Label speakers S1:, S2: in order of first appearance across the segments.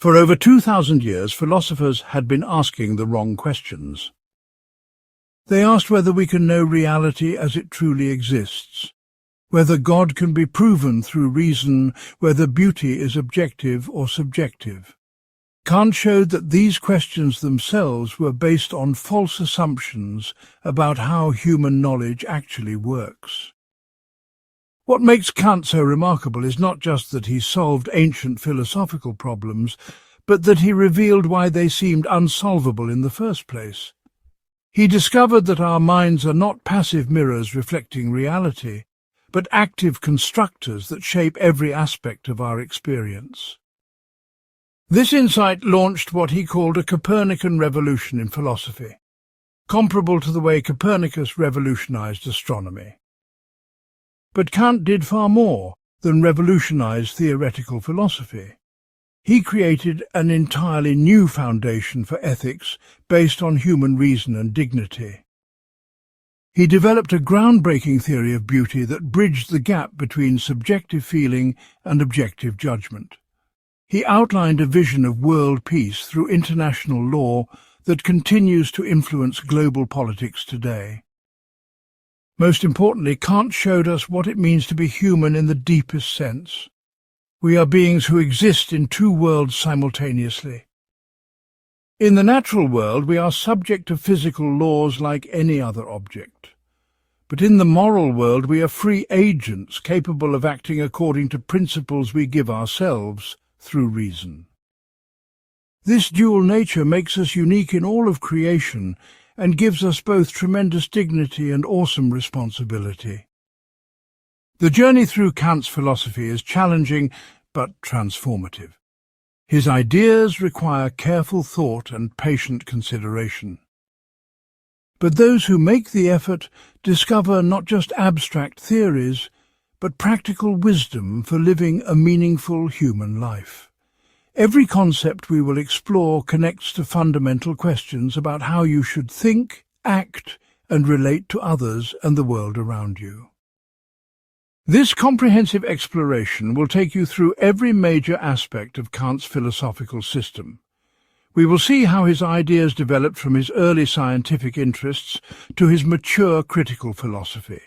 S1: For over 2,000 years, philosophers had been asking the wrong questions. They asked whether we can know reality as it truly exists, whether God can be proven through reason, whether beauty is objective or subjective. Kant showed that these questions themselves were based on false assumptions about how human knowledge actually works. What makes Kant so remarkable is not just that he solved ancient philosophical problems, but that he revealed why they seemed unsolvable in the first place. He discovered that our minds are not passive mirrors reflecting reality, but active constructors that shape every aspect of our experience. This insight launched what he called a Copernican revolution in philosophy, comparable to the way Copernicus revolutionized astronomy. But Kant did far more than revolutionize theoretical philosophy. He created an entirely new foundation for ethics based on human reason and dignity. He developed a groundbreaking theory of beauty that bridged the gap between subjective feeling and objective judgment. He outlined a vision of world peace through international law that continues to influence global politics today. Most importantly, Kant showed us what it means to be human in the deepest sense. We are beings who exist in two worlds simultaneously. In the natural world, we are subject to physical laws like any other object. But in the moral world, we are free agents capable of acting according to principles we give ourselves through reason. This dual nature makes us unique in all of creation and gives us both tremendous dignity and awesome responsibility. The journey through Kant's philosophy is challenging but transformative. His ideas require careful thought and patient consideration. But those who make the effort discover not just abstract theories, but practical wisdom for living a meaningful human life. Every concept we will explore connects to fundamental questions about how you should think, act, and relate to others and the world around you. This comprehensive exploration will take you through every major aspect of Kant's philosophical system. We will see how his ideas developed from his early scientific interests to his mature critical philosophy.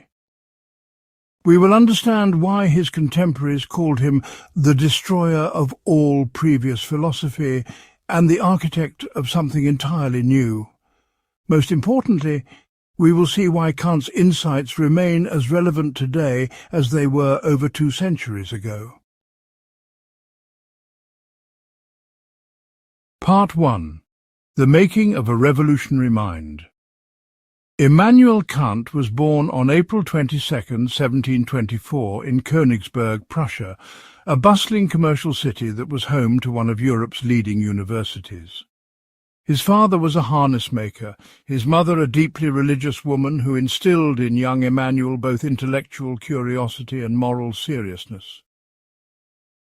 S1: We will understand why his contemporaries called him the destroyer of all previous philosophy and the architect of something entirely new. Most importantly, we will see why Kant's insights remain as relevant today as they were over 2 centuries ago. Part 1. The Making of a Revolutionary Mind. Immanuel Kant was born on April 22, 1724, in Königsberg, Prussia, a bustling commercial city that was home to one of Europe's leading universities. His father was a harness maker, his mother a deeply religious woman who instilled in young Immanuel both intellectual curiosity and moral seriousness.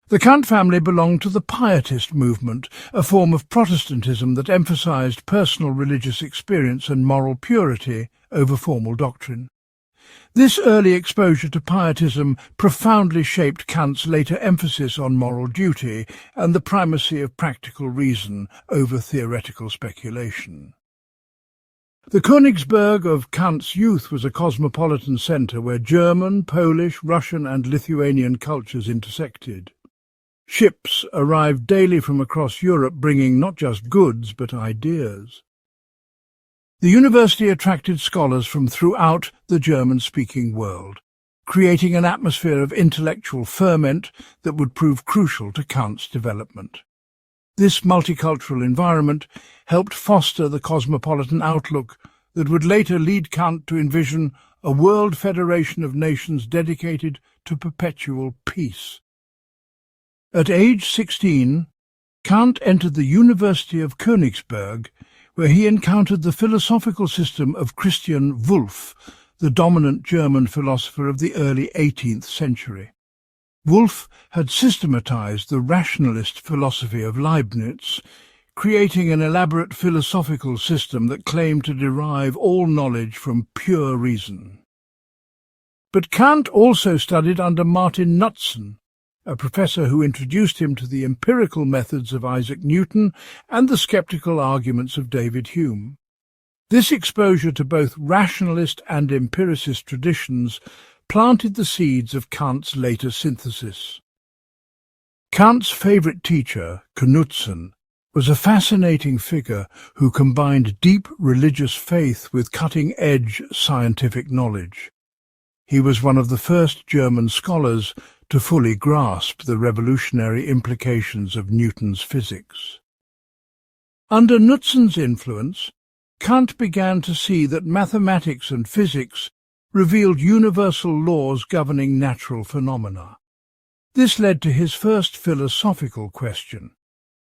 S1: The Kant family belonged to the Pietist movement, a form of Protestantism that emphasized personal religious experience and moral purity over formal doctrine. This early exposure to Pietism profoundly shaped Kant's later emphasis on moral duty and the primacy of practical reason over theoretical speculation. The Königsberg of Kant's youth was a cosmopolitan centre where German, Polish, Russian and Lithuanian cultures intersected. Ships arrived daily from across Europe bringing not just goods but ideas. The university attracted scholars from throughout the German-speaking world, creating an atmosphere of intellectual ferment that would prove crucial to Kant's development. This multicultural environment helped foster the cosmopolitan outlook that would later lead Kant to envision a world federation of nations dedicated to perpetual peace. At age 16, Kant entered the University of Königsberg, where he encountered the philosophical system of Christian Wolff, the dominant German philosopher of the early 18th century. Wolff had systematized the rationalist philosophy of Leibniz, creating an elaborate philosophical system that claimed to derive all knowledge from pure reason. But Kant also studied under Martin Nutzen, a professor who introduced him to the empirical methods of Isaac Newton and the skeptical arguments of David Hume. This exposure to both rationalist and empiricist traditions planted the seeds of Kant's later synthesis. Kant's favourite teacher, Knudsen, was a fascinating figure who combined deep religious faith with cutting-edge scientific knowledge. He was one of the first German scholars to fully grasp the revolutionary implications of Newton's physics. Under Knudsen's influence, Kant began to see that mathematics and physics revealed universal laws governing natural phenomena. This led to his first philosophical question.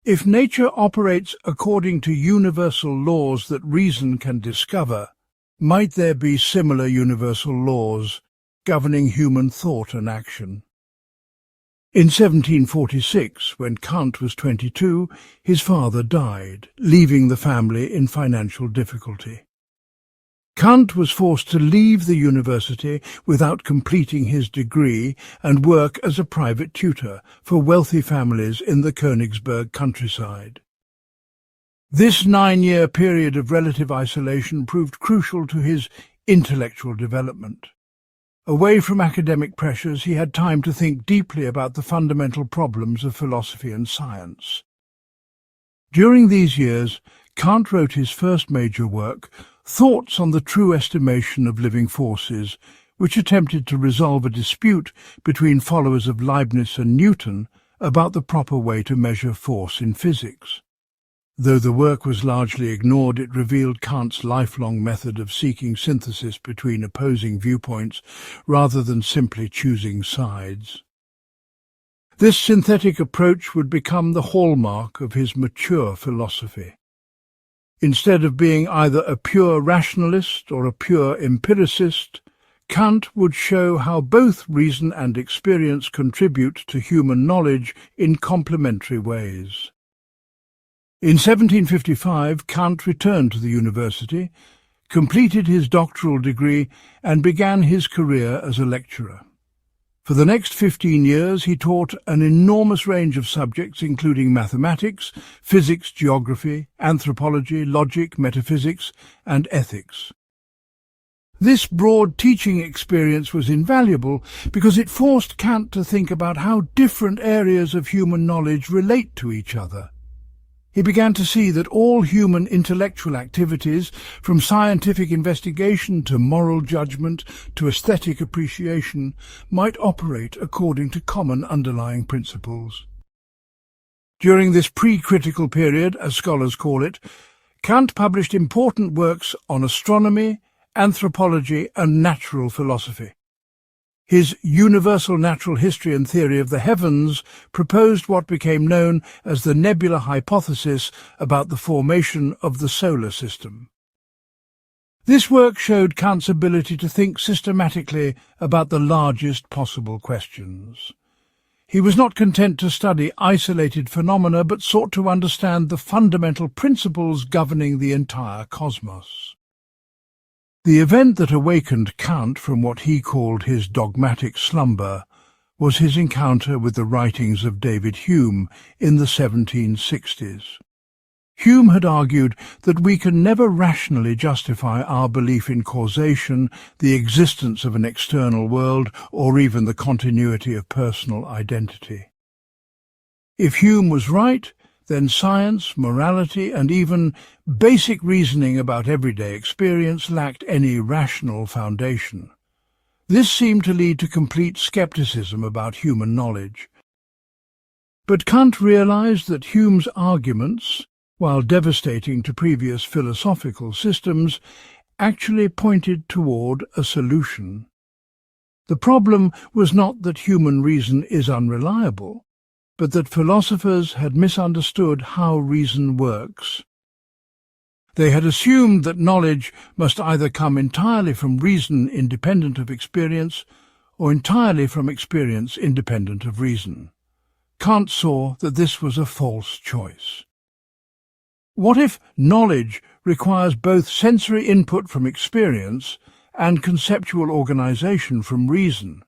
S1: If nature operates according to universal laws that reason can discover, might there be similar universal laws governing human thought and action? In 1746, when Kant was 22, his father died, leaving the family in financial difficulty. Kant was forced to leave the university without completing his degree and work as a private tutor for wealthy families in the Königsberg countryside. This 9-year period of relative isolation proved crucial to his intellectual development. Away from academic pressures, he had time to think deeply about the fundamental problems of philosophy and science. During these years, Kant wrote his first major work, Thoughts on the True Estimation of Living Forces, which attempted to resolve a dispute between followers of Leibniz and Newton about the proper way to measure force in physics. Though the work was largely ignored, it revealed Kant's lifelong method of seeking synthesis between opposing viewpoints rather than simply choosing sides. This synthetic approach would become the hallmark of his mature philosophy. Instead of being either a pure rationalist or a pure empiricist, Kant would show how both reason and experience contribute to human knowledge in complementary ways. In 1755, Kant returned to the university, completed his doctoral degree, and began his career as a lecturer. For the next 15 years, he taught an enormous range of subjects, including mathematics, physics, geography, anthropology, logic, metaphysics, and ethics. This broad teaching experience was invaluable because it forced Kant to think about how different areas of human knowledge relate to each other. He began to see that all human intellectual activities, from scientific investigation to moral judgment to aesthetic appreciation, might operate according to common underlying principles. During this pre-critical period, as scholars call it, Kant published important works on astronomy, anthropology, and natural philosophy. His Universal Natural History and Theory of the Heavens proposed what became known as the nebula hypothesis about the formation of the solar system. This work showed Kant's ability to think systematically about the largest possible questions. He was not content to study isolated phenomena, but sought to understand the fundamental principles governing the entire cosmos. The event that awakened Kant from what he called his dogmatic slumber was his encounter with the writings of David Hume in the 1760s. Hume had argued that we can never rationally justify our belief in causation, the existence of an external world, or even the continuity of personal identity. If Hume was right, then science, morality, and even basic reasoning about everyday experience lacked any rational foundation. This seemed to lead to complete skepticism about human knowledge. But Kant realized that Hume's arguments, while devastating to previous philosophical systems, actually pointed toward a solution. The problem was not that human reason is unreliable, but that philosophers had misunderstood how reason works. They had assumed that knowledge must either come entirely from reason independent of experience, or entirely from experience independent of reason. Kant saw that this was a false choice. What if knowledge requires both sensory input from experience and conceptual organization from reason?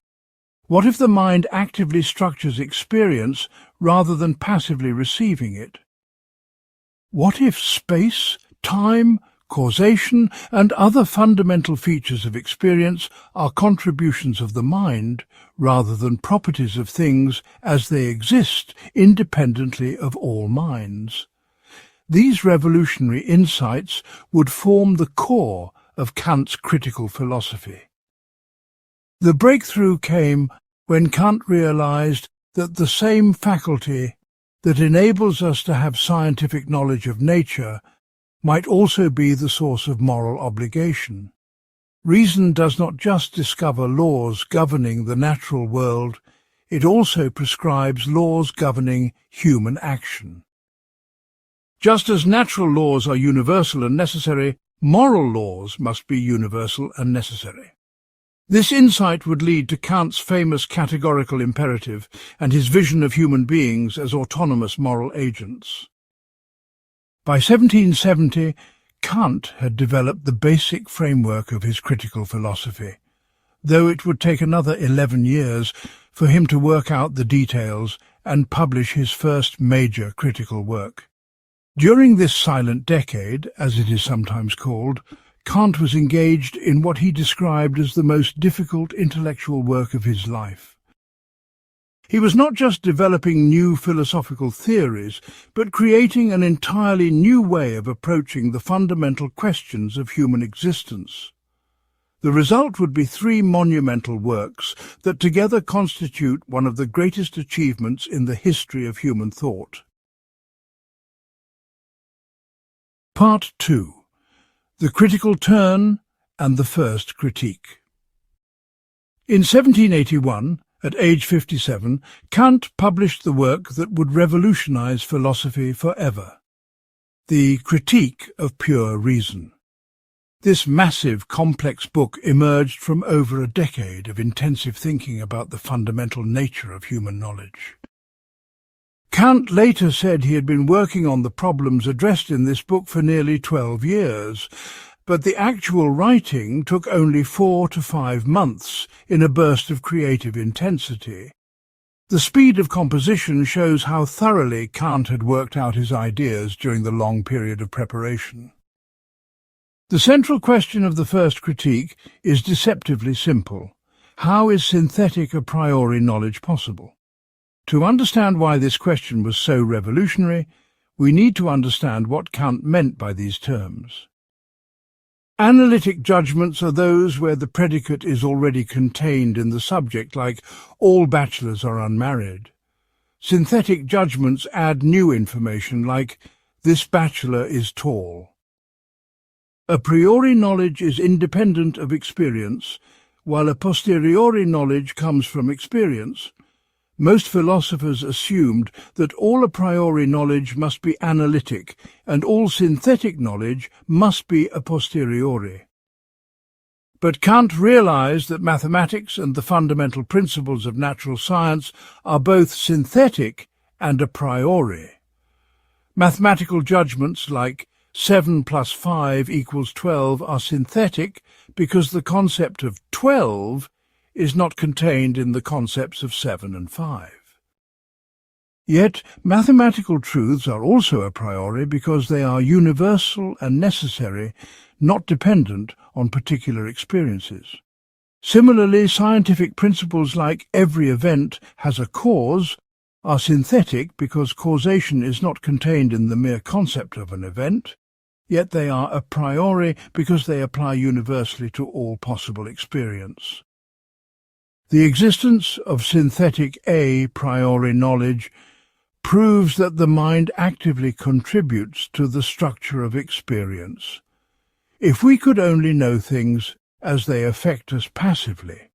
S1: What if the mind actively structures experience rather than passively receiving it? What if space, time, causation, and other fundamental features of experience are contributions of the mind rather than properties of things as they exist independently of all minds? These revolutionary insights would form the core of Kant's critical philosophy. The breakthrough came when Kant realized that the same faculty that enables us to have scientific knowledge of nature might also be the source of moral obligation. Reason does not just discover laws governing the natural world, it also prescribes laws governing human action. Just as natural laws are universal and necessary, moral laws must be universal and necessary. This insight would lead to Kant's famous categorical imperative and his vision of human beings as autonomous moral agents. By 1770, Kant had developed the basic framework of his critical philosophy, though it would take another 11 years for him to work out the details and publish his first major critical work. During this silent decade, as it is sometimes called, Kant was engaged in what he described as the most difficult intellectual work of his life. He was not just developing new philosophical theories, but creating an entirely new way of approaching the fundamental questions of human existence. The result would be 3 monumental works that together constitute one of the greatest achievements in the history of human thought. Part 2. The Critical Turn and the First Critique. In 1781, at age 57, Kant published the work that would revolutionize philosophy forever, the Critique of Pure Reason. This massive, complex book emerged from over a decade of intensive thinking about the fundamental nature of human knowledge. Kant later said he had been working on the problems addressed in this book for nearly 12 years, but the actual writing took only 4 to 5 months in a burst of creative intensity. The speed of composition shows how thoroughly Kant had worked out his ideas during the long period of preparation. The central question of the first critique is deceptively simple. How is synthetic a priori knowledge possible? To understand why this question was so revolutionary, we need to understand what Kant meant by these terms. Analytic judgments are those where the predicate is already contained in the subject, like all bachelors are unmarried. Synthetic judgments add new information, like this bachelor is tall. A priori knowledge is independent of experience, while a posteriori knowledge comes from experience. Most philosophers assumed that all a priori knowledge must be analytic and all synthetic knowledge must be a posteriori. But Kant realized that mathematics and the fundamental principles of natural science are both synthetic and a priori. Mathematical judgments like 7 plus 5 equals 12 are synthetic because the concept of 12 is not contained in the concepts of 7 and 5. Yet mathematical truths are also a priori because they are universal and necessary, not dependent on particular experiences. Similarly, scientific principles like every event has a cause are synthetic because causation is not contained in the mere concept of an event, yet they are a priori because they apply universally to all possible experience. The existence of synthetic a priori knowledge proves that the mind actively contributes to the structure of experience. If we could only know things as they affect us passively,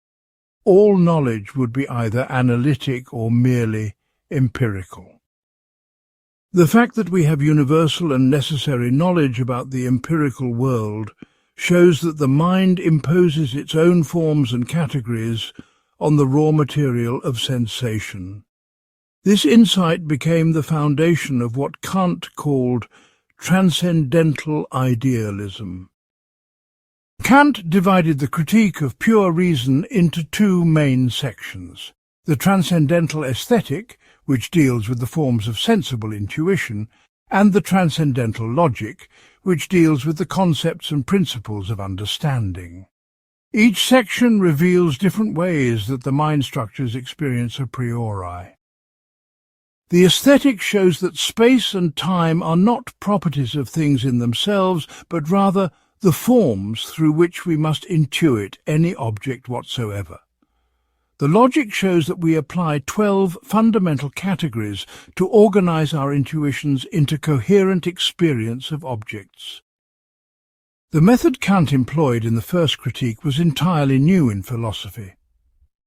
S1: all knowledge would be either analytic or merely empirical. The fact that we have universal and necessary knowledge about the empirical world shows that the mind imposes its own forms and categories on the raw material of sensation. This insight became the foundation of what Kant called Transcendental idealism. Kant divided the critique of pure reason into two main sections: the transcendental aesthetic, which deals with the forms of sensible intuition, and the transcendental logic, which deals with the concepts and principles of understanding. Each section reveals different ways that the mind structures experience a priori. The aesthetic shows that space and time are not properties of things in themselves, but rather the forms through which we must intuit any object whatsoever. The logic shows that we apply 12 fundamental categories to organize our intuitions into coherent experience of objects. The method Kant employed in the first critique was entirely new in philosophy.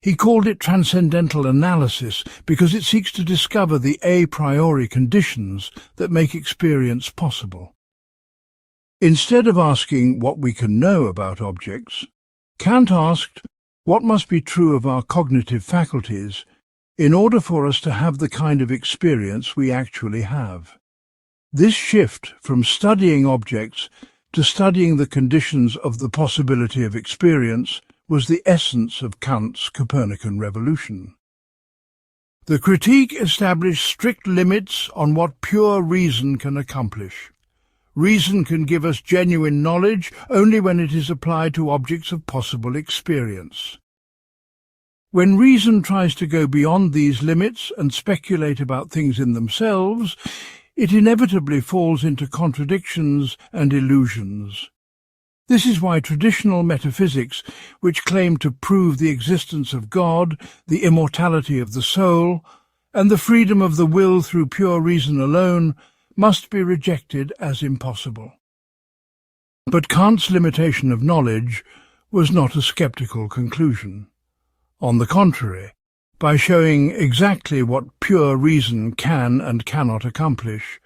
S1: He called it transcendental analysis because it seeks to discover the a priori conditions that make experience possible. Instead of asking what we can know about objects, Kant asked what must be true of our cognitive faculties in order for us to have the kind of experience we actually have. This shift from studying objects to studying the conditions of the possibility of experience was the essence of Kant's Copernican revolution. The critique established strict limits on what pure reason can accomplish. Reason can give us genuine knowledge only when it is applied to objects of possible experience. When reason tries to go beyond these limits and speculate about things in themselves, it inevitably falls into contradictions and illusions. This is why traditional metaphysics, which claim to prove the existence of God, the immortality of the soul, and the freedom of the will through pure reason alone, must be rejected as impossible. But Kant's limitation of knowledge was not a skeptical conclusion. On the contrary, by showing exactly what pure reason can and cannot accomplish,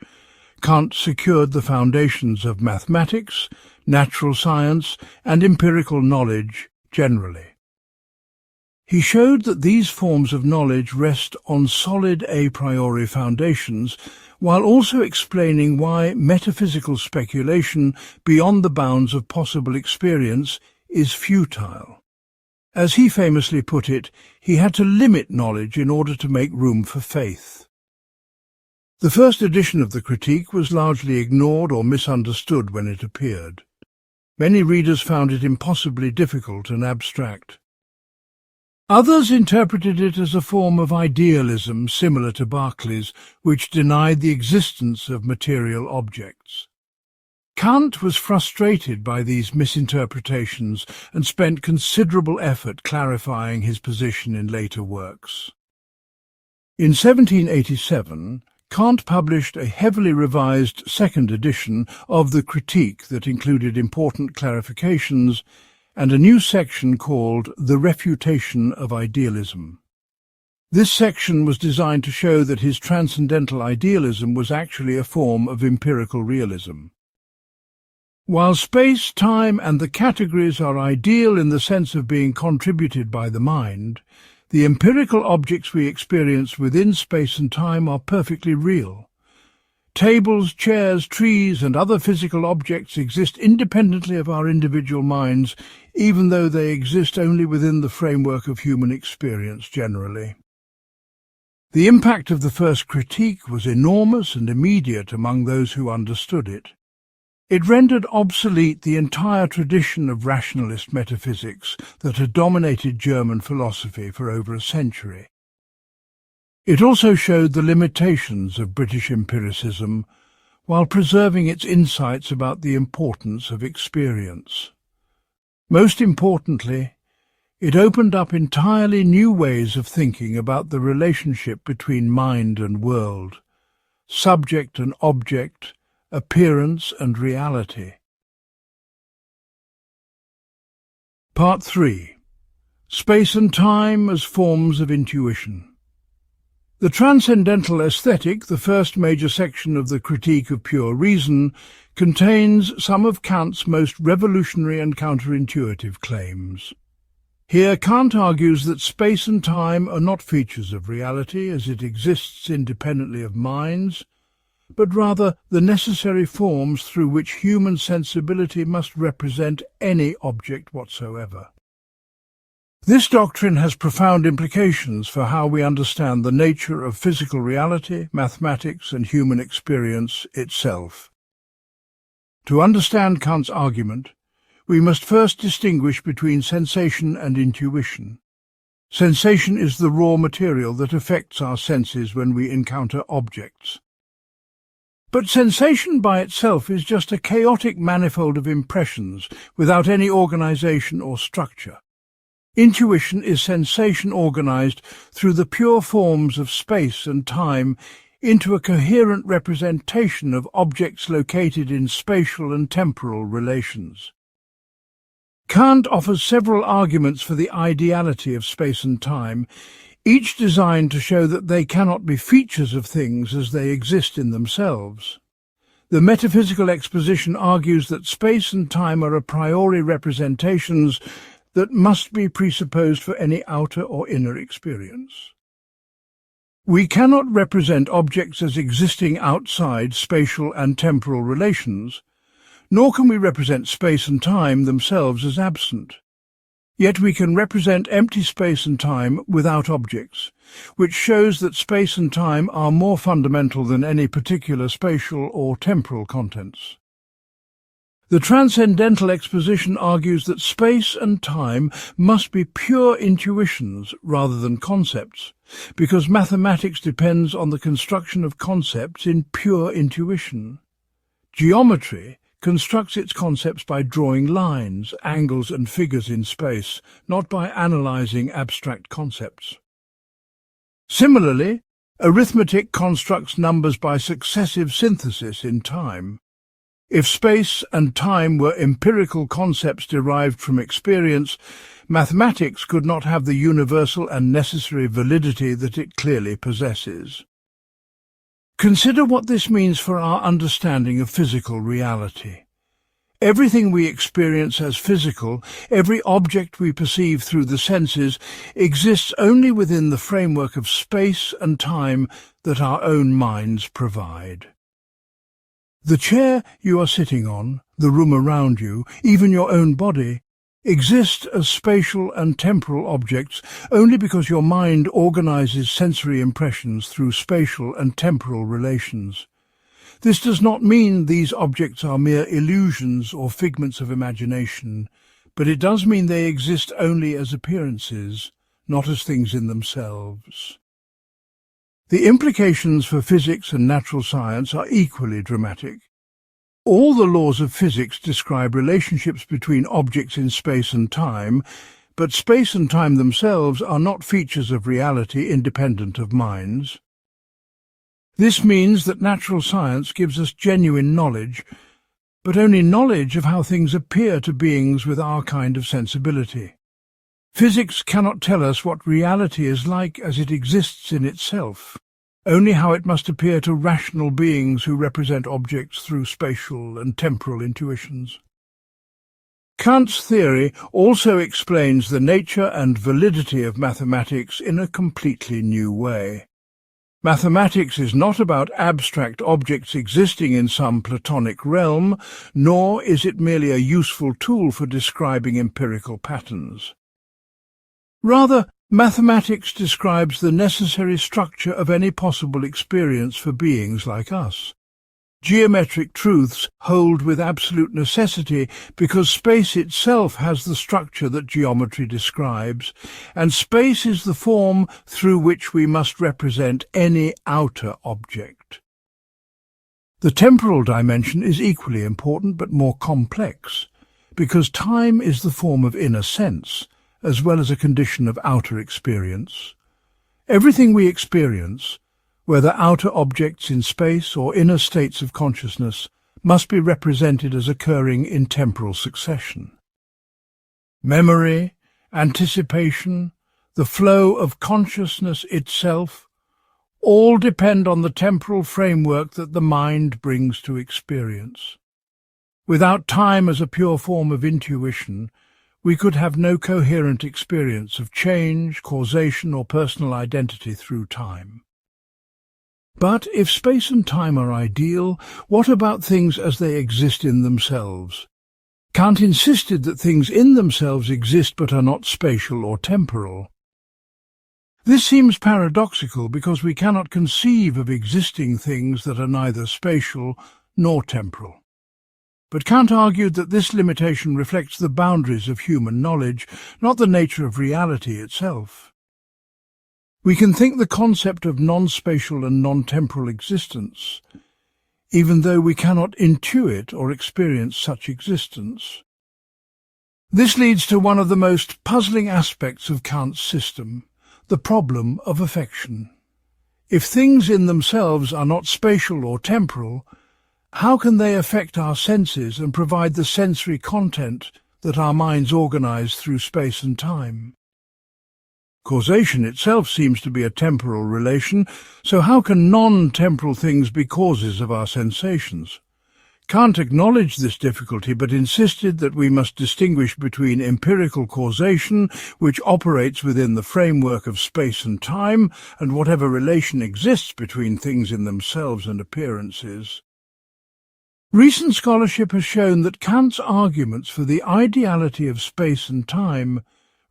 S1: Kant secured the foundations of mathematics, natural science, and empirical knowledge generally. He showed that these forms of knowledge rest on solid a priori foundations, while also explaining why metaphysical speculation beyond the bounds of possible experience is futile. As he famously put it, he had to limit knowledge in order to make room for faith. The first edition of the critique was largely ignored or misunderstood when it appeared. Many readers found it impossibly difficult and abstract. Others interpreted it as a form of idealism similar to Berkeley's, which denied the existence of material objects. Kant was frustrated by these misinterpretations and spent considerable effort clarifying his position in later works. In 1787, Kant published a heavily revised second edition of the Critique that included important clarifications and a new section called The Refutation of Idealism. This section was designed to show that his transcendental idealism was actually a form of empirical realism. While space, time, and the categories are ideal in the sense of being contributed by the mind, the empirical objects we experience within space and time are perfectly real. Tables, chairs, trees, and other physical objects exist independently of our individual minds, even though they exist only within the framework of human experience generally. The impact of the first critique was enormous and immediate among those who understood it. It rendered obsolete the entire tradition of rationalist metaphysics that had dominated German philosophy for over a century. It also showed the limitations of British empiricism while preserving its insights about the importance of experience. Most importantly, it opened up entirely new ways of thinking about the relationship between mind and world, subject and object, appearance and reality. Part 3. Space and Time as Forms of Intuition. The Transcendental Aesthetic, the first major section of the Critique of Pure Reason, contains some of Kant's most revolutionary and counterintuitive claims. Here Kant argues that space and time are not features of reality as it exists independently of minds, but rather the necessary forms through which human sensibility must represent any object whatsoever. This doctrine has profound implications for how we understand the nature of physical reality, mathematics, and human experience itself. To understand Kant's argument, we must first distinguish between sensation and intuition. Sensation is the raw material that affects our senses when we encounter objects. But sensation by itself is just a chaotic manifold of impressions without any organization or structure. Intuition is sensation organized through the pure forms of space and time into a coherent representation of objects located in spatial and temporal relations. Kant offers several arguments for the ideality of space and time, each designed to show that they cannot be features of things as they exist in themselves. The metaphysical exposition argues that space and time are a priori representations that must be presupposed for any outer or inner experience. We cannot represent objects as existing outside spatial and temporal relations, nor can we represent space and time themselves as absent. Yet we can represent empty space and time without objects, which shows that space and time are more fundamental than any particular spatial or temporal contents. The Transcendental exposition argues that space and time must be pure intuitions rather than concepts, because mathematics depends on the construction of concepts in pure intuition. Geometry constructs its concepts by drawing lines, angles and figures in space, not by analyzing abstract concepts. Similarly, arithmetic constructs numbers by successive synthesis in time. If space and time were empirical concepts derived from experience, mathematics could not have the universal and necessary validity that it clearly possesses. Consider what this means for our understanding of physical reality. Everything we experience as physical, every object we perceive through the senses, exists only within the framework of space and time that our own minds provide. The chair you are sitting on, the room around you, even your own body, exist as spatial and temporal objects only because your mind organizes sensory impressions through spatial and temporal relations. This does not mean these objects are mere illusions or figments of imagination, but it does mean they exist only as appearances, not as things in themselves. The implications for physics and natural science are equally dramatic. All the laws of physics describe relationships between objects in space and time, but space and time themselves are not features of reality independent of minds. This means that natural science gives us genuine knowledge, but only knowledge of how things appear to beings with our kind of sensibility. Physics cannot tell us what reality is like as it exists in itself, only how it must appear to rational beings who represent objects through spatial and temporal intuitions. Kant's theory also explains the nature and validity of mathematics in a completely new way. Mathematics is not about abstract objects existing in some Platonic realm, nor is it merely a useful tool for describing empirical patterns. Rather, mathematics describes the necessary structure of any possible experience for beings like us. Geometric truths hold with absolute necessity because space itself has the structure that geometry describes, and space is the form through which we must represent any outer object. The temporal dimension is equally important but more complex, because time is the form of inner sense, as well as a condition of outer experience. Everything we experience, whether outer objects in space or inner states of consciousness, must be represented as occurring in temporal succession. Memory, anticipation, the flow of consciousness itself, all depend on the temporal framework that the mind brings to experience. Without time as a pure form of intuition, we could have no coherent experience of change, causation, or personal identity through time. But if space and time are ideal, what about things as they exist in themselves? Kant insisted that things in themselves exist but are not spatial or temporal. This seems paradoxical because we cannot conceive of existing things that are neither spatial nor temporal. But Kant argued that this limitation reflects the boundaries of human knowledge, not the nature of reality itself. We can think the concept of non-spatial and non-temporal existence, even though we cannot intuit or experience such existence. This leads to one of the most puzzling aspects of Kant's system, the problem of affection. If things in themselves are not spatial or temporal, how can they affect our senses and provide the sensory content that our minds organize through space and time? Causation itself seems to be a temporal relation, so how can non-temporal things be causes of our sensations? Kant acknowledged this difficulty but insisted that we must distinguish between empirical causation, which operates within the framework of space and time, and whatever relation exists between things in themselves and appearances. Recent scholarship has shown that Kant's arguments for the ideality of space and time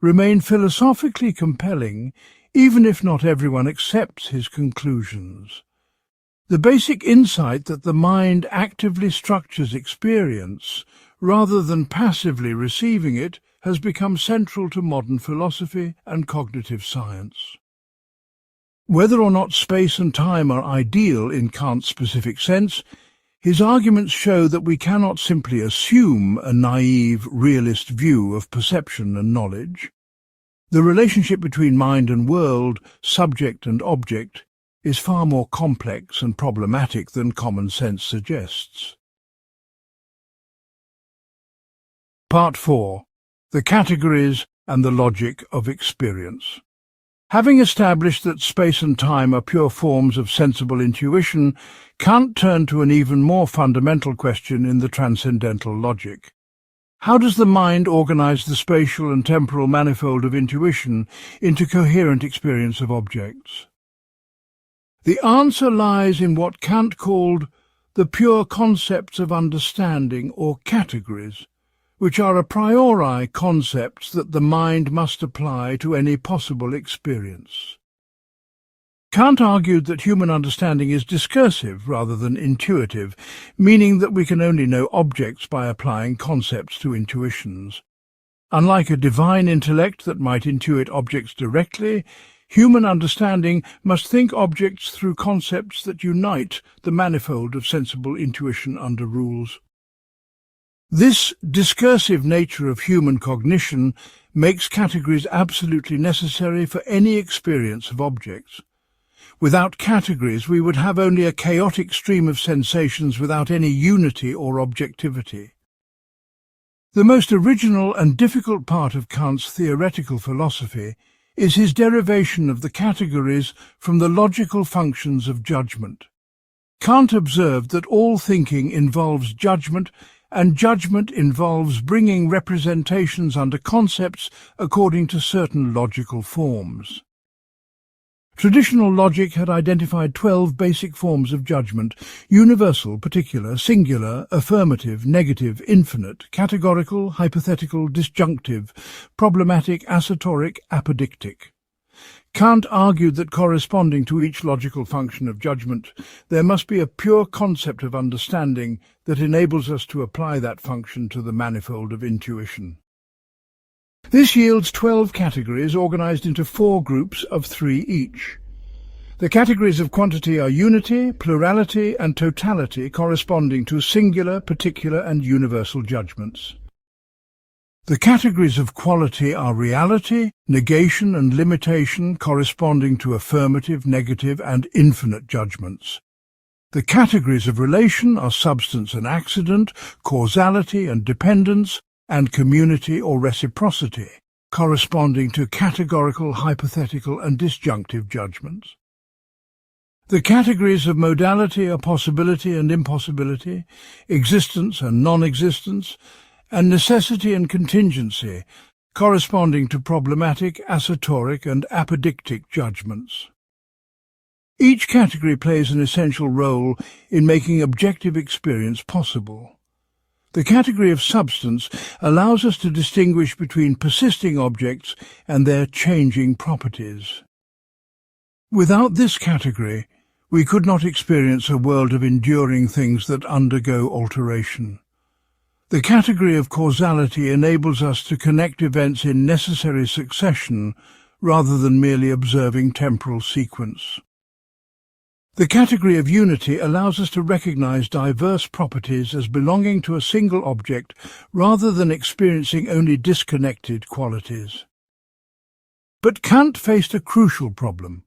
S1: remain philosophically compelling, even if not everyone accepts his conclusions. The basic insight that the mind actively structures experience, rather than passively receiving it, has become central to modern philosophy and cognitive science. Whether or not space and time are ideal in Kant's specific sense, his arguments show that we cannot simply assume a naive, realist view of perception and knowledge. The relationship between mind and world, subject and object, is far more complex and problematic than common sense suggests. Part 4. The Categories and the Logic of Experience. Having established that space and time are pure forms of sensible intuition, Kant turned to an even more fundamental question in the Transcendental logic. How does the mind organize the spatial and temporal manifold of intuition into coherent experience of objects? The answer lies in what Kant called the pure concepts of understanding, or categories, which are a priori concepts that the mind must apply to any possible experience. Kant argued that human understanding is discursive rather than intuitive, meaning that we can only know objects by applying concepts to intuitions. Unlike a divine intellect that might intuit objects directly, human understanding must think objects through concepts that unite the manifold of sensible intuition under rules. This discursive nature of human cognition makes categories absolutely necessary for any experience of objects. Without categories, we would have only a chaotic stream of sensations without any unity or objectivity. The most original and difficult part of Kant's theoretical philosophy is his derivation of the categories from the logical functions of judgment. Kant observed that all thinking involves judgment, and judgment involves bringing representations under concepts according to certain logical forms. Traditional logic had identified 12 basic forms of judgment: universal, particular, singular, affirmative, negative, infinite, categorical, hypothetical, disjunctive, problematic, assertoric, apodictic. Kant argued that corresponding to each logical function of judgment, there must be a pure concept of understanding that enables us to apply that function to the manifold of intuition. This yields 12 categories organized into 4 groups of 3 each. The categories of quantity are unity, plurality, and totality, corresponding to singular, particular, and universal judgments. The categories of quality are reality, negation, and limitation, corresponding to affirmative, negative, and infinite judgments. The categories of relation are substance and accident, causality and dependence, and community or reciprocity, corresponding to categorical, hypothetical, and disjunctive judgments. The categories of modality are possibility and impossibility, existence and non-existence, and necessity and contingency, corresponding to problematic, assertoric, and apodictic judgments. Each category plays an essential role in making objective experience possible. The category of substance allows us to distinguish between persisting objects and their changing properties. Without this category, we could not experience a world of enduring things that undergo alteration. The category of causality enables us to connect events in necessary succession rather than merely observing temporal sequence. The category of unity allows us to recognize diverse properties as belonging to a single object rather than experiencing only disconnected qualities. But Kant faced a crucial problem.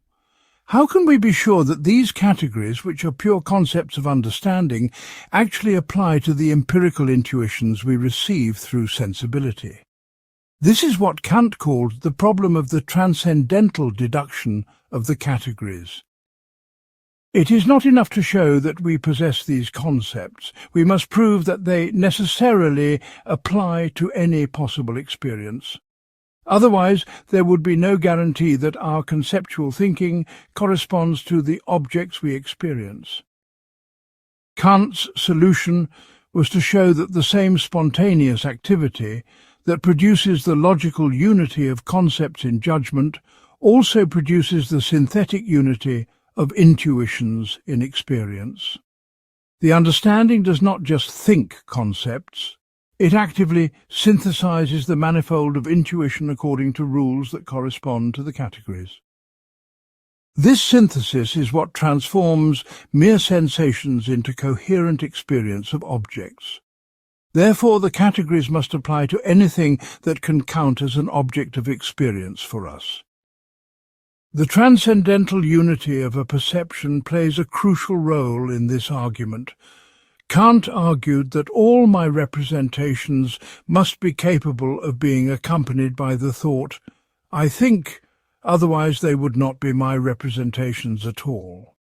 S1: How can we be sure that these categories, which are pure concepts of understanding, actually apply to the empirical intuitions we receive through sensibility? This is what Kant called the problem of the transcendental deduction of the categories. It is not enough to show that we possess these concepts. We must prove that they necessarily apply to any possible experience. Otherwise, there would be no guarantee that our conceptual thinking corresponds to the objects we experience. Kant's solution was to show that the same spontaneous activity that produces the logical unity of concepts in judgment also produces the synthetic unity of intuitions in experience. The understanding does not just think concepts, it actively synthesizes the manifold of intuition according to rules that correspond to the categories. This synthesis is what transforms mere sensations into coherent experience of objects. Therefore, the categories must apply to anything that can count as an object of experience for us. The transcendental unity of a perception plays a crucial role in this argument. Kant argued that all my representations must be capable of being accompanied by the thought, "I think," otherwise they would not be my representations at all.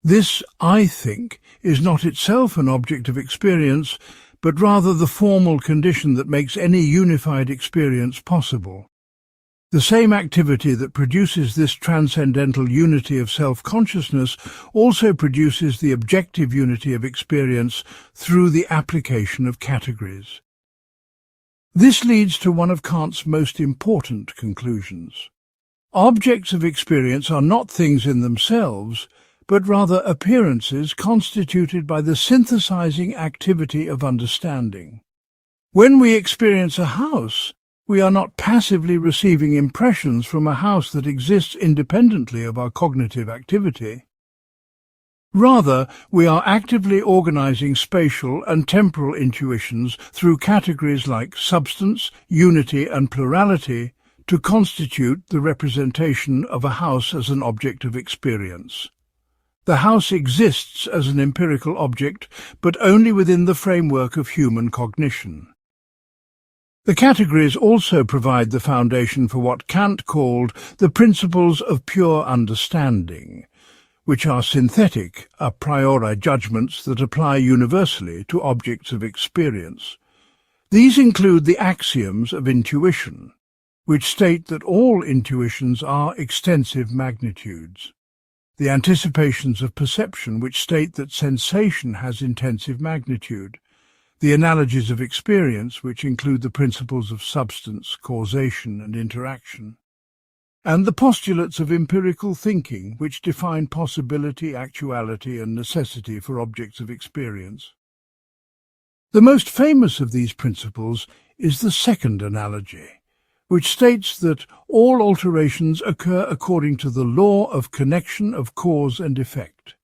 S1: This "I think" is not itself an object of experience, but rather the formal condition that makes any unified experience possible. The same activity that produces this transcendental unity of self-consciousness also produces the objective unity of experience through the application of categories. This leads to one of Kant's most important conclusions. Objects of experience are not things in themselves, but rather appearances constituted by the synthesizing activity of understanding. When we experience a house, we are not passively receiving impressions from a house that exists independently of our cognitive activity. Rather, we are actively organizing spatial and temporal intuitions through categories like substance, unity, and plurality to constitute the representation of a house as an object of experience. The house exists as an empirical object, but only within the framework of human cognition. The categories also provide the foundation for what Kant called the principles of pure understanding, which are synthetic a priori judgments that apply universally to objects of experience. These include the axioms of intuition, which state that all intuitions are extensive magnitudes, the anticipations of perception, which state that sensation has intensive magnitude, the analogies of experience, which include the principles of substance, causation, and interaction, and the postulates of empirical thinking, which define possibility, actuality, and necessity for objects of experience. The most famous of these principles is the second analogy, which states that all alterations occur according to the law of connection of cause and effect.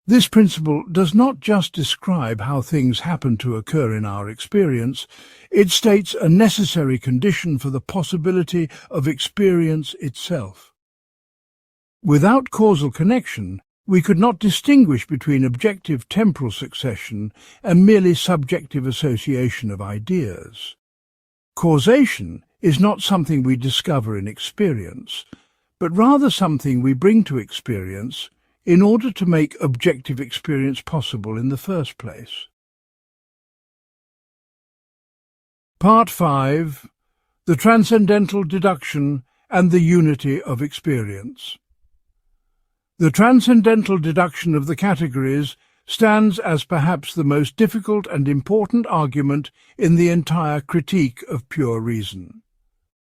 S1: This principle does not just describe how things happen to occur in our experience, it states a necessary condition for the possibility of experience itself. Without causal connection, we could not distinguish between objective temporal succession and merely subjective association of ideas. Causation is not something we discover in experience, but rather something we bring to experience in order to make objective experience possible in the first place. Part 5. The Transcendental Deduction and the Unity of Experience. The transcendental deduction of the categories stands as perhaps the most difficult and important argument in the entire critique of pure reason.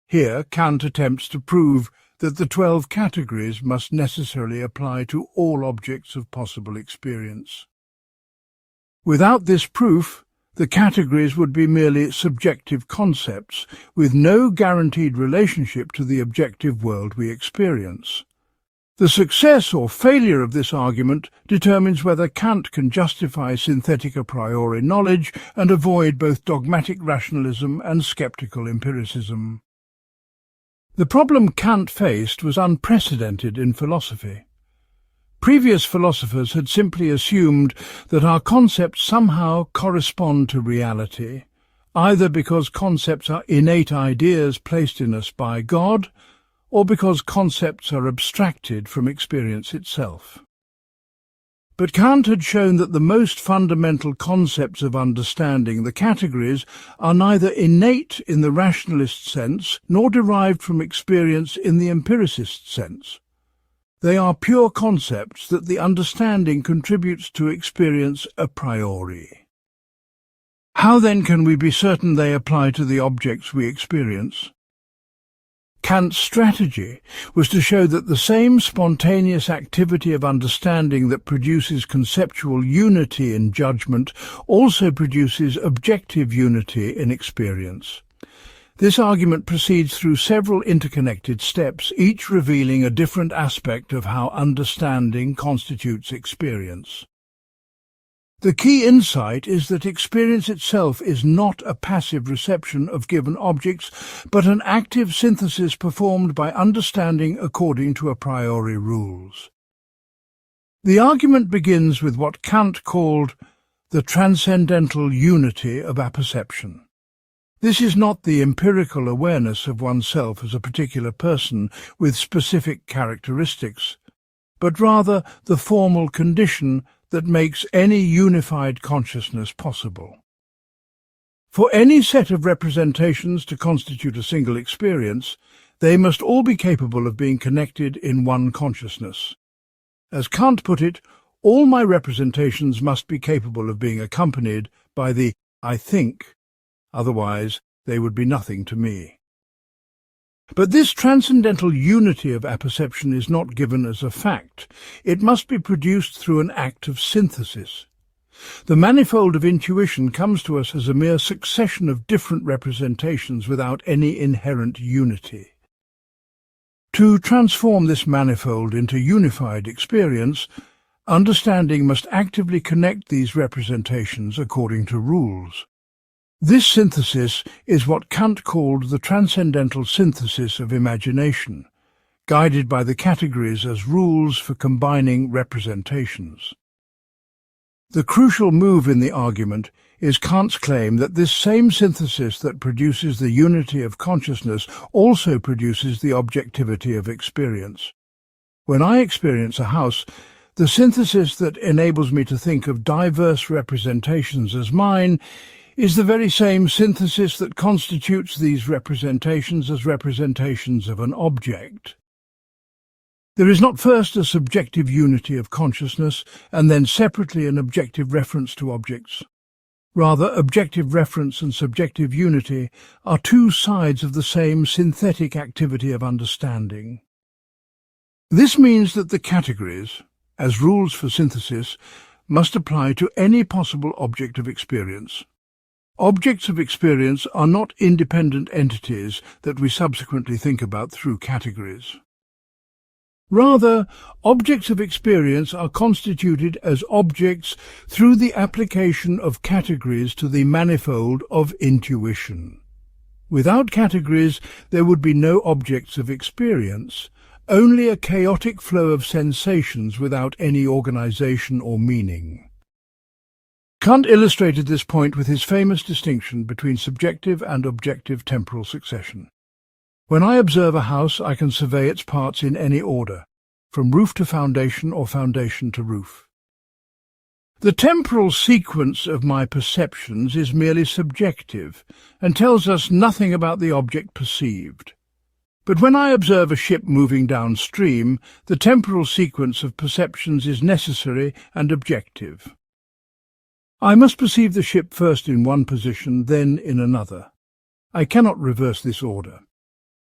S1: Here, Kant attempts to prove that the 12 categories must necessarily apply to all objects of possible experience. Without this proof, the categories would be merely subjective concepts with no guaranteed relationship to the objective world we experience. The success or failure of this argument determines whether Kant can justify synthetic a priori knowledge and avoid both dogmatic rationalism and skeptical empiricism. The problem Kant faced was unprecedented in philosophy. Previous philosophers had simply assumed that our concepts somehow correspond to reality, either because concepts are innate ideas placed in us by God, or because concepts are abstracted from experience itself. But Kant had shown that the most fundamental concepts of understanding, the categories, are neither innate in the rationalist sense nor derived from experience in the empiricist sense. They are pure concepts that the understanding contributes to experience a priori. How then can we be certain they apply to the objects we experience? Kant's strategy was to show that the same spontaneous activity of understanding that produces conceptual unity in judgment also produces objective unity in experience. This argument proceeds through several interconnected steps, each revealing a different aspect of how understanding constitutes experience. The key insight is that experience itself is not a passive reception of given objects, but an active synthesis performed by understanding according to a priori rules. The argument begins with what Kant called the transcendental unity of apperception. This is not the empirical awareness of oneself as a particular person with specific characteristics, but rather the formal condition that makes any unified consciousness possible. For any set of representations to constitute a single experience, they must all be capable of being connected in one consciousness. As Kant put it, all my representations must be capable of being accompanied by the I think, otherwise they would be nothing to me. But this transcendental unity of apperception is not given as a fact. It must be produced through an act of synthesis. The manifold of intuition comes to us as a mere succession of different representations without any inherent unity. To transform this manifold into unified experience, understanding must actively connect these representations according to rules. This synthesis is what Kant called the transcendental synthesis of imagination, guided by the categories as rules for combining representations. The crucial move in the argument is Kant's claim that this same synthesis that produces the unity of consciousness also produces the objectivity of experience. When I experience a house, the synthesis that enables me to think of diverse representations as mine is the very same synthesis that constitutes these representations as representations of an object. There is not first a subjective unity of consciousness and then separately an objective reference to objects. Rather, objective reference and subjective unity are two sides of the same synthetic activity of understanding. This means that the categories, as rules for synthesis, must apply to any possible object of experience. Objects of experience are not independent entities that we subsequently think about through categories. Rather, objects of experience are constituted as objects through the application of categories to the manifold of intuition. Without categories, there would be no objects of experience, only a chaotic flow of sensations without any organization or meaning. Kant illustrated this point with his famous distinction between subjective and objective temporal succession. When I observe a house, I can survey its parts in any order, from roof to foundation or foundation to roof. The temporal sequence of my perceptions is merely subjective and tells us nothing about the object perceived. But when I observe a ship moving downstream, the temporal sequence of perceptions is necessary and objective. I must perceive the ship first in one position, then in another. I cannot reverse this order.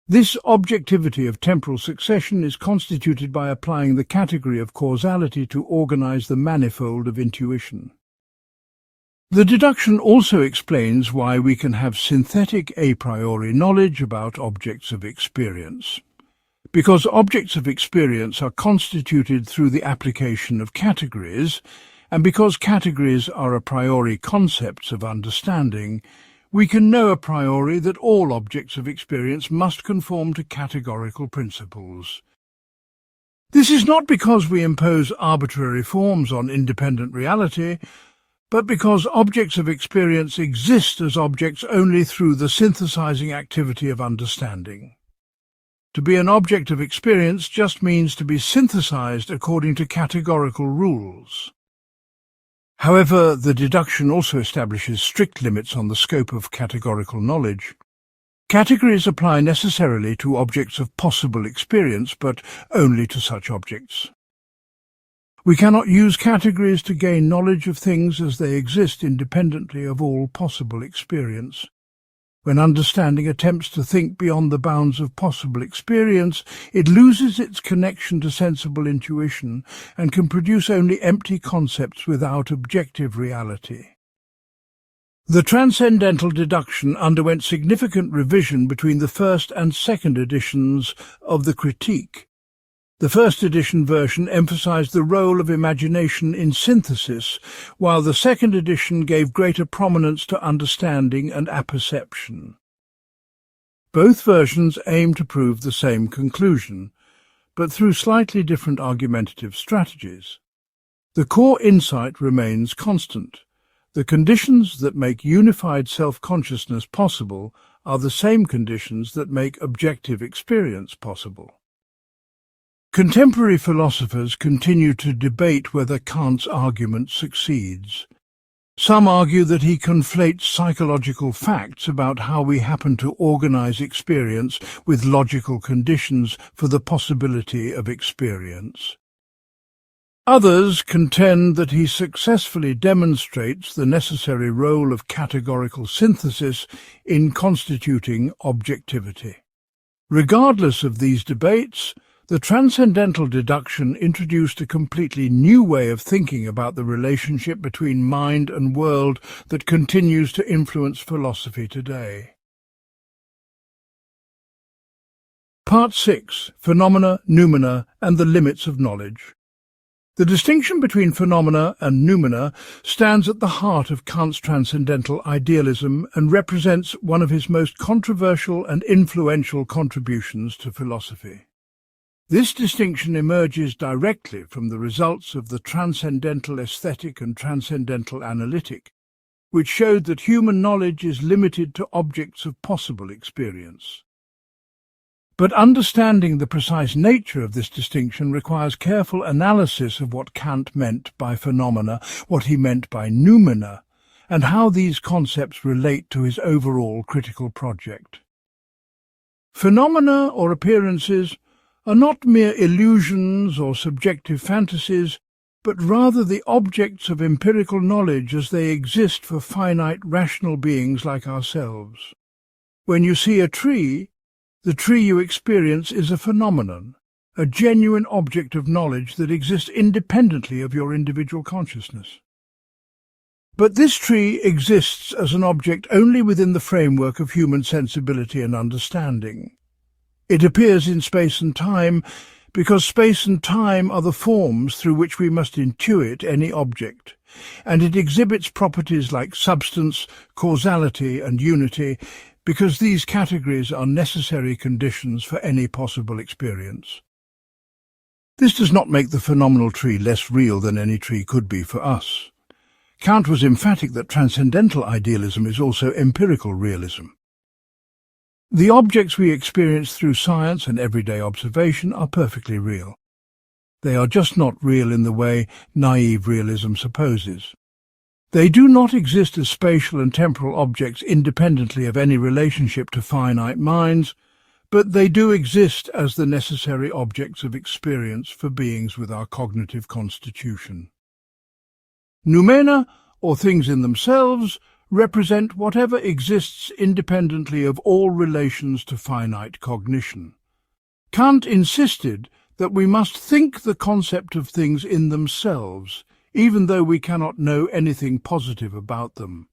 S1: This objectivity of temporal succession is constituted by applying the category of causality to organize the manifold of intuition. The deduction also explains why we can have synthetic a priori knowledge about objects of experience. Because objects of experience are constituted through the application of categories, and because categories are a priori concepts of understanding, we can know a priori that all objects of experience must conform to categorical principles. This is not because we impose arbitrary forms on independent reality, but because objects of experience exist as objects only through the synthesizing activity of understanding. To be an object of experience just means to be synthesized according to categorical rules. However, the deduction also establishes strict limits on the scope of categorical knowledge. Categories apply necessarily to objects of possible experience, but only to such objects. We cannot use categories to gain knowledge of things as they exist independently of all possible experience. When understanding attempts to think beyond the bounds of possible experience, it loses its connection to sensible intuition and can produce only empty concepts without objective reality. The Transcendental deduction underwent significant revision between the first and second editions of the Critique. The first edition version emphasized the role of imagination in synthesis, while the second edition gave greater prominence to understanding and apperception. Both versions aim to prove the same conclusion, but through slightly different argumentative strategies. The core insight remains constant. The conditions that make unified self-consciousness possible are the same conditions that make objective experience possible. Contemporary philosophers continue to debate whether Kant's argument succeeds. Some argue that he conflates psychological facts about how we happen to organize experience with logical conditions for the possibility of experience. Others contend that he successfully demonstrates the necessary role of categorical synthesis in constituting objectivity. Regardless of these debates, the Transcendental deduction introduced a completely new way of thinking about the relationship between mind and world that continues to influence philosophy today. Part 6. Phenomena, Noumena, and the Limits of Knowledge. The distinction between phenomena and noumena stands at the heart of Kant's transcendental idealism and represents one of his most controversial and influential contributions to philosophy. This distinction emerges directly from the results of the Transcendental Aesthetic and Transcendental Analytic, which showed that human knowledge is limited to objects of possible experience. But understanding the precise nature of this distinction requires careful analysis of what Kant meant by phenomena, what he meant by noumena, and how these concepts relate to his overall critical project. Phenomena or appearances are not mere illusions or subjective fantasies, but rather the objects of empirical knowledge as they exist for finite rational beings like ourselves. When you see a tree, the tree you experience is a phenomenon, a genuine object of knowledge that exists independently of your individual consciousness. But this tree exists as an object only within the framework of human sensibility and understanding. It appears in space and time because space and time are the forms through which we must intuit any object, and it exhibits properties like substance, causality, and unity because these categories are necessary conditions for any possible experience. This does not make the phenomenal tree less real than any tree could be for us. Kant was emphatic that transcendental idealism is also empirical realism. The objects we experience through science and everyday observation are perfectly real. They are just not real in the way naive realism supposes. They do not exist as spatial and temporal objects independently of any relationship to finite minds, but they do exist as the necessary objects of experience for beings with our cognitive constitution. Noumena, or things in themselves, represent whatever exists independently of all relations to finite cognition. Kant insisted that we must think the concept of things in themselves, even though we cannot know anything positive about them.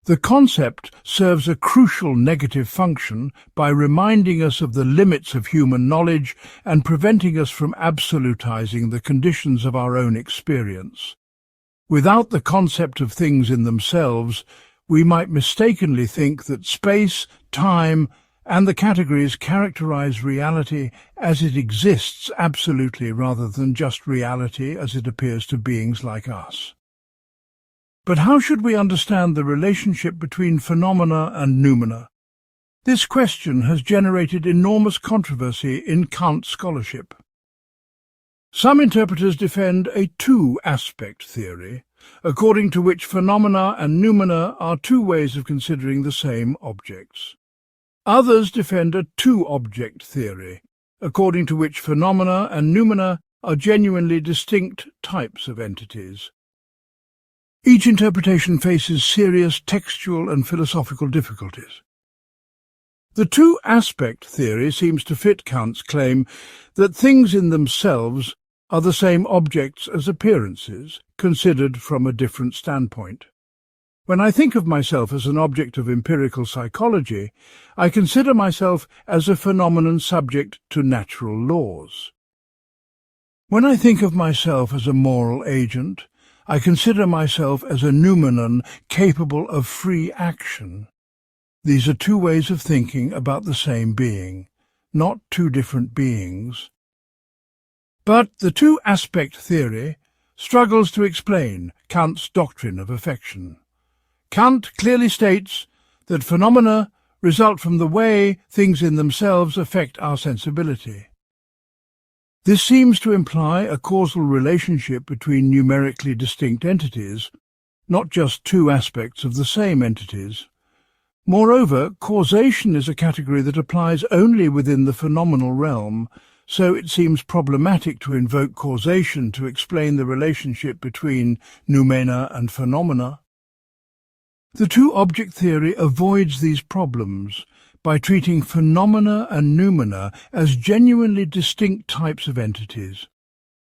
S1: The concept serves a crucial negative function by reminding us of the limits of human knowledge and preventing us from absolutizing the conditions of our own experience. Without the concept of things in themselves, we might mistakenly think that space, time, and the categories characterize reality as it exists absolutely rather than just reality as it appears to beings like us. But how should we understand the relationship between phenomena and noumena? This question has generated enormous controversy in Kant scholarship. Some interpreters defend a two-aspect theory, according to which phenomena and noumena are two ways of considering the same objects. Others defend a two-object theory, according to which phenomena and noumena are genuinely distinct types of entities. Each interpretation faces serious textual and philosophical difficulties. The two-aspect theory seems to fit Kant's claim that things in themselves are the same objects as appearances, considered from a different standpoint. When I think of myself as an object of empirical psychology, I consider myself as a phenomenon subject to natural laws. When I think of myself as a moral agent, I consider myself as a noumenon capable of free action. These are two ways of thinking about the same being, not two different beings. But the two-aspect theory struggles to explain Kant's doctrine of affection. Kant clearly states that phenomena result from the way things in themselves affect our sensibility. This seems to imply a causal relationship between numerically distinct entities, not just two aspects of the same entities. Moreover, causation is a category that applies only within the phenomenal realm, so it seems problematic to invoke causation to explain the relationship between noumena and phenomena. The two-object theory avoids these problems by treating phenomena and noumena as genuinely distinct types of entities.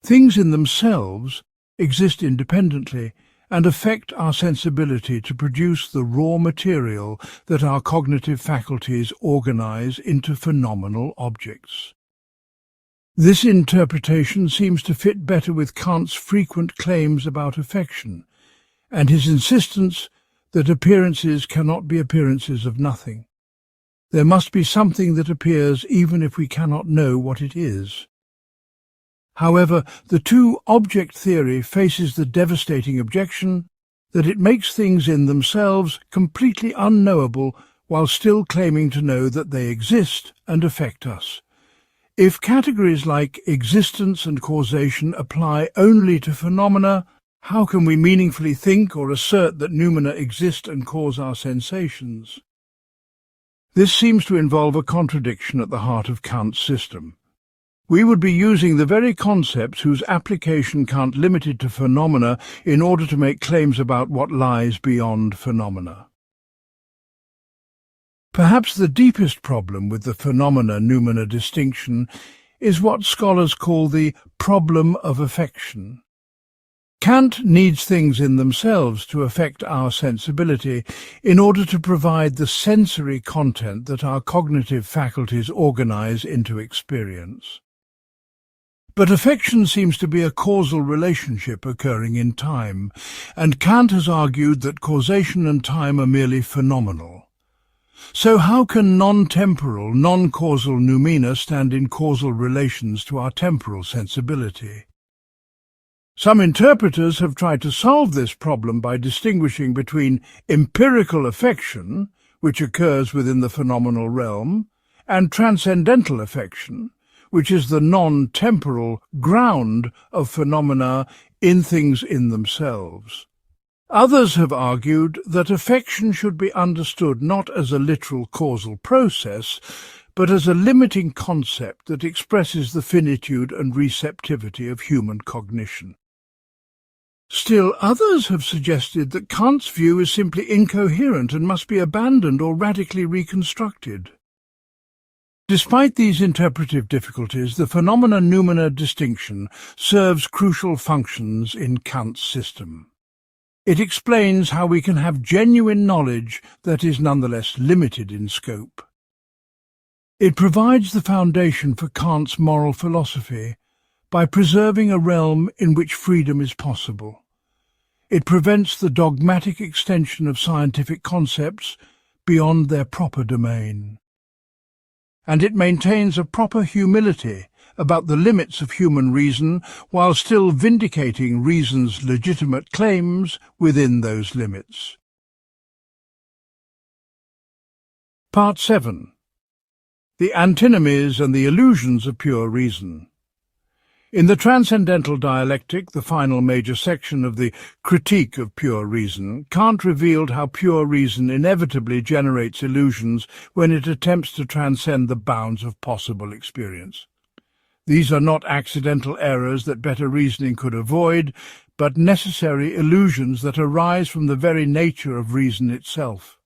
S1: Things in themselves exist independently and affect our sensibility to produce the raw material that our cognitive faculties organize into phenomenal objects. This interpretation seems to fit better with Kant's frequent claims about affection, and his insistence that appearances cannot be appearances of nothing. There must be something that appears even if we cannot know what it is. However, the two-object theory faces the devastating objection that it makes things in themselves completely unknowable while still claiming to know that they exist and affect us. If categories like existence and causation apply only to phenomena, how can we meaningfully think or assert that noumena exist and cause our sensations? This seems to involve a contradiction at the heart of Kant's system. We would be using the very concepts whose application Kant limited to phenomena in order to make claims about what lies beyond phenomena. Perhaps the deepest problem with the phenomena-noumena distinction is what scholars call the problem of affection. Kant needs things in themselves to affect our sensibility in order to provide the sensory content that our cognitive faculties organize into experience. But affection seems to be a causal relationship occurring in time, and Kant has argued that causation and time are merely phenomenal. So how can non-temporal, non-causal noumena stand in causal relations to our temporal sensibility? Some interpreters have tried to solve this problem by distinguishing between empirical affection, which occurs within the phenomenal realm, and transcendental affection, which is the non-temporal ground of phenomena in things in themselves. Others have argued that affection should be understood not as a literal causal process, but as a limiting concept that expresses the finitude and receptivity of human cognition. Still, others have suggested that Kant's view is simply incoherent and must be abandoned or radically reconstructed. Despite these interpretive difficulties, the phenomena-noumena distinction serves crucial functions in Kant's system. It explains how we can have genuine knowledge that is nonetheless limited in scope. It provides the foundation for Kant's moral philosophy by preserving a realm in which freedom is possible. It prevents the dogmatic extension of scientific concepts beyond their proper domain. And it maintains a proper humility about the limits of human reason while still vindicating reason's legitimate claims within those limits. Part 7. The Antinomies and the Illusions of Pure Reason. In the Transcendental dialectic, the final major section of the Critique of Pure Reason, Kant revealed how pure reason inevitably generates illusions when it attempts to transcend the bounds of possible experience. These are not accidental errors that better reasoning could avoid, but necessary illusions that arise from the very nature of reason itself.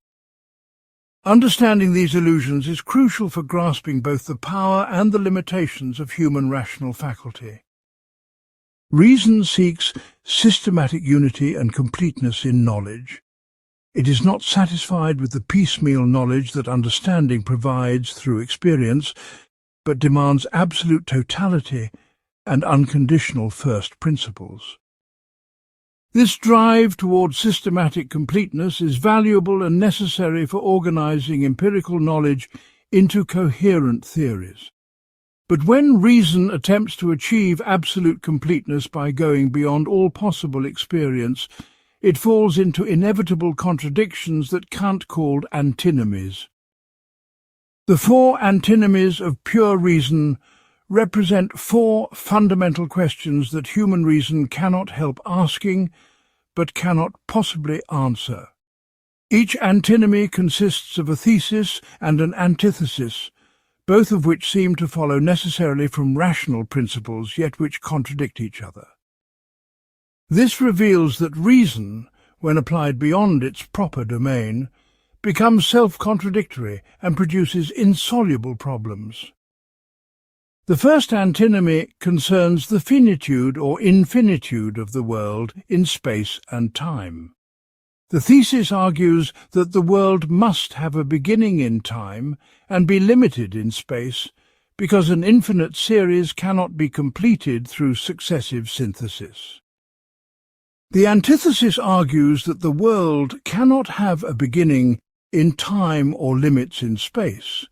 S1: Understanding these illusions is crucial for grasping both the power and the limitations of human rational faculty. Reason seeks systematic unity and completeness in knowledge. It is not satisfied with the piecemeal knowledge that understanding provides through experience, but demands absolute totality and unconditional first principles. This drive toward systematic completeness is valuable and necessary for organizing empirical knowledge into coherent theories. But when reason attempts to achieve absolute completeness by going beyond all possible experience, it falls into inevitable contradictions that Kant called antinomies. The four antinomies of pure reason represent four fundamental questions that human reason cannot help asking, but cannot possibly answer. Each antinomy consists of a thesis and an antithesis, both of which seem to follow necessarily from rational principles, yet which contradict each other. This reveals that reason, when applied beyond its proper domain, becomes self-contradictory and produces insoluble problems. The first antinomy concerns the finitude or infinitude of the world in space and time. The thesis argues that the world must have a beginning in time and be limited in space, because an infinite series cannot be completed through successive synthesis. The antithesis argues that the world cannot have a beginning in time or limits in space,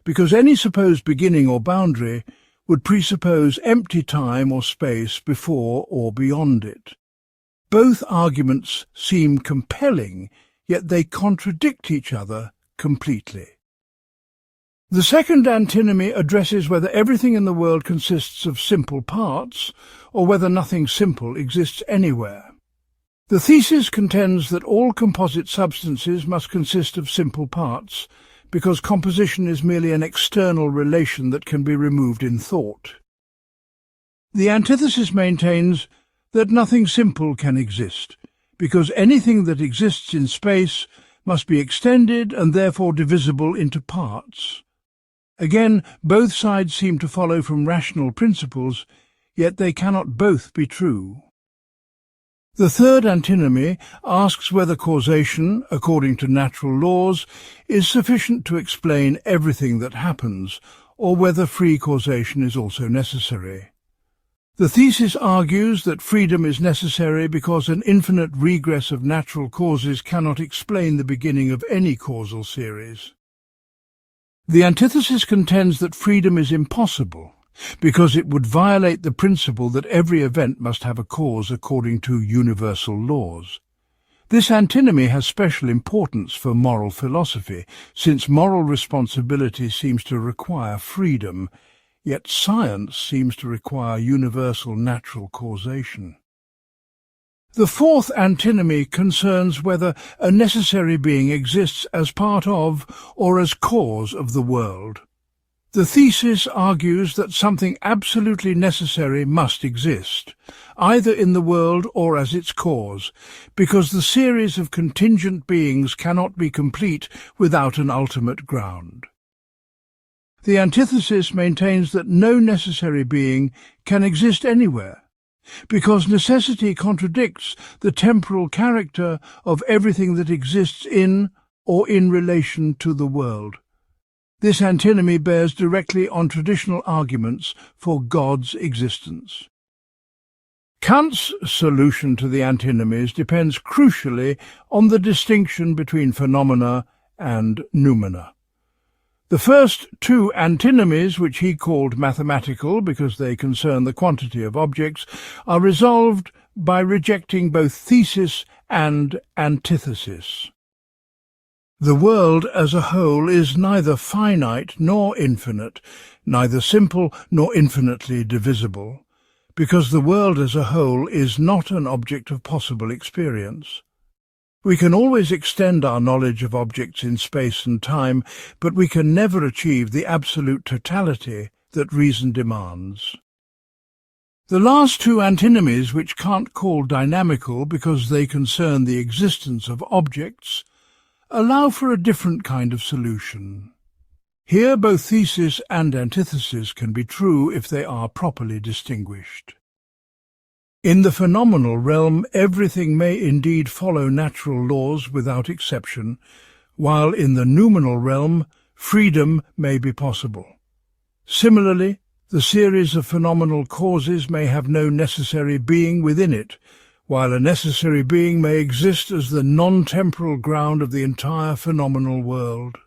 S1: because any supposed beginning or boundary would presuppose empty time or space before or beyond it. Both arguments seem compelling, yet they contradict each other completely. The second antinomy addresses whether everything in the world consists of simple parts, or whether nothing simple exists anywhere. The thesis contends that all composite substances must consist of simple parts, because composition is merely an external relation that can be removed in thought. The antithesis maintains that nothing simple can exist, because anything that exists in space must be extended and therefore divisible into parts. Again, both sides seem to follow from rational principles, yet they cannot both be true. The third antinomy asks whether causation, according to natural laws, is sufficient to explain everything that happens, or whether free causation is also necessary. The thesis argues that freedom is necessary because an infinite regress of natural causes cannot explain the beginning of any causal series. The antithesis contends that freedom is impossible, because it would violate the principle that every event must have a cause according to universal laws. This antinomy has special importance for moral philosophy, since moral responsibility seems to require freedom, yet science seems to require universal natural causation. The fourth antinomy concerns whether a necessary being exists as part of or as cause of the world. The thesis argues that something absolutely necessary must exist, either in the world or as its cause, because the series of contingent beings cannot be complete without an ultimate ground. The antithesis maintains that no necessary being can exist anywhere, because necessity contradicts the temporal character of everything that exists in or in relation to the world. This antinomy bears directly on traditional arguments for God's existence. Kant's solution to the antinomies depends crucially on the distinction between phenomena and noumena. The first two antinomies, which he called mathematical because they concern the quantity of objects, are resolved by rejecting both thesis and antithesis. The world as a whole is neither finite nor infinite, neither simple nor infinitely divisible, because the world as a whole is not an object of possible experience. We can always extend our knowledge of objects in space and time, but we can never achieve the absolute totality that reason demands. The last two antinomies, which Kant called dynamical because they concern the existence of objects, allow for a different kind of solution. Here both thesis and antithesis can be true if they are properly distinguished. In the phenomenal realm, everything may indeed follow natural laws without exception, while in the noumenal realm, freedom may be possible. Similarly, the series of phenomenal causes may have no necessary being within it, while a necessary being may exist as the non-temporal ground of the entire phenomenal world.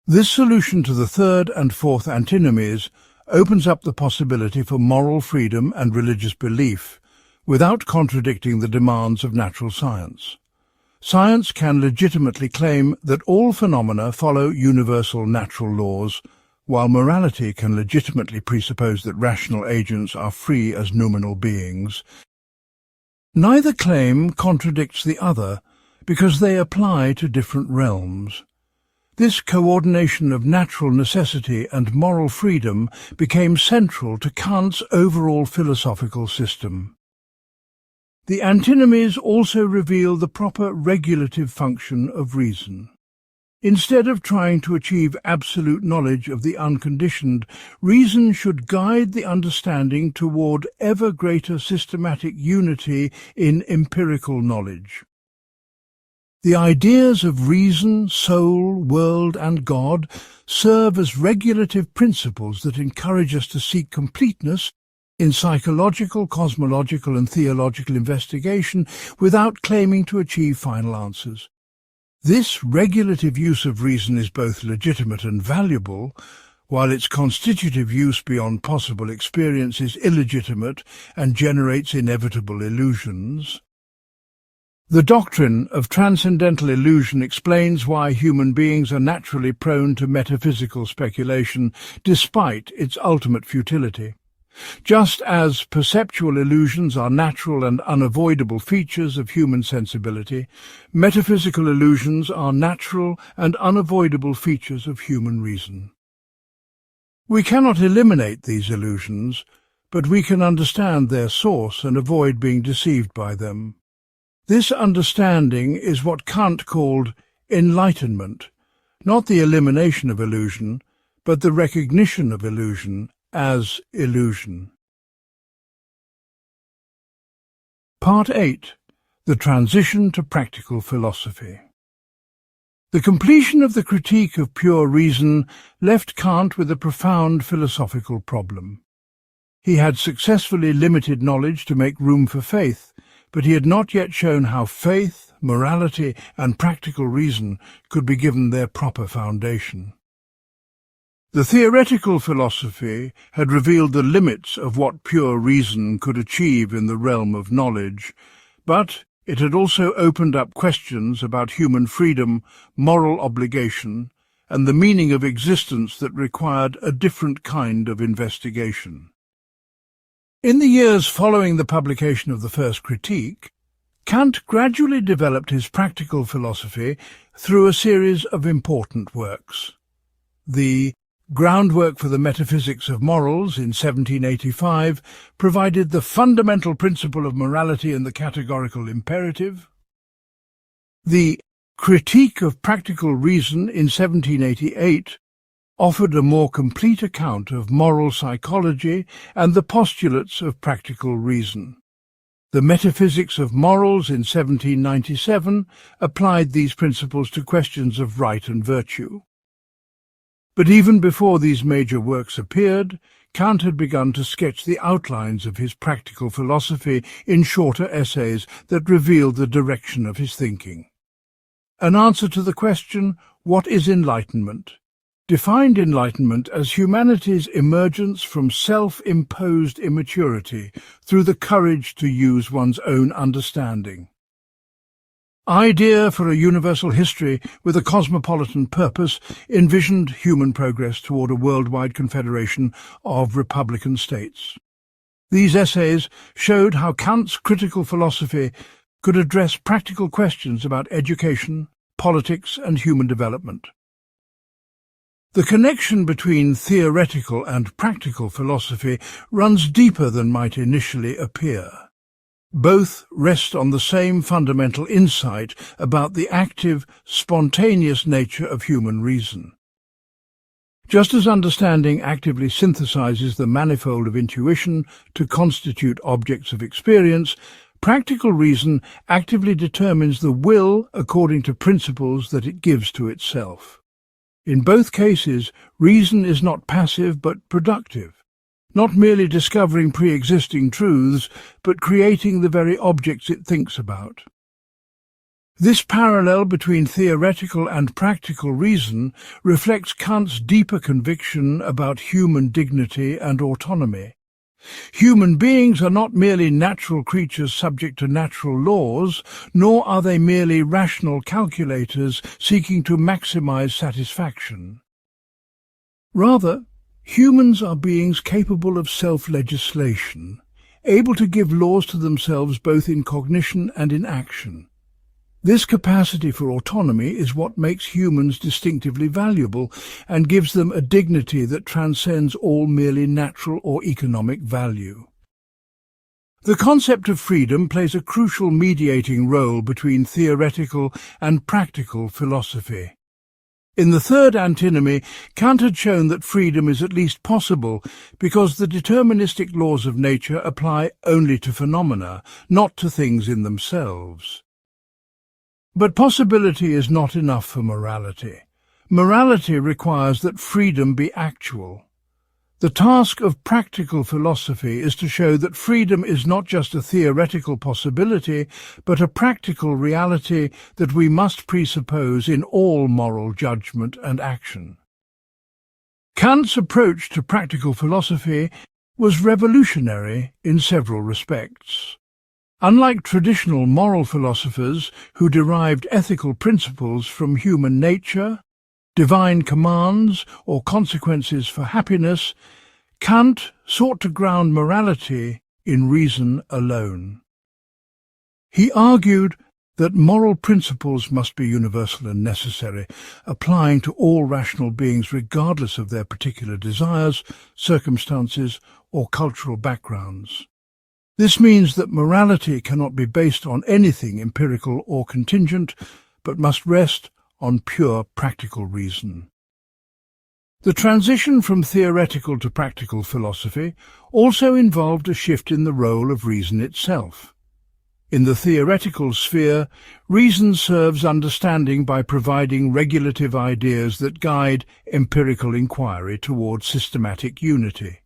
S1: This solution to the third and fourth antinomies opens up the possibility for moral freedom and religious belief, without contradicting the demands of natural science. Science can legitimately claim that all phenomena follow universal natural laws, while morality can legitimately presuppose that rational agents are free as noumenal beings. Neither claim contradicts the other, because they apply to different realms. This coordination of natural necessity and moral freedom became central to Kant's overall philosophical system. The antinomies also reveal the proper regulative function of reason. Instead of trying to achieve absolute knowledge of the unconditioned, reason should guide the understanding toward ever greater systematic unity in empirical knowledge. The ideas of reason, soul, world, and God serve as regulative principles that encourage us to seek completeness in psychological, cosmological, and theological investigation without claiming to achieve final answers. This regulative use of reason is both legitimate and valuable, while its constitutive use beyond possible experience is illegitimate and generates inevitable illusions. The doctrine of transcendental illusion explains why human beings are naturally prone to metaphysical speculation, despite its ultimate futility. Just as perceptual illusions are natural and unavoidable features of human sensibility, metaphysical illusions are natural and unavoidable features of human reason. We cannot eliminate these illusions, but we can understand their source and avoid being deceived by them. This understanding is what Kant called enlightenment, not the elimination of illusion, but the recognition of illusion as illusion. Part 8. The Transition to Practical Philosophy. The completion of the critique of pure reason left Kant with a profound philosophical problem. He had successfully limited knowledge to make room for faith, but he had not yet shown how faith, morality, and practical reason could be given their proper foundation. The theoretical philosophy had revealed the limits of what pure reason could achieve in the realm of knowledge, but it had also opened up questions about human freedom, moral obligation, and the meaning of existence that required a different kind of investigation. In the years following the publication of the first critique, Kant gradually developed his practical philosophy through a series of important works. The groundwork for the metaphysics of morals in 1785, provided the fundamental principle of morality and the categorical imperative. The Critique of Practical Reason in 1788 offered a more complete account of moral psychology and the postulates of practical reason. The Metaphysics of Morals in 1797 applied these principles to questions of right and virtue. But even before these major works appeared, Kant had begun to sketch the outlines of his practical philosophy in shorter essays that revealed the direction of his thinking. An answer to the question, what is enlightenment? Defined enlightenment as humanity's emergence from self-imposed immaturity through the courage to use one's own understanding. Idea for a universal history with a cosmopolitan purpose envisioned human progress toward a worldwide confederation of republican states. These essays showed how Kant's critical philosophy could address practical questions about education, politics, and human development. The connection between theoretical and practical philosophy runs deeper than might initially appear. Both rest on the same fundamental insight about the active, spontaneous nature of human reason. Just as understanding actively synthesizes the manifold of intuition to constitute objects of experience, practical reason actively determines the will according to principles that it gives to itself. In both cases, reason is not passive but productive, not merely discovering pre-existing truths, but creating the very objects it thinks about. This parallel between theoretical and practical reason reflects Kant's deeper conviction about human dignity and autonomy. Human beings are not merely natural creatures subject to natural laws, nor are they merely rational calculators seeking to maximize satisfaction. Rather, humans are beings capable of self-legislation, able to give laws to themselves both in cognition and in action. This capacity for autonomy is what makes humans distinctively valuable and gives them a dignity that transcends all merely natural or economic value. The concept of freedom plays a crucial mediating role between theoretical and practical philosophy. In the third antinomy, Kant had shown that freedom is at least possible because the deterministic laws of nature apply only to phenomena, not to things in themselves. But possibility is not enough for morality. Morality requires that freedom be actual. The task of practical philosophy is to show that freedom is not just a theoretical possibility, but a practical reality that we must presuppose in all moral judgment and action. Kant's approach to practical philosophy was revolutionary in several respects. Unlike traditional moral philosophers who derived ethical principles from human nature, divine commands, or consequences for happiness, Kant sought to ground morality in reason alone. He argued that moral principles must be universal and necessary, applying to all rational beings regardless of their particular desires, circumstances, or cultural backgrounds. This means that morality cannot be based on anything empirical or contingent, but must rest on pure practical reason. The transition from theoretical to practical philosophy also involved a shift in the role of reason itself. In the theoretical sphere, reason serves understanding by providing regulative ideas that guide empirical inquiry toward systematic unity.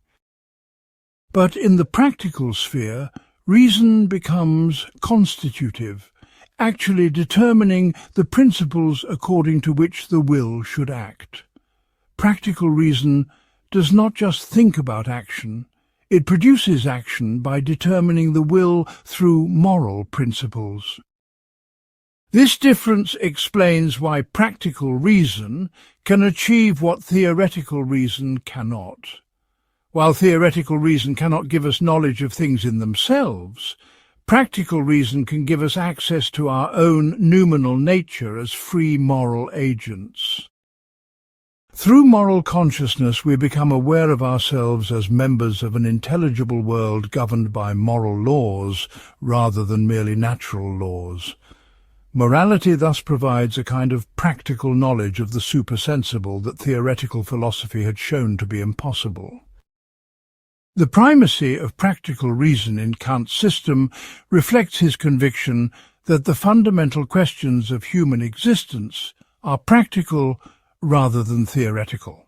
S1: But in the practical sphere, reason becomes constitutive, actually determining the principles according to which the will should act. Practical reason does not just think about action, it produces action by determining the will through moral principles. This difference explains why practical reason can achieve what theoretical reason cannot. While theoretical reason cannot give us knowledge of things in themselves, practical reason can give us access to our own noumenal nature as free moral agents. Through moral consciousness, we become aware of ourselves as members of an intelligible world governed by moral laws rather than merely natural laws. Morality thus provides a kind of practical knowledge of the supersensible that theoretical philosophy had shown to be impossible. The primacy of practical reason in Kant's system reflects his conviction that the fundamental questions of human existence are practical rather than theoretical.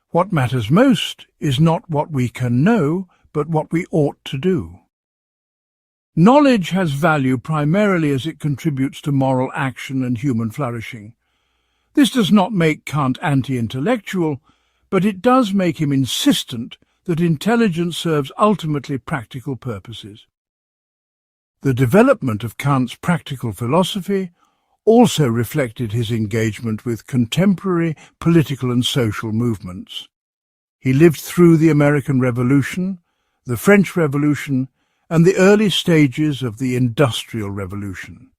S1: What matters most is not what we can know, but what we ought to do. Knowledge has value primarily as it contributes to moral action and human flourishing. This does not make Kant anti-intellectual, but it does make him insistent that intelligence serves ultimately practical purposes. The development of Kant's practical philosophy also reflected his engagement with contemporary political and social movements. He lived through the American Revolution, the French Revolution, and the early stages of the Industrial Revolution.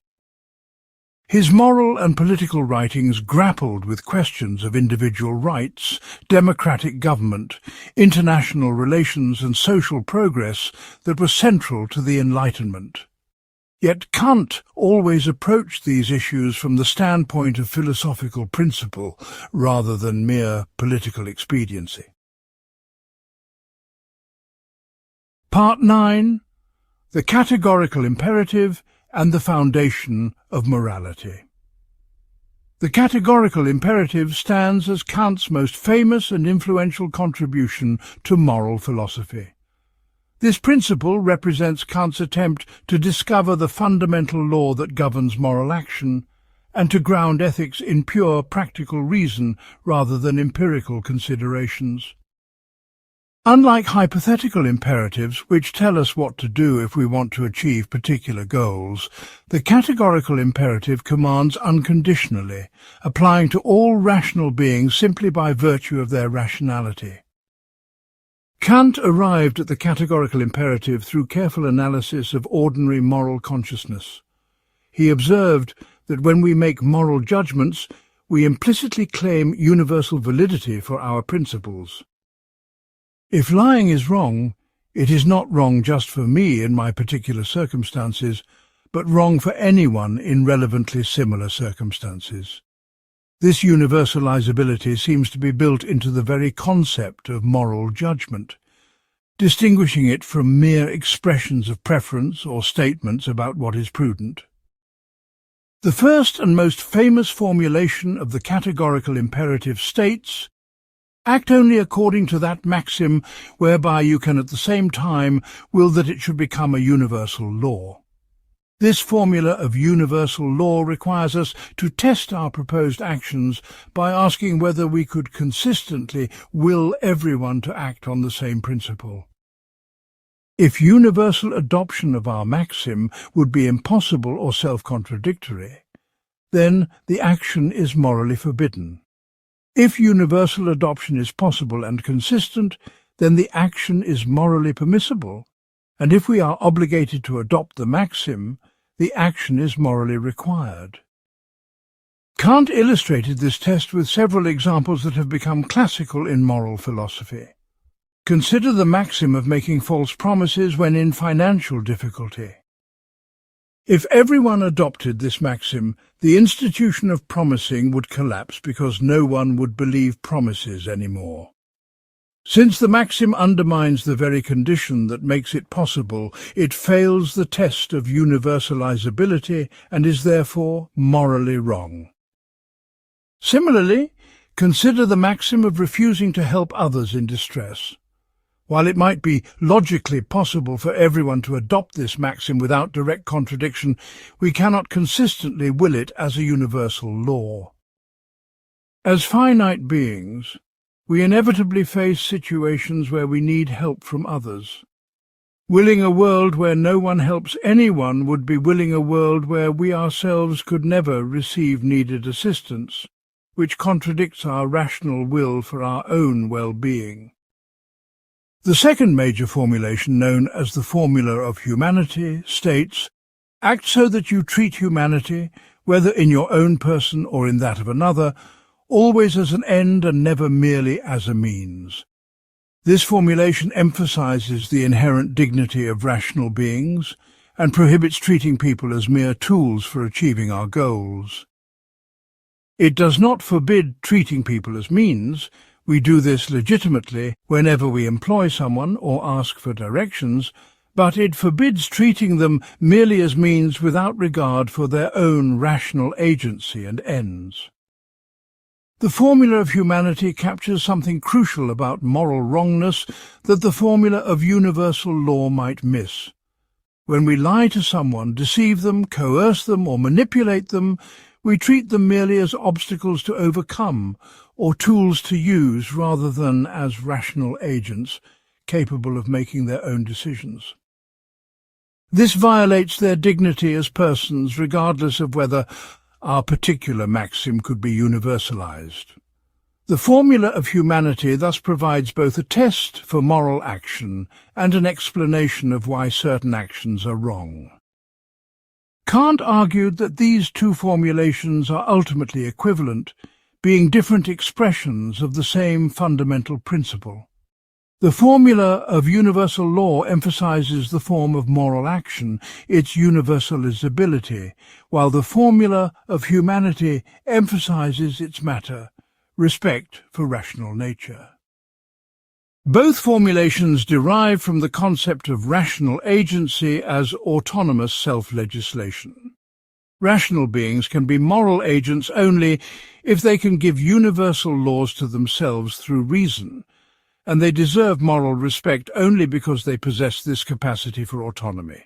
S1: His moral and political writings grappled with questions of individual rights, democratic government, international relations and social progress that were central to the Enlightenment. Yet Kant always approached these issues from the standpoint of philosophical principle rather than mere political expediency. Part 9. The Categorical Imperative and the Foundation of Morality. The categorical imperative stands as Kant's most famous and influential contribution to moral philosophy. This principle represents Kant's attempt to discover the fundamental law that governs moral action and to ground ethics in pure practical reason rather than empirical considerations. Unlike hypothetical imperatives, which tell us what to do if we want to achieve particular goals, the categorical imperative commands unconditionally, applying to all rational beings simply by virtue of their rationality. Kant arrived at the categorical imperative through careful analysis of ordinary moral consciousness. He observed that when we make moral judgments, we implicitly claim universal validity for our principles. If lying is wrong, it is not wrong just for me in my particular circumstances, but wrong for anyone in relevantly similar circumstances. This universalizability seems to be built into the very concept of moral judgment, distinguishing it from mere expressions of preference or statements about what is prudent. The first and most famous formulation of the categorical imperative states, "Act only according to that maxim whereby you can at the same time will that it should become a universal law." This formula of universal law requires us to test our proposed actions by asking whether we could consistently will everyone to act on the same principle. If universal adoption of our maxim would be impossible or self-contradictory, then the action is morally forbidden. If universal adoption is possible and consistent, then the action is morally permissible, and if we are obligated to adopt the maxim, the action is morally required. Kant illustrated this test with several examples that have become classical in moral philosophy. Consider the maxim of making false promises when in financial difficulty. If everyone adopted this maxim, the institution of promising would collapse because no one would believe promises anymore. Since the maxim undermines the very condition that makes it possible, it fails the test of universalizability and is therefore morally wrong. Similarly, consider the maxim of refusing to help others in distress. While it might be logically possible for everyone to adopt this maxim without direct contradiction, we cannot consistently will it as a universal law. As finite beings, we inevitably face situations where we need help from others. Willing a world where no one helps anyone would be willing a world where we ourselves could never receive needed assistance, which contradicts our rational will for our own well-being. The second major formulation, known as the formula of humanity, states, "Act so that you treat humanity, whether in your own person or in that of another, always as an end and never merely as a means. This formulation emphasizes the inherent dignity of rational beings and prohibits treating people as mere tools for achieving our goals. It does not forbid treating people as means. We do this legitimately whenever we employ someone or ask for directions, but it forbids treating them merely as means without regard for their own rational agency and ends. The formula of humanity captures something crucial about moral wrongness that the formula of universal law might miss. When we lie to someone, deceive them, coerce them, or manipulate them, we treat them merely as obstacles to overcome or tools to use rather than as rational agents capable of making their own decisions. This violates their dignity as persons regardless of whether our particular maxim could be universalized. The formula of humanity thus provides both a test for moral action and an explanation of why certain actions are wrong. Kant argued that these two formulations are ultimately equivalent, being different expressions of the same fundamental principle. The formula of universal law emphasizes the form of moral action, its universalizability, while the formula of humanity emphasizes its matter, respect for rational nature. Both formulations derive from the concept of rational agency as autonomous self-legislation. Rational beings can be moral agents only if they can give universal laws to themselves through reason, and they deserve moral respect only because they possess this capacity for autonomy.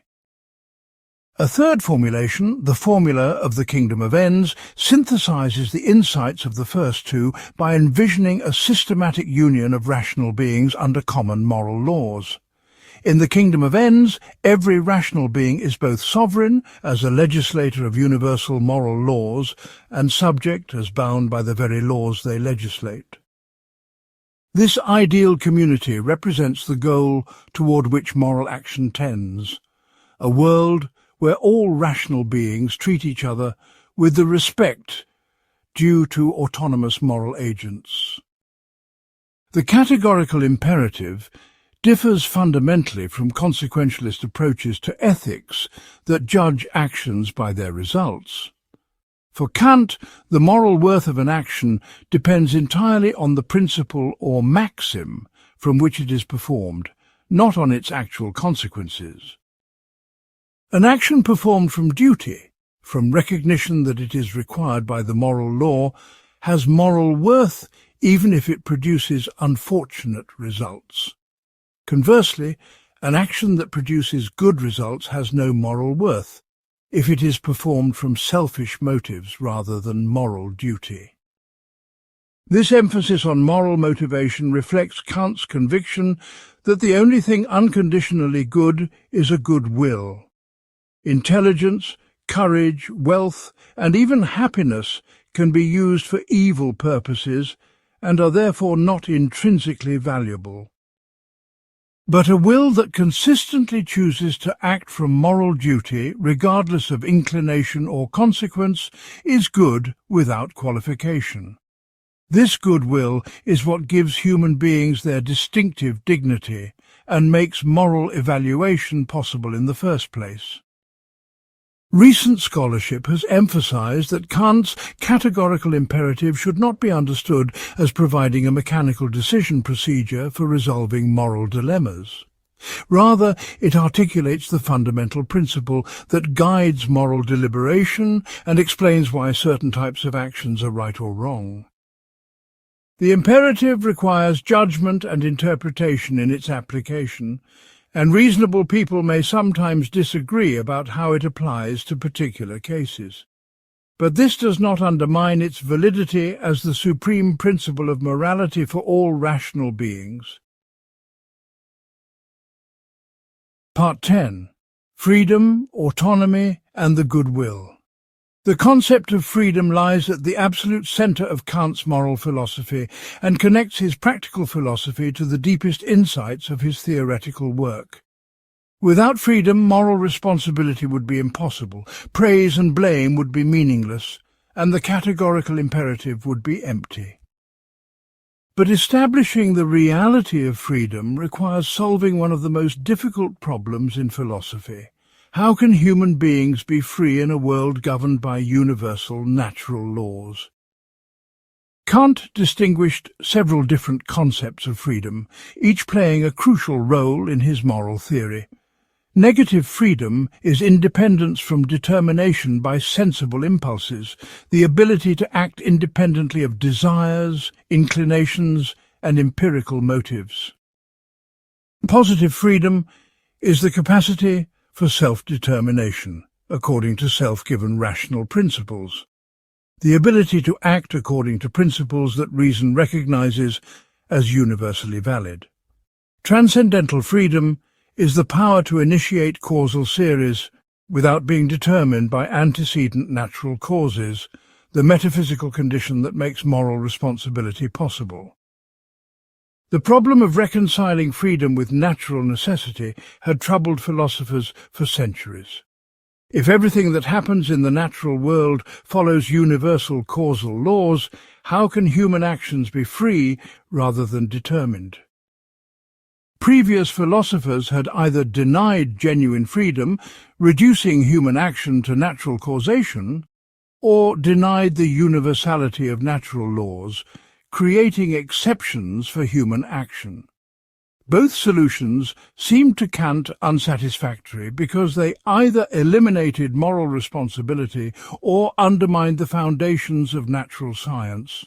S1: A third formulation, the formula of the kingdom of ends, synthesizes the insights of the first two by envisioning a systematic union of rational beings under common moral laws. In the kingdom of ends, every rational being is both sovereign as a legislator of universal moral laws and subject as bound by the very laws they legislate. This ideal community represents the goal toward which moral action tends, a world where all rational beings treat each other with the respect due to autonomous moral agents. The categorical imperative differs fundamentally from consequentialist approaches to ethics that judge actions by their results. For Kant, the moral worth of an action depends entirely on the principle or maxim from which it is performed, not on its actual consequences. An action performed from duty, from recognition that it is required by the moral law, has moral worth even if it produces unfortunate results. Conversely, an action that produces good results has no moral worth if it is performed from selfish motives rather than moral duty. This emphasis on moral motivation reflects Kant's conviction that the only thing unconditionally good is a good will. Intelligence, courage, wealth, and even happiness can be used for evil purposes and are therefore not intrinsically valuable. But a will that consistently chooses to act from moral duty, regardless of inclination or consequence, is good without qualification. This goodwill is what gives human beings their distinctive dignity and makes moral evaluation possible in the first place. Recent scholarship has emphasized that Kant's categorical imperative should not be understood as providing a mechanical decision procedure for resolving moral dilemmas. Rather, it articulates the fundamental principle that guides moral deliberation and explains why certain types of actions are right or wrong. The imperative requires judgment and interpretation in its application, and reasonable people may sometimes disagree about how it applies to particular cases. But this does not undermine its validity as the supreme principle of morality for all rational beings. Part 10. Freedom, Autonomy, and the Goodwill. The concept of freedom lies at the absolute center of Kant's moral philosophy and connects his practical philosophy to the deepest insights of his theoretical work. Without freedom, moral responsibility would be impossible, praise and blame would be meaningless, and the categorical imperative would be empty. But establishing the reality of freedom requires solving one of the most difficult problems in philosophy. How can human beings be free in a world governed by universal natural laws? Kant distinguished several different concepts of freedom, each playing a crucial role in his moral theory. Negative freedom is independence from determination by sensible impulses, the ability to act independently of desires, inclinations, and empirical motives. Positive freedom is the capacity for self-determination, according to self-given rational principles, the ability to act according to principles that reason recognizes as universally valid. Transcendental freedom is the power to initiate causal series without being determined by antecedent natural causes, the metaphysical condition that makes moral responsibility possible. The problem of reconciling freedom with natural necessity had troubled philosophers for centuries. If everything that happens in the natural world follows universal causal laws, how can human actions be free rather than determined? Previous philosophers had either denied genuine freedom, reducing human action to natural causation, or denied the universality of natural laws, creating exceptions for human action. Both solutions seemed to Kant unsatisfactory because they either eliminated moral responsibility or undermined the foundations of natural science.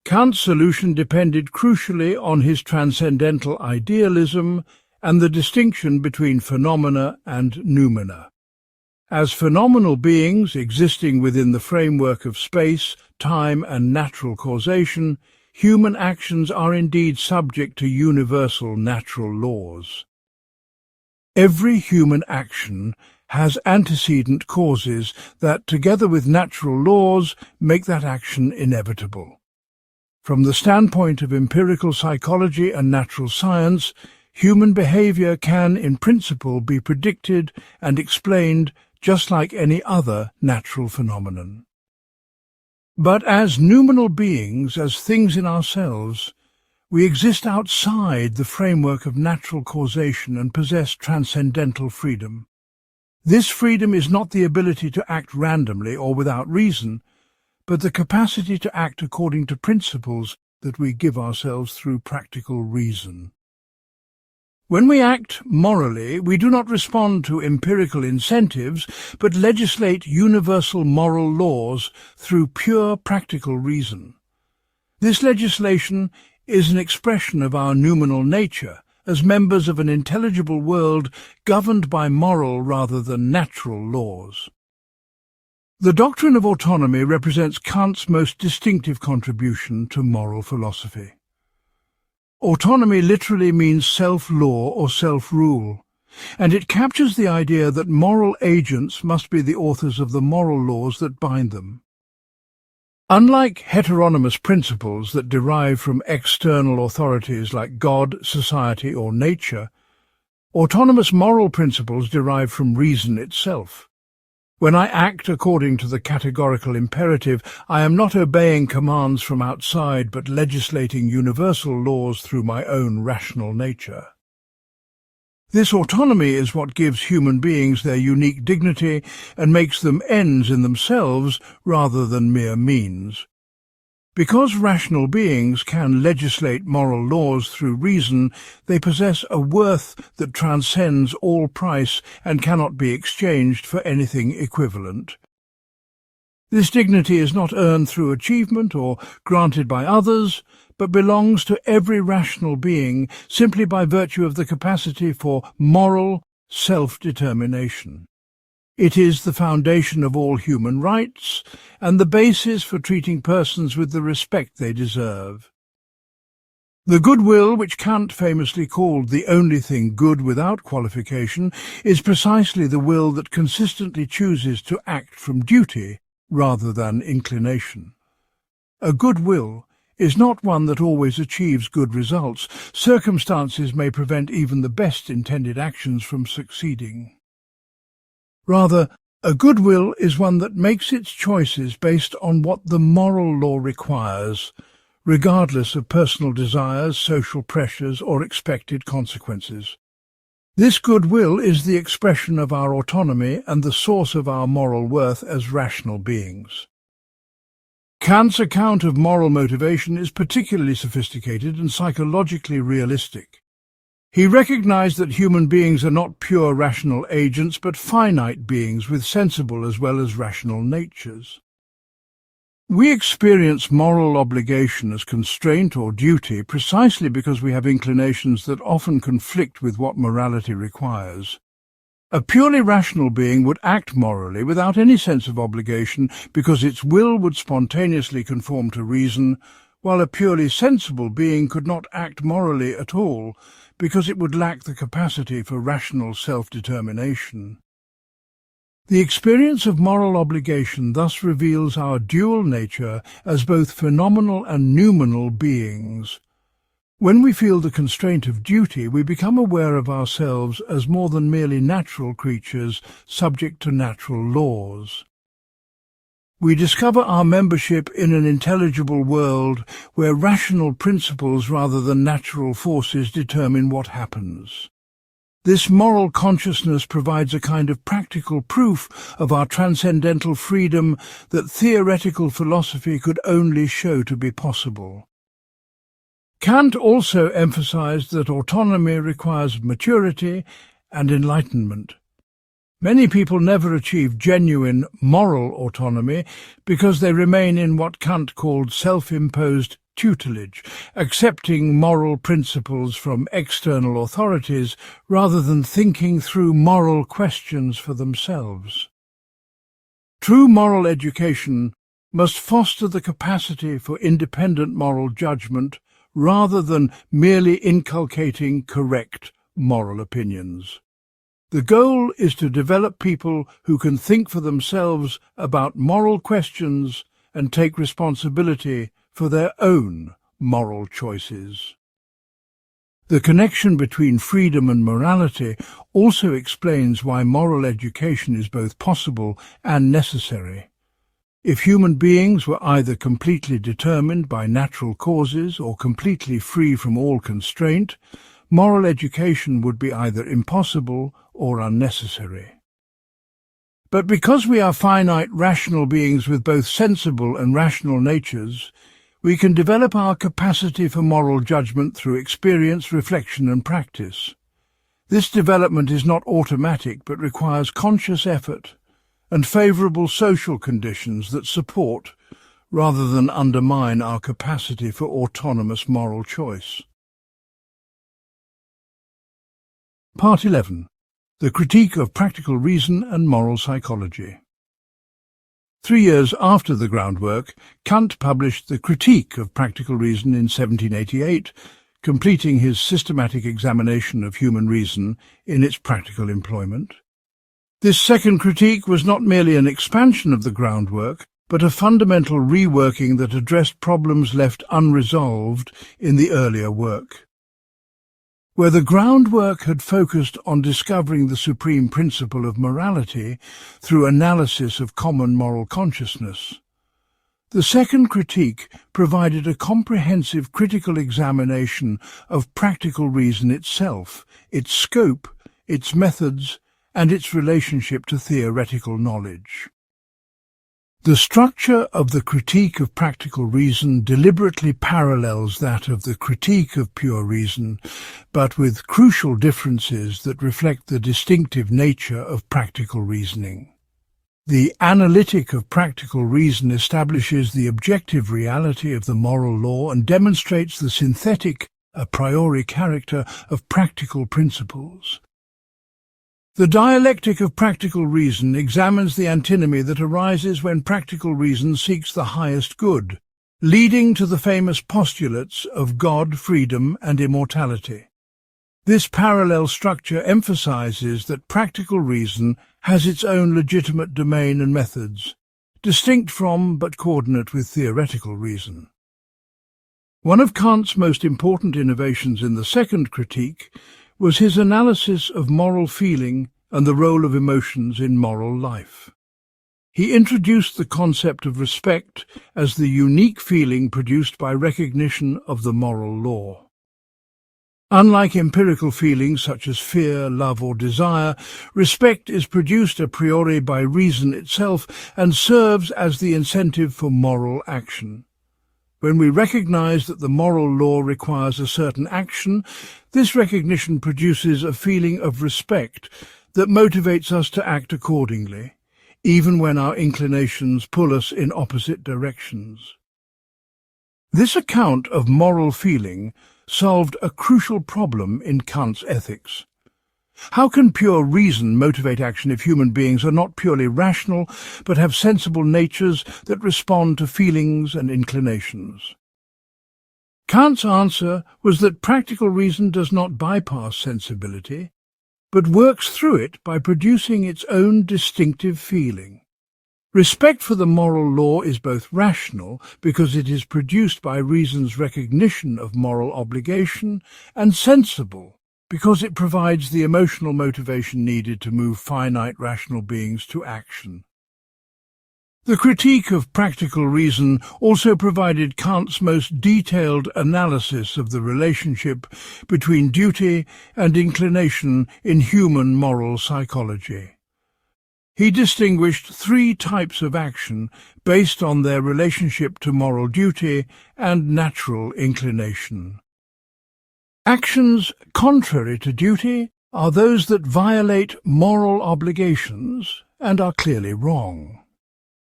S1: Kant's solution depended crucially on his transcendental idealism and the distinction between phenomena and noumena. As phenomenal beings existing within the framework of space, time, and natural causation, human actions are indeed subject to universal natural laws. Every human action has antecedent causes that, together with natural laws, make that action inevitable. From the standpoint of empirical psychology and natural science, human behavior can, in principle, be predicted and explained just like any other natural phenomenon. But as noumenal beings, as things in ourselves, we exist outside the framework of natural causation and possess transcendental freedom. This freedom is not the ability to act randomly or without reason, but the capacity to act according to principles that we give ourselves through practical reason. When we act morally, we do not respond to empirical incentives, but legislate universal moral laws through pure practical reason. This legislation is an expression of our noumenal nature as members of an intelligible world governed by moral rather than natural laws. The doctrine of autonomy represents Kant's most distinctive contribution to moral philosophy. Autonomy literally means self-law or self-rule, and it captures the idea that moral agents must be the authors of the moral laws that bind them. Unlike heteronymous principles that derive from external authorities like God, society, or nature, autonomous moral principles derive from reason itself. When I act according to the categorical imperative, I am not obeying commands from outside, but legislating universal laws through my own rational nature. This autonomy is what gives human beings their unique dignity and makes them ends in themselves rather than mere means. Because rational beings can legislate moral laws through reason, they possess a worth that transcends all price and cannot be exchanged for anything equivalent. This dignity is not earned through achievement or granted by others, but belongs to every rational being simply by virtue of the capacity for moral self-determination. It is the foundation of all human rights and the basis for treating persons with the respect they deserve. The goodwill, which Kant famously called the only thing good without qualification, is precisely the will that consistently chooses to act from duty rather than inclination. A good will is not one that always achieves good results. Circumstances may prevent even the best intended actions from succeeding. Rather, A good will is one that makes its choices based on what the moral law requires, regardless of personal desires, social pressures, or expected consequences. This good will is the expression of our autonomy and the source of our moral worth as rational beings. Kant's account of moral motivation is particularly sophisticated and psychologically realistic. He recognized that human beings are not pure rational agents, but finite beings with sensible as well as rational natures. We experience moral obligation as constraint or duty precisely because we have inclinations that often conflict with what morality requires. A purely rational being would act morally without any sense of obligation because its will would spontaneously conform to reason, while a purely sensible being could not act morally at all because it would lack the capacity for rational self-determination. The experience of moral obligation thus reveals our dual nature as both phenomenal and noumenal beings. When we feel the constraint of duty, we become aware of ourselves as more than merely natural creatures subject to natural laws. We discover our membership in an intelligible world where rational principles rather than natural forces determine what happens. This moral consciousness provides a kind of practical proof of our transcendental freedom that theoretical philosophy could only show to be possible. Kant also emphasized that autonomy requires maturity and enlightenment. Many people never achieve genuine moral autonomy because they remain in what Kant called self-imposed tutelage, accepting moral principles from external authorities rather than thinking through moral questions for themselves. True moral education must foster the capacity for independent moral judgment rather than merely inculcating correct moral opinions. The goal is to develop people who can think for themselves about moral questions and take responsibility for their own moral choices. The connection between freedom and morality also explains why moral education is both possible and necessary. If human beings were either completely determined by natural causes or completely free from all constraint, moral education would be either impossible or unnecessary. But because we are finite rational beings with both sensible and rational natures, we can develop our capacity for moral judgment through experience, reflection and practice. This development is not automatic but requires conscious effort and favourable social conditions that support, rather than undermine, our capacity for autonomous moral choice. Part 11. The Critique of Practical Reason and Moral Psychology. 3 years after the groundwork, Kant published the Critique of Practical Reason in 1788, completing his systematic examination of human reason in its practical employment. This second critique was not merely an expansion of the groundwork, but a fundamental reworking that addressed problems left unresolved in the earlier work. Where the groundwork had focused on discovering the supreme principle of morality through analysis of common moral consciousness, the second critique provided a comprehensive critical examination of practical reason itself, its scope, its methods, and its relationship to theoretical knowledge. The structure of the Critique of Practical Reason deliberately parallels that of the Critique of Pure Reason, but with crucial differences that reflect the distinctive nature of practical reasoning. The Analytic of Practical Reason establishes the objective reality of the moral law and demonstrates the synthetic, a priori character of practical principles. The Dialectic of Practical Reason examines the antinomy that arises when practical reason seeks the highest good, leading to the famous postulates of God, freedom, and immortality. This parallel structure emphasizes that practical reason has its own legitimate domain and methods, distinct from but coordinate with theoretical reason. One of Kant's most important innovations in the second critique was his analysis of moral feeling and the role of emotions in moral life. He introduced the concept of respect as the unique feeling produced by recognition of the moral law. Unlike empirical feelings such as fear, love or desire, respect is produced a priori by reason itself and serves as the incentive for moral action. When we recognize that the moral law requires a certain action, this recognition produces a feeling of respect that motivates us to act accordingly, even when our inclinations pull us in opposite directions. This account of moral feeling solved a crucial problem in Kant's ethics. How can pure reason motivate action if human beings are not purely rational, but have sensible natures that respond to feelings and inclinations? Kant's answer was that practical reason does not bypass sensibility, but works through it by producing its own distinctive feeling. Respect for the moral law is both rational, because it is produced by reason's recognition of moral obligation, and sensible, because it provides the emotional motivation needed to move finite rational beings to action. The critique of practical reason also provided Kant's most detailed analysis of the relationship between duty and inclination in human moral psychology. He distinguished three types of action based on their relationship to moral duty and natural inclination. Actions contrary to duty are those that violate moral obligations and are clearly wrong.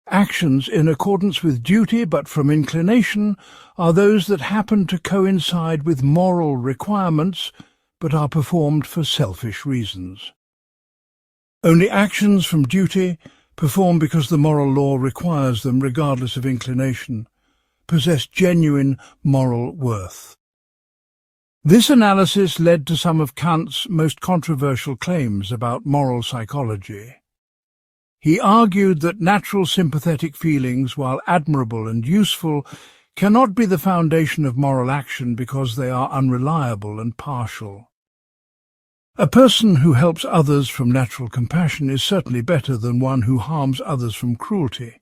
S1: Actions in accordance with duty but from inclination are those that happen to coincide with moral requirements but are performed for selfish reasons. Only actions from duty, performed because the moral law requires them regardless of inclination, possess genuine moral worth. This analysis led to some of Kant's most controversial claims about moral psychology. He argued that natural sympathetic feelings, while admirable and useful, cannot be the foundation of moral action because they are unreliable and partial. A person who helps others from natural compassion is certainly better than one who harms others from cruelty,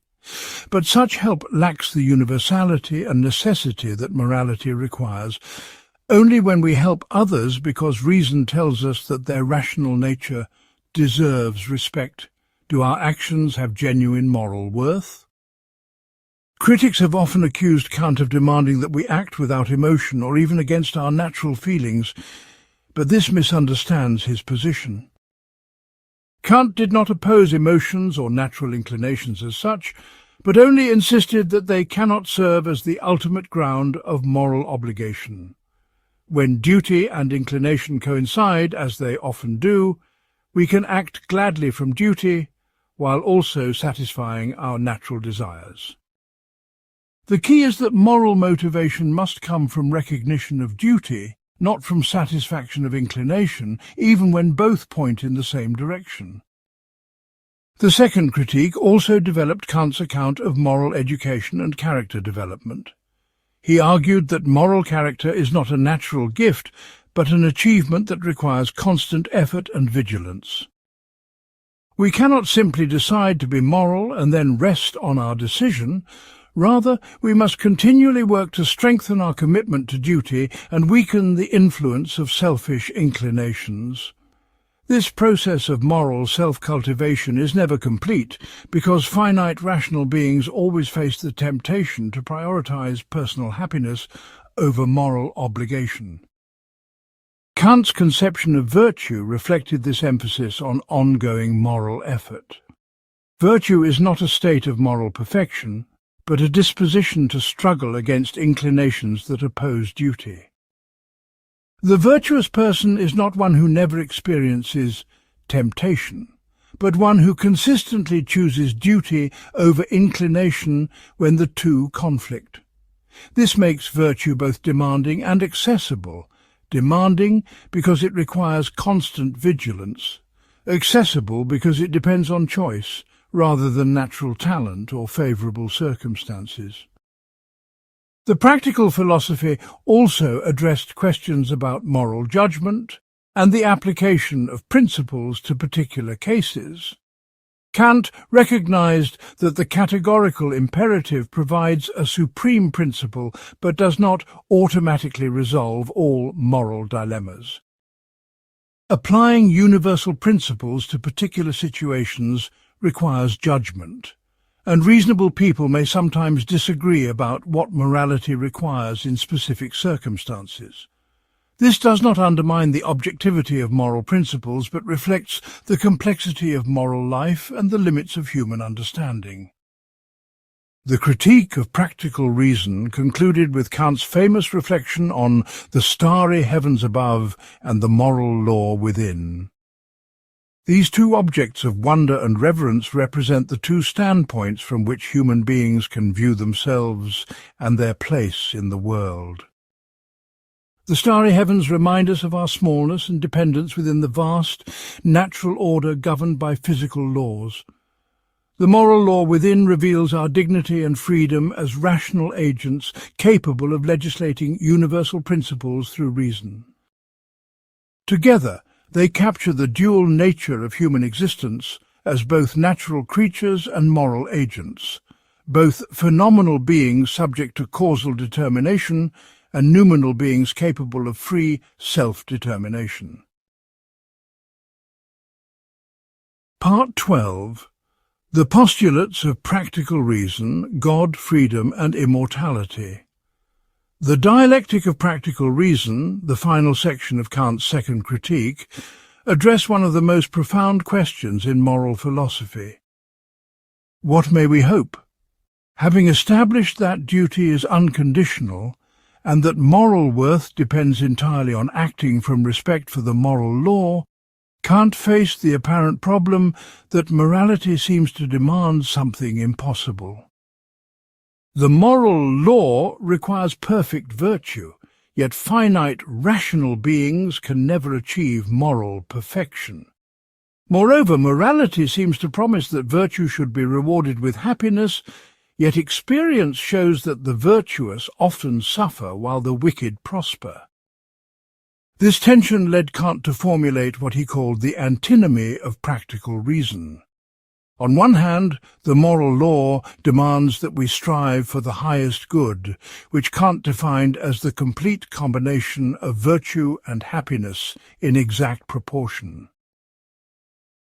S1: but such help lacks the universality and necessity that morality requires. Only when we help others because reason tells us that their rational nature deserves respect do our actions have genuine moral worth. Critics have often accused Kant of demanding that we act without emotion or even against our natural feelings, but this misunderstands his position. Kant did not oppose emotions or natural inclinations as such, but only insisted that they cannot serve as the ultimate ground of moral obligation. When duty and inclination coincide, as they often do, we can act gladly from duty while also satisfying our natural desires. The key is that moral motivation must come from recognition of duty, not from satisfaction of inclination, even when both point in the same direction. The second critique also developed Kant's account of moral education and character development. He argued that moral character is not a natural gift, but an achievement that requires constant effort and vigilance. We cannot simply decide to be moral and then rest on our decision. Rather, we must continually work to strengthen our commitment to duty and weaken the influence of selfish inclinations. This process of moral self-cultivation is never complete because finite rational beings always face the temptation to prioritize personal happiness over moral obligation. Kant's conception of virtue reflected this emphasis on ongoing moral effort. Virtue is not a state of moral perfection, but a disposition to struggle against inclinations that oppose duty. The virtuous person is not one who never experiences temptation, but one who consistently chooses duty over inclination when the two conflict. This makes virtue both demanding and accessible. Demanding because it requires constant vigilance, accessible because it depends on choice rather than natural talent or favourable circumstances. The practical philosophy also addressed questions about moral judgment, and the application of principles to particular cases. Kant recognized that the categorical imperative provides a supreme principle but does not automatically resolve all moral dilemmas. Applying universal principles to particular situations requires judgment, and reasonable people may sometimes disagree about what morality requires in specific circumstances. This does not undermine the objectivity of moral principles, but reflects the complexity of moral life and the limits of human understanding. The critique of practical reason concluded with Kant's famous reflection on the starry heavens above and the moral law within. These two objects of wonder and reverence represent the two standpoints from which human beings can view themselves and their place in the world. The starry heavens remind us of our smallness and dependence within the vast, natural order governed by physical laws. The moral law within reveals our dignity and freedom as rational agents capable of legislating universal principles through reason. Together, they capture the dual nature of human existence as both natural creatures and moral agents, both phenomenal beings subject to causal determination and noumenal beings capable of free self-determination. Part 12. The Postulates of Practical Reason, God, Freedom, and Immortality. The dialectic of practical reason, the final section of Kant's second critique, address one of the most profound questions in moral philosophy. What may we hope? Having established that duty is unconditional, and that moral worth depends entirely on acting from respect for the moral law, Kant faced the apparent problem that morality seems to demand something impossible. The moral law requires perfect virtue, yet finite rational beings can never achieve moral perfection. Moreover, morality seems to promise that virtue should be rewarded with happiness, yet experience shows that the virtuous often suffer while the wicked prosper. This tension led Kant to formulate what he called the antinomy of practical reason. On one hand, the moral law demands that we strive for the highest good, which Kant defined as the complete combination of virtue and happiness in exact proportion.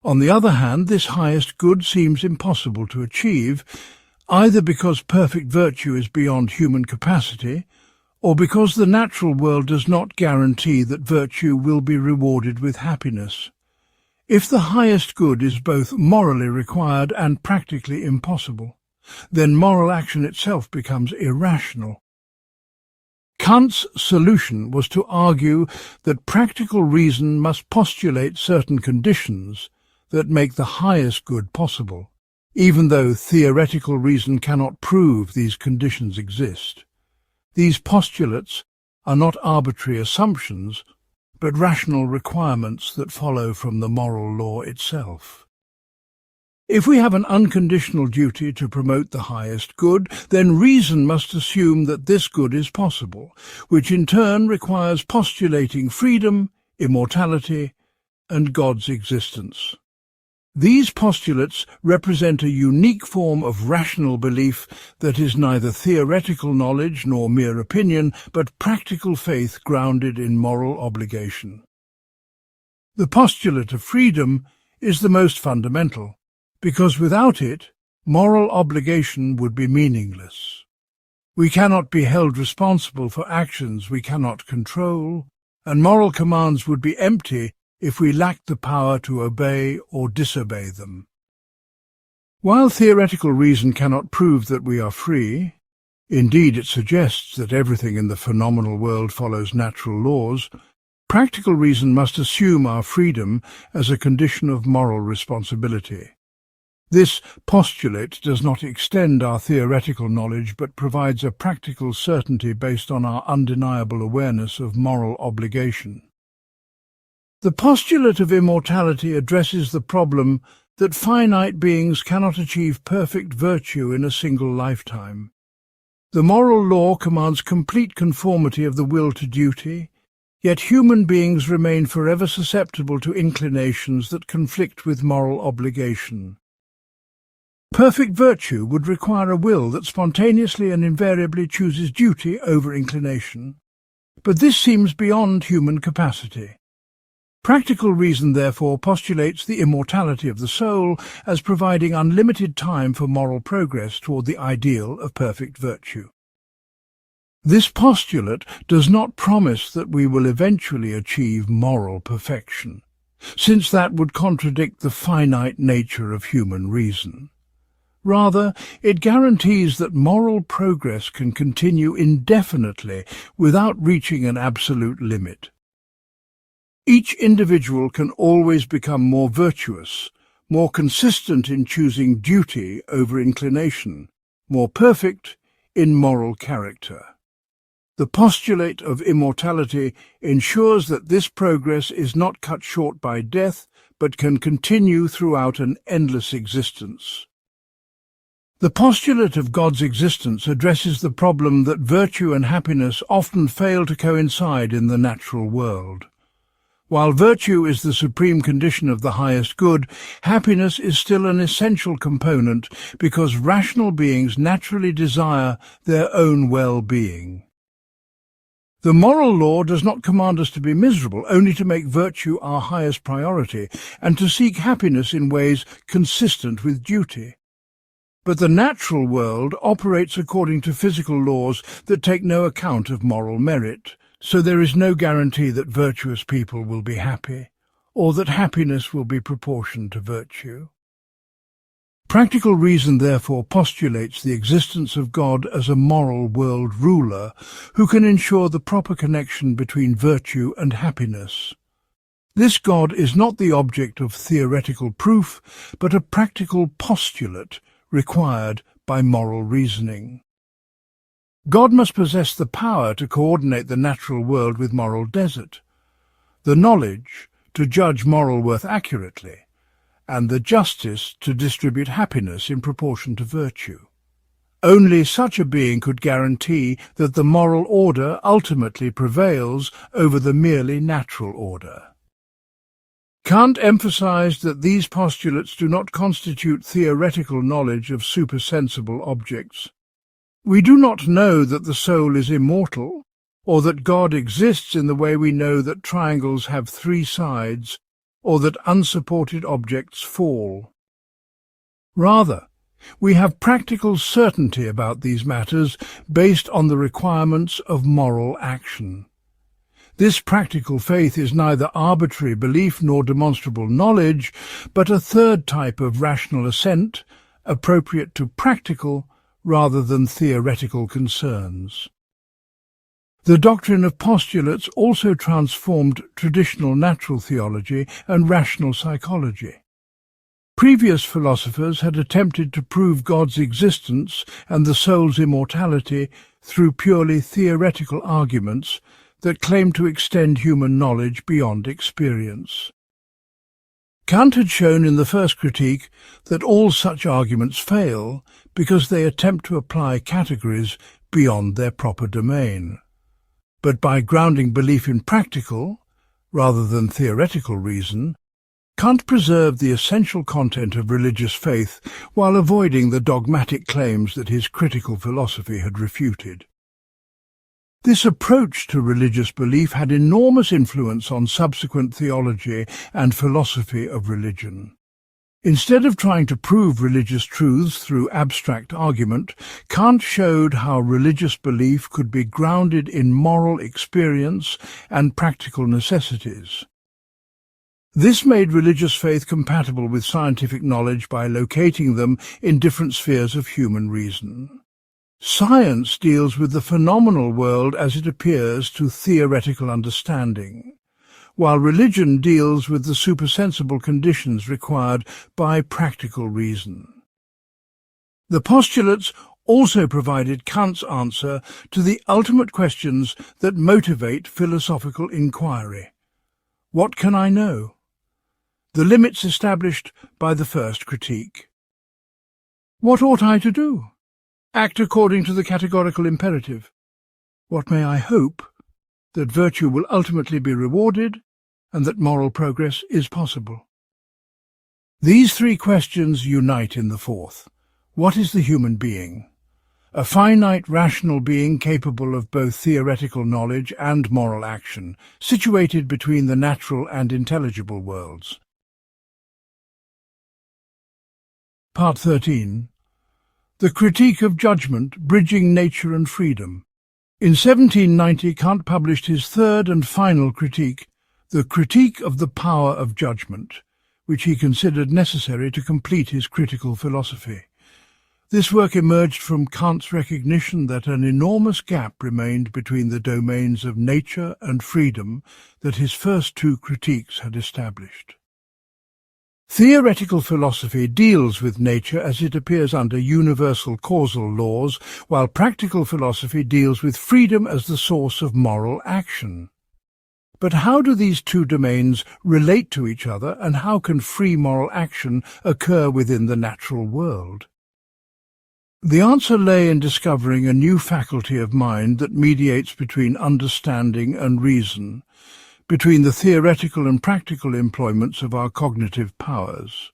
S1: On the other hand, this highest good seems impossible to achieve, either because perfect virtue is beyond human capacity, or because the natural world does not guarantee that virtue will be rewarded with happiness. If the highest good is both morally required and practically impossible, then moral action itself becomes irrational. Kant's solution was to argue that practical reason must postulate certain conditions that make the highest good possible, even though theoretical reason cannot prove these conditions exist. These postulates are not arbitrary assumptions, but rational requirements that follow from the moral law itself. If we have an unconditional duty to promote the highest good, then reason must assume that this good is possible, which in turn requires postulating freedom, immortality, and God's existence. These postulates represent a unique form of rational belief that is neither theoretical knowledge nor mere opinion, but practical faith grounded in moral obligation. The postulate of freedom is the most fundamental, because without it, moral obligation would be meaningless. We cannot be held responsible for actions we cannot control, and moral commands would be empty if we lacked the power to obey or disobey them. While theoretical reason cannot prove that we are free, indeed it suggests that everything in the phenomenal world follows natural laws, practical reason must assume our freedom as a condition of moral responsibility. This postulate does not extend our theoretical knowledge but provides a practical certainty based on our undeniable awareness of moral obligation. The postulate of immortality addresses the problem that finite beings cannot achieve perfect virtue in a single lifetime. The moral law commands complete conformity of the will to duty, Yet human beings remain forever susceptible to inclinations that conflict with moral obligation. Perfect virtue would require a will that spontaneously and invariably chooses duty over inclination. But this seems beyond human capacity. Practical reason, therefore, postulates the immortality of the soul as providing unlimited time for moral progress toward the ideal of perfect virtue. This postulate does not promise that we will eventually achieve moral perfection, since that would contradict the finite nature of human reason. Rather, it guarantees that moral progress can continue indefinitely without reaching an absolute limit. Each individual can always become more virtuous, more consistent in choosing duty over inclination, more perfect in moral character. The postulate of immortality ensures that this progress is not cut short by death, but can continue throughout an endless existence. The postulate of God's existence addresses the problem that virtue and happiness often fail to coincide in the natural world. While virtue is the supreme condition of the highest good, happiness is still an essential component because rational beings naturally desire their own well-being. The moral law does not command us to be miserable, only to make virtue our highest priority and to seek happiness in ways consistent with duty. But the natural world operates according to physical laws that take no account of moral merit. So there is no guarantee that virtuous people will be happy, or that happiness will be proportioned to virtue. Practical reason therefore postulates the existence of God as a moral world ruler who can ensure the proper connection between virtue and happiness. This God is not the object of theoretical proof, but a practical postulate required by moral reasoning. God must possess the power to coordinate the natural world with moral desert, the knowledge to judge moral worth accurately, and the justice to distribute happiness in proportion to virtue. Only such a being could guarantee that the moral order ultimately prevails over the merely natural order. Kant emphasized that these postulates do not constitute theoretical knowledge of supersensible objects. We do not know that the soul is immortal, or that God exists in the way we know that triangles have three sides, or that unsupported objects fall. Rather, we have practical certainty about these matters based on the requirements of moral action. This practical faith is neither arbitrary belief nor demonstrable knowledge, but a third type of rational assent, appropriate to practical rather than theoretical concerns. The doctrine of postulates also transformed traditional natural theology and rational psychology. Previous philosophers had attempted to prove God's existence and the soul's immortality through purely theoretical arguments that claimed to extend human knowledge beyond experience. Kant had shown in the first critique that all such arguments fail because they attempt to apply categories beyond their proper domain. But by grounding belief in practical, rather than theoretical reason, Kant preserved the essential content of religious faith while avoiding the dogmatic claims that his critical philosophy had refuted. This approach to religious belief had enormous influence on subsequent theology and philosophy of religion. Instead of trying to prove religious truths through abstract argument, Kant showed how religious belief could be grounded in moral experience and practical necessities. This made religious faith compatible with scientific knowledge by locating them in different spheres of human reason. Science deals with the phenomenal world as it appears to theoretical understanding, while religion deals with the supersensible conditions required by practical reason. The postulates also provided Kant's answer to the ultimate questions that motivate philosophical inquiry. What can I know? The limits established by the first critique. What ought I to do? Act according to the categorical imperative. What may I hope? that virtue will ultimately be rewarded, and that moral progress is possible. These three questions unite in the fourth. What is the human being? A finite, rational being capable of both theoretical knowledge and moral action, situated between the natural and intelligible worlds. Part 13. The Critique of Judgment, Bridging Nature and Freedom. In 1790, Kant published his third and final critique, the Critique of the Power of Judgment, which he considered necessary to complete his critical philosophy. This work emerged from Kant's recognition that an enormous gap remained between the domains of nature and freedom that his first two critiques had established. Theoretical philosophy deals with nature as it appears under universal causal laws, while practical philosophy deals with freedom as the source of moral action. But how do these two domains relate to each other, and how can free moral action occur within the natural world? The answer lay in discovering a new faculty of mind that mediates between understanding and reason, between the theoretical and practical employments of our cognitive powers.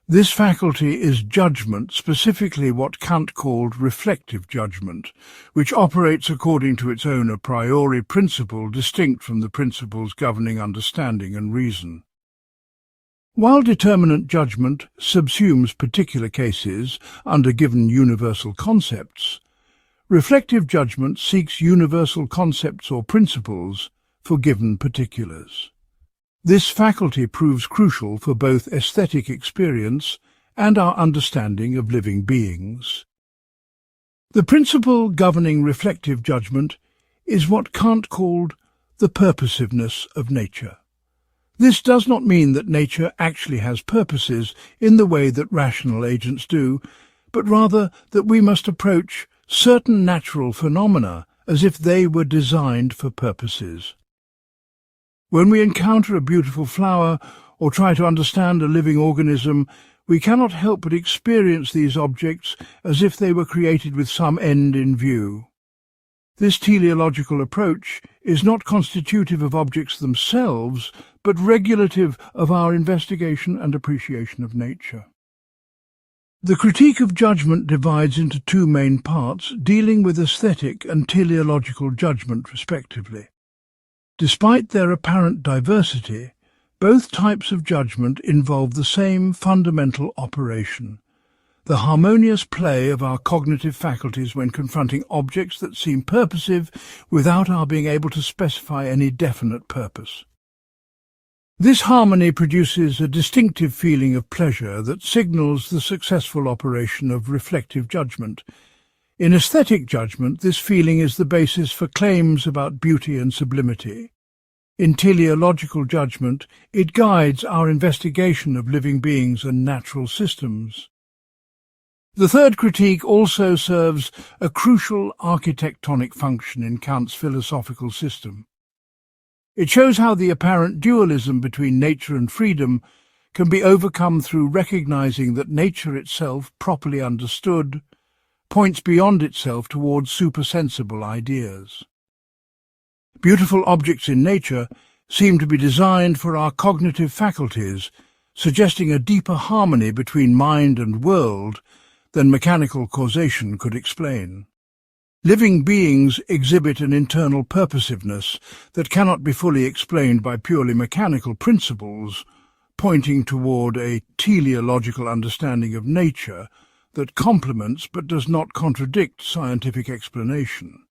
S1: This faculty is judgment, specifically what Kant called reflective judgment, which operates according to its own a priori principle distinct from the principles governing understanding and reason. While determinate judgment subsumes particular cases under given universal concepts, reflective judgment seeks universal concepts or principles for given particulars. This faculty proves crucial for both aesthetic experience and our understanding of living beings. The principle governing reflective judgment is what Kant called the purposiveness of nature. This does not mean that nature actually has purposes in the way that rational agents do, but rather that we must approach certain natural phenomena as if they were designed for purposes. When we encounter a beautiful flower or try to understand a living organism, we cannot help but experience these objects as if they were created with some end in view. This teleological approach is not constitutive of objects themselves, but regulative of our investigation and appreciation of nature. The critique of judgment divides into two main parts, dealing with aesthetic and teleological judgment respectively. Despite their apparent diversity, both types of judgment involve the same fundamental operation, the harmonious play of our cognitive faculties when confronting objects that seem purposive without our being able to specify any definite purpose. This harmony produces a distinctive feeling of pleasure that signals the successful operation of reflective judgment. In aesthetic judgment, this feeling is the basis for claims about beauty and sublimity. In teleological judgment, it guides our investigation of living beings and natural systems. The third critique also serves a crucial architectonic function in Kant's philosophical system. It shows how the apparent dualism between nature and freedom can be overcome through recognizing that nature itself, properly understood, points beyond itself towards supersensible ideas. Beautiful objects in nature seem to be designed for our cognitive faculties, suggesting a deeper harmony between mind and world than mechanical causation could explain. Living beings exhibit an internal purposiveness that cannot be fully explained by purely mechanical principles, pointing toward a teleological understanding of nature that complements but does not contradict scientific explanation.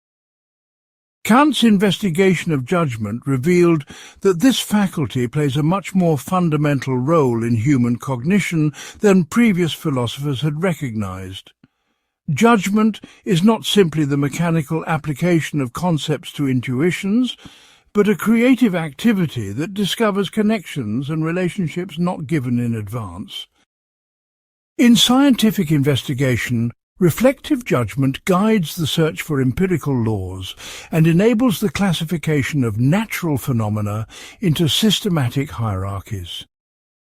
S1: Kant's investigation of judgment revealed that this faculty plays a much more fundamental role in human cognition than previous philosophers had recognized. Judgment is not simply the mechanical application of concepts to intuitions, but a creative activity that discovers connections and relationships not given in advance. In scientific investigation, reflective judgment guides the search for empirical laws and enables the classification of natural phenomena into systematic hierarchies.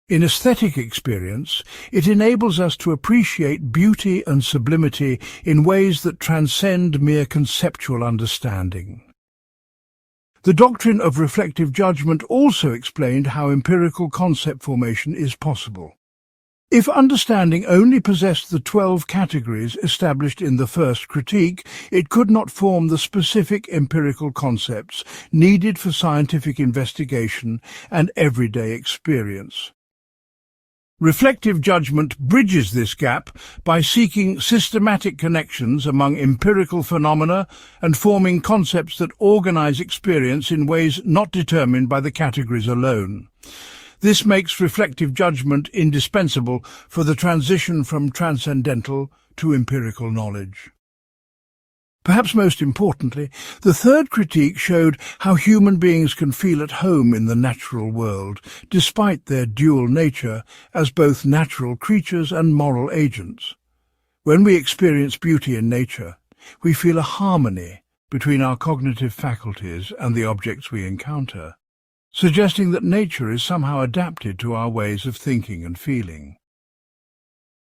S1: In aesthetic experience, it enables us to appreciate beauty and sublimity in ways that transcend mere conceptual understanding. The doctrine of reflective judgment also explained how empirical concept formation is possible. If understanding only possessed the 12 categories established in the first critique, it could not form the specific empirical concepts needed for scientific investigation and everyday experience. Reflective judgment bridges this gap by seeking systematic connections among empirical phenomena and forming concepts that organize experience in ways not determined by the categories alone. This makes reflective judgment indispensable for the transition from transcendental to empirical knowledge. Perhaps most importantly, the third critique showed how human beings can feel at home in the natural world, despite their dual nature as both natural creatures and moral agents. When we experience beauty in nature, we feel a harmony between our cognitive faculties and the objects we encounter, suggesting that nature is somehow adapted to our ways of thinking and feeling.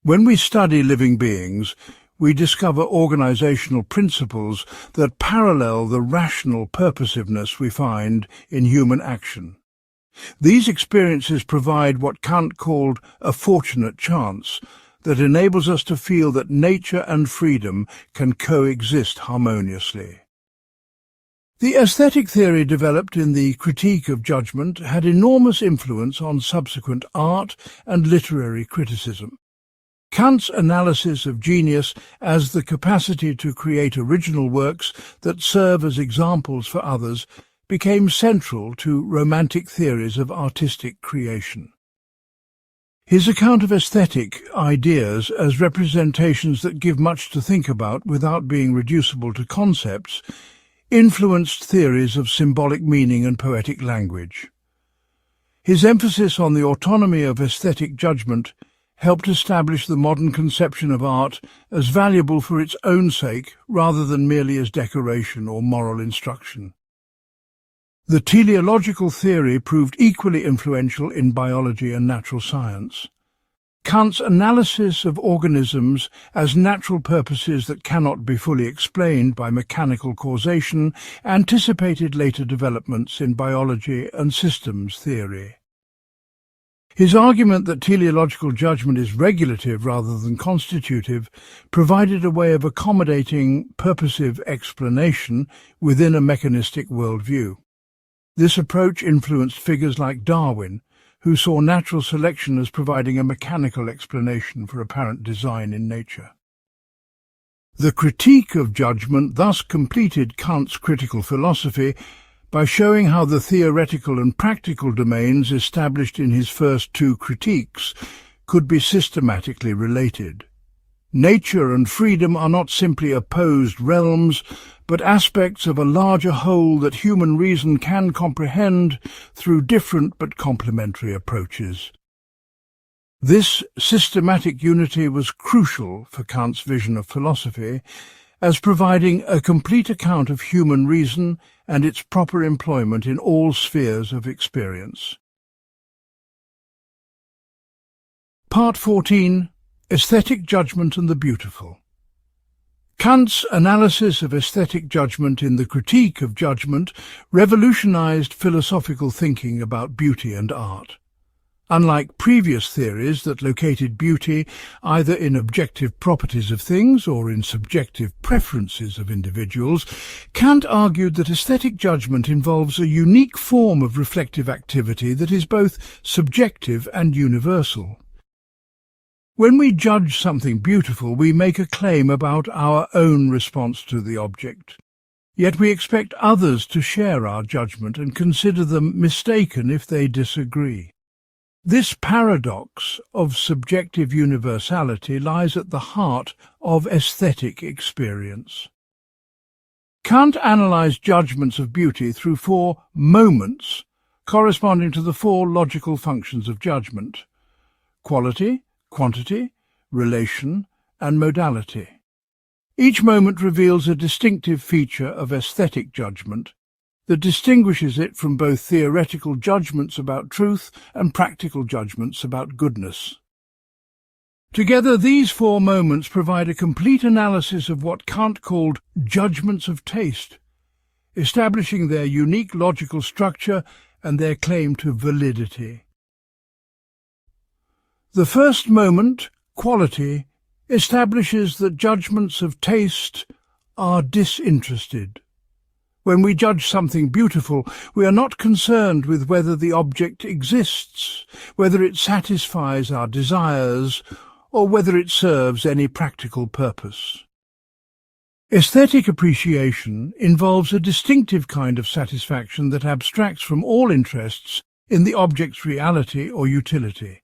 S1: When we study living beings, we discover organizational principles that parallel the rational purposiveness we find in human action. These experiences provide what Kant called a fortunate chance that enables us to feel that nature and freedom can coexist harmoniously. The aesthetic theory developed in the Critique of Judgment had enormous influence on subsequent art and literary criticism. Kant's analysis of genius as the capacity to create original works that serve as examples for others became central to Romantic theories of artistic creation. His account of aesthetic ideas as representations that give much to think about without being reducible to concepts influenced theories of symbolic meaning and poetic language. His emphasis on the autonomy of aesthetic judgment helped establish the modern conception of art as valuable for its own sake rather than merely as decoration or moral instruction. The teleological theory proved equally influential in biology and natural science. Kant's analysis of organisms as natural purposes that cannot be fully explained by mechanical causation anticipated later developments in biology and systems theory. His argument that teleological judgment is regulative rather than constitutive provided a way of accommodating purposive explanation within a mechanistic worldview. This approach influenced figures like Darwin, who saw natural selection as providing a mechanical explanation for apparent design in nature. The Critique of Judgment thus completed Kant's critical philosophy by showing how the theoretical and practical domains established in his first two critiques could be systematically related. Nature and freedom are not simply opposed realms, but aspects of a larger whole that human reason can comprehend through different but complementary approaches. This systematic unity was crucial for Kant's vision of philosophy, as providing a complete account of human reason and its proper employment in all spheres of experience. Part 14. Aesthetic Judgment and the Beautiful. Kant's analysis of aesthetic judgment in the Critique of Judgment revolutionized philosophical thinking about beauty and art. Unlike previous theories that located beauty either in objective properties of things or in subjective preferences of individuals, Kant argued that aesthetic judgment involves a unique form of reflective activity that is both subjective and universal. When we judge something beautiful, we make a claim about our own response to the object. Yet we expect others to share our judgment and consider them mistaken if they disagree. This paradox of subjective universality lies at the heart of aesthetic experience. Kant analyzed judgments of beauty through 4 moments corresponding to the 4 logical functions of judgment: quality, quantity, relation, and modality. Each moment reveals a distinctive feature of aesthetic judgment that distinguishes it from both theoretical judgments about truth and practical judgments about goodness. Together, these 4 moments provide a complete analysis of what Kant called judgments of taste. establishing their unique logical structure and their claim to validity. The first moment, quality, establishes that judgments of taste are disinterested. When we judge something beautiful, we are not concerned with whether the object exists, whether it satisfies our desires, or whether it serves any practical purpose. Aesthetic appreciation involves a distinctive kind of satisfaction that abstracts from all interests in the object's reality or utility.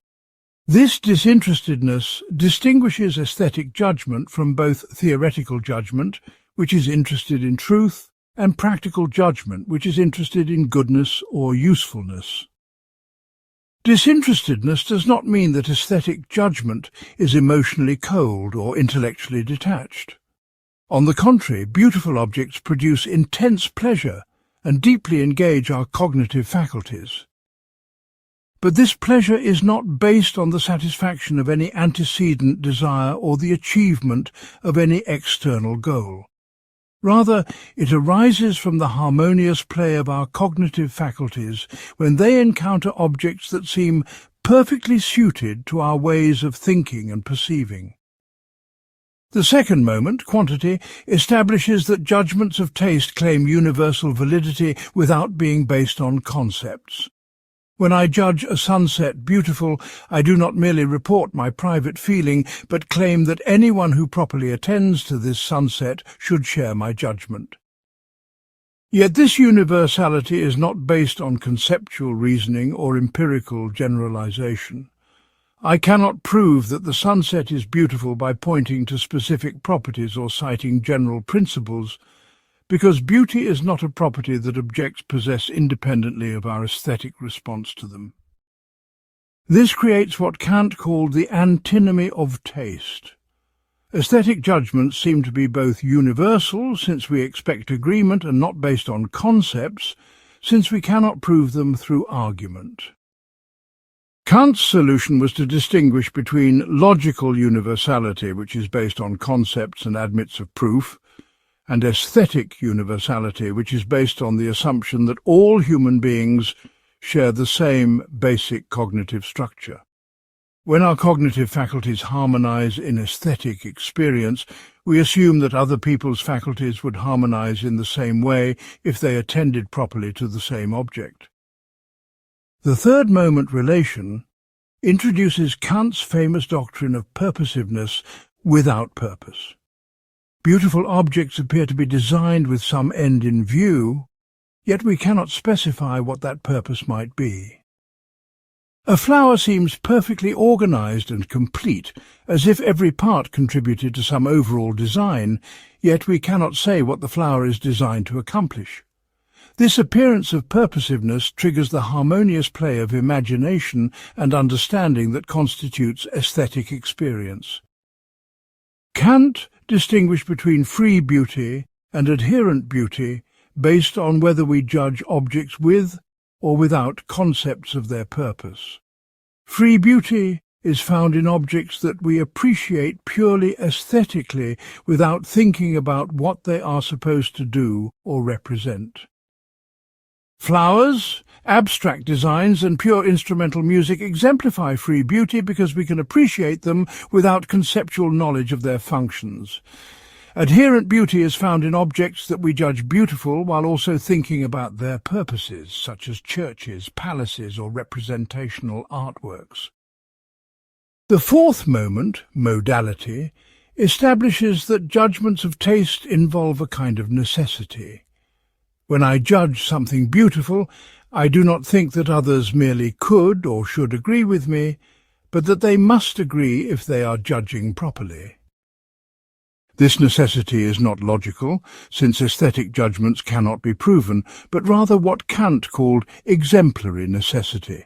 S1: This disinterestedness distinguishes aesthetic judgment from both theoretical judgment, which is interested in truth, and practical judgment, which is interested in goodness or usefulness. Disinterestedness does not mean that aesthetic judgment is emotionally cold or intellectually detached. On the contrary, beautiful objects produce intense pleasure and deeply engage our cognitive faculties. But this pleasure is not based on the satisfaction of any antecedent desire or the achievement of any external goal. Rather, it arises from the harmonious play of our cognitive faculties when they encounter objects that seem perfectly suited to our ways of thinking and perceiving. The second moment, quantity, establishes that judgments of taste claim universal validity without being based on concepts. When I judge a sunset beautiful, I do not merely report my private feeling, but claim that anyone who properly attends to this sunset should share my judgment. Yet this universality is not based on conceptual reasoning or empirical generalization. I cannot prove that the sunset is beautiful by pointing to specific properties or citing general principles, because beauty is not a property that objects possess independently of our aesthetic response to them. This creates what Kant called the antinomy of taste. Aesthetic judgments seem to be both universal, since we expect agreement, and not based on concepts, since we cannot prove them through argument. Kant's solution was to distinguish between logical universality, which is based on concepts and admits of proof, and aesthetic universality, which is based on the assumption that all human beings share the same basic cognitive structure. When our cognitive faculties harmonize in aesthetic experience, we assume that other people's faculties would harmonize in the same way if they attended properly to the same object. The third moment relation introduces Kant's famous doctrine of purposiveness without purpose. Beautiful objects appear to be designed with some end in view, yet we cannot specify what that purpose might be. A flower seems perfectly organized and complete, as if every part contributed to some overall design, yet we cannot say what the flower is designed to accomplish. This appearance of purposiveness triggers the harmonious play of imagination and understanding that constitutes aesthetic experience. Kant distinguished between free beauty and adherent beauty based on whether we judge objects with or without concepts of their purpose. Free beauty is found in objects that we appreciate purely aesthetically without thinking about what they are supposed to do or represent. Flowers, abstract designs and pure instrumental music exemplify free beauty because we can appreciate them without conceptual knowledge of their functions. Adherent beauty is found in objects that we judge beautiful while also thinking about their purposes, such as churches, palaces, or representational artworks. The fourth moment, modality, establishes that judgments of taste involve a kind of necessity. When I judge something beautiful, I do not think that others merely could or should agree with me, but that they must agree if they are judging properly. This necessity is not logical, since aesthetic judgments cannot be proven, but rather what Kant called exemplary necessity.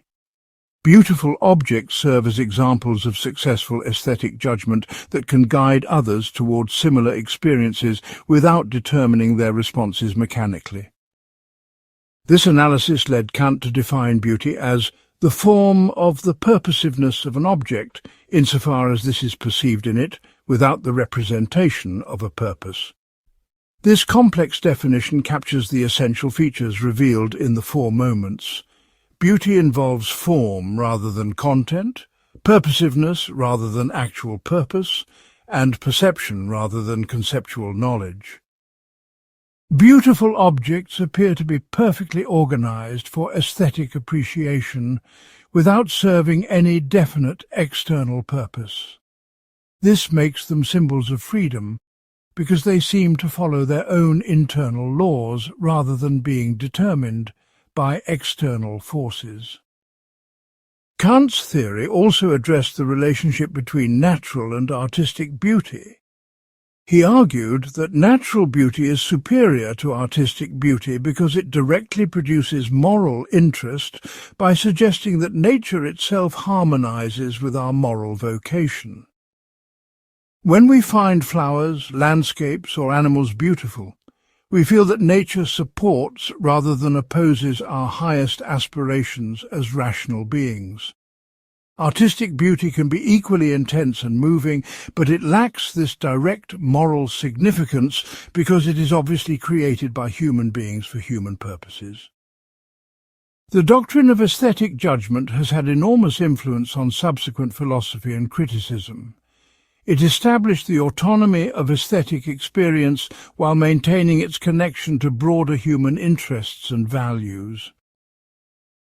S1: Beautiful objects serve as examples of successful aesthetic judgment that can guide others towards similar experiences without determining their responses mechanically. This analysis led Kant to define beauty as the form of the purposiveness of an object, insofar as this is perceived in it, without the representation of a purpose. This complex definition captures the essential features revealed in the four moments. Beauty involves form rather than content, purposiveness rather than actual purpose, and perception rather than conceptual knowledge. Beautiful objects appear to be perfectly organized for aesthetic appreciation without serving any definite external purpose. This makes them symbols of freedom because they seem to follow their own internal laws rather than being determined by external forces. Kant's theory also addressed the relationship between natural and artistic beauty. He argued that natural beauty is superior to artistic beauty because it directly produces moral interest by suggesting that nature itself harmonizes with our moral vocation. When we find flowers, landscapes, or animals beautiful, we feel that nature supports rather than opposes our highest aspirations as rational beings. Artistic beauty can be equally intense and moving, but it lacks this direct moral significance because it is obviously created by human beings for human purposes. The doctrine of aesthetic judgment has had enormous influence on subsequent philosophy and criticism. It established the autonomy of aesthetic experience while maintaining its connection to broader human interests and values.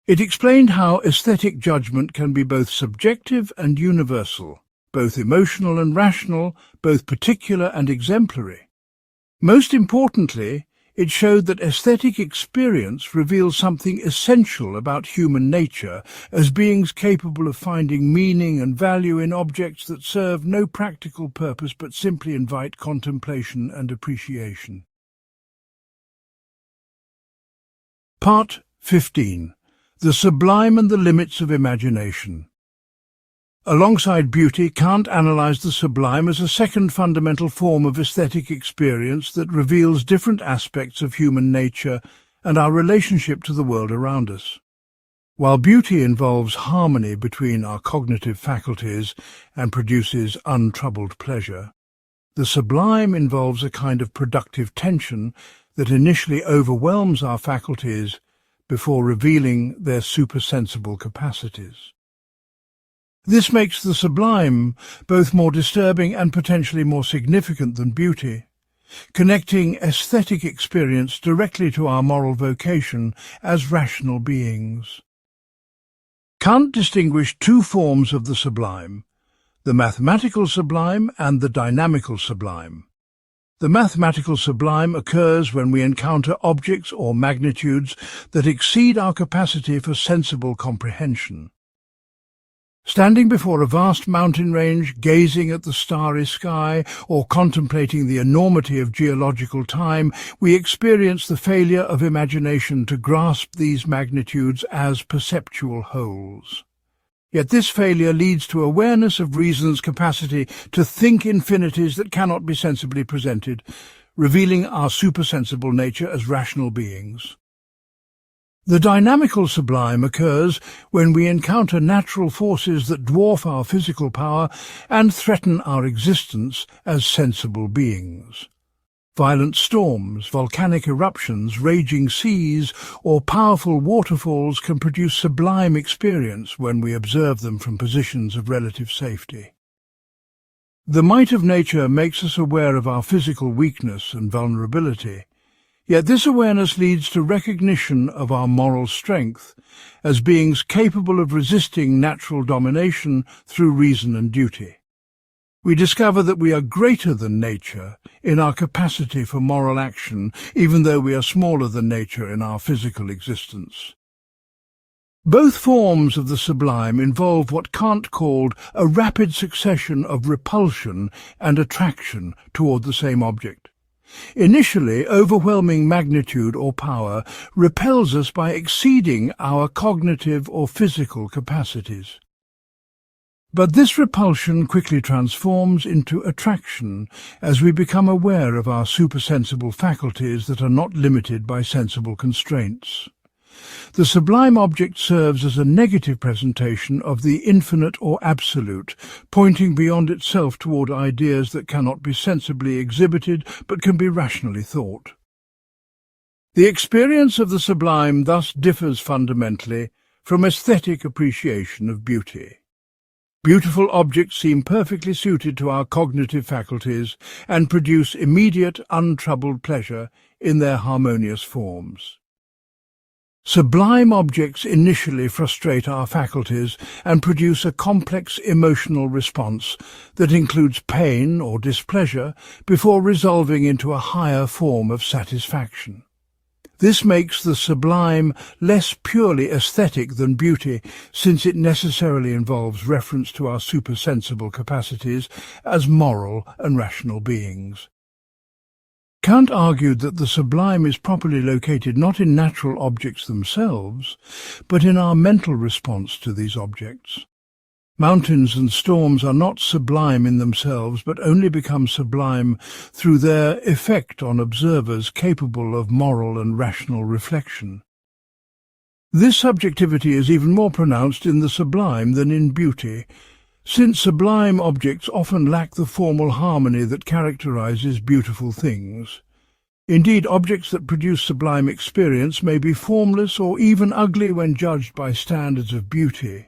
S1: It explained how aesthetic judgment can be both subjective and universal, both emotional and rational, both particular and exemplary. Most importantly, it showed that aesthetic experience reveals something essential about human nature as beings capable of finding meaning and value in objects that serve no practical purpose but simply invite contemplation and appreciation. Part 15. The Sublime and the Limits of Imagination. Alongside beauty, Kant analyzed the sublime as a second fundamental form of aesthetic experience that reveals different aspects of human nature and our relationship to the world around us. While beauty involves harmony between our cognitive faculties and produces untroubled pleasure, the sublime involves a kind of productive tension that initially overwhelms our faculties before revealing their supersensible capacities. This makes the sublime both more disturbing and potentially more significant than beauty, connecting aesthetic experience directly to our moral vocation as rational beings. Kant distinguished two forms of the sublime, the mathematical sublime and the dynamical sublime. The mathematical sublime occurs when we encounter objects or magnitudes that exceed our capacity for sensible comprehension. Standing before a vast mountain range, gazing at the starry sky, or contemplating the enormity of geological time, we experience the failure of imagination to grasp these magnitudes as perceptual wholes. Yet this failure leads to awareness of reason's capacity to think infinities that cannot be sensibly presented, revealing our supersensible nature as rational beings. The dynamical sublime occurs when we encounter natural forces that dwarf our physical power and threaten our existence as sensible beings. Violent storms, volcanic eruptions, raging seas, or powerful waterfalls can produce sublime experience when we observe them from positions of relative safety. The might of nature makes us aware of our physical weakness and vulnerability, yet this awareness leads to recognition of our moral strength as beings capable of resisting natural domination through reason and duty. We discover that we are greater than nature in our capacity for moral action, even though we are smaller than nature in our physical existence. Both forms of the sublime involve what Kant called a rapid succession of repulsion and attraction toward the same object. Initially, overwhelming magnitude or power repels us by exceeding our cognitive or physical capacities. But this repulsion quickly transforms into attraction as we become aware of our supersensible faculties that are not limited by sensible constraints. The sublime object serves as a negative presentation of the infinite or absolute, pointing beyond itself toward ideas that cannot be sensibly exhibited but can be rationally thought. The experience of the sublime thus differs fundamentally from aesthetic appreciation of beauty. Beautiful objects seem perfectly suited to our cognitive faculties and produce immediate, untroubled pleasure in their harmonious forms. Sublime objects initially frustrate our faculties and produce a complex emotional response that includes pain or displeasure before resolving into a higher form of satisfaction. This makes the sublime less purely aesthetic than beauty, since it necessarily involves reference to our supersensible capacities as moral and rational beings. Kant argued that the sublime is properly located not in natural objects themselves, but in our mental response to these objects. Mountains and storms are not sublime in themselves, but only become sublime through their effect on observers capable of moral and rational reflection. This subjectivity is even more pronounced in the sublime than in beauty, since sublime objects often lack the formal harmony that characterizes beautiful things. Indeed, objects that produce sublime experience may be formless or even ugly when judged by standards of beauty,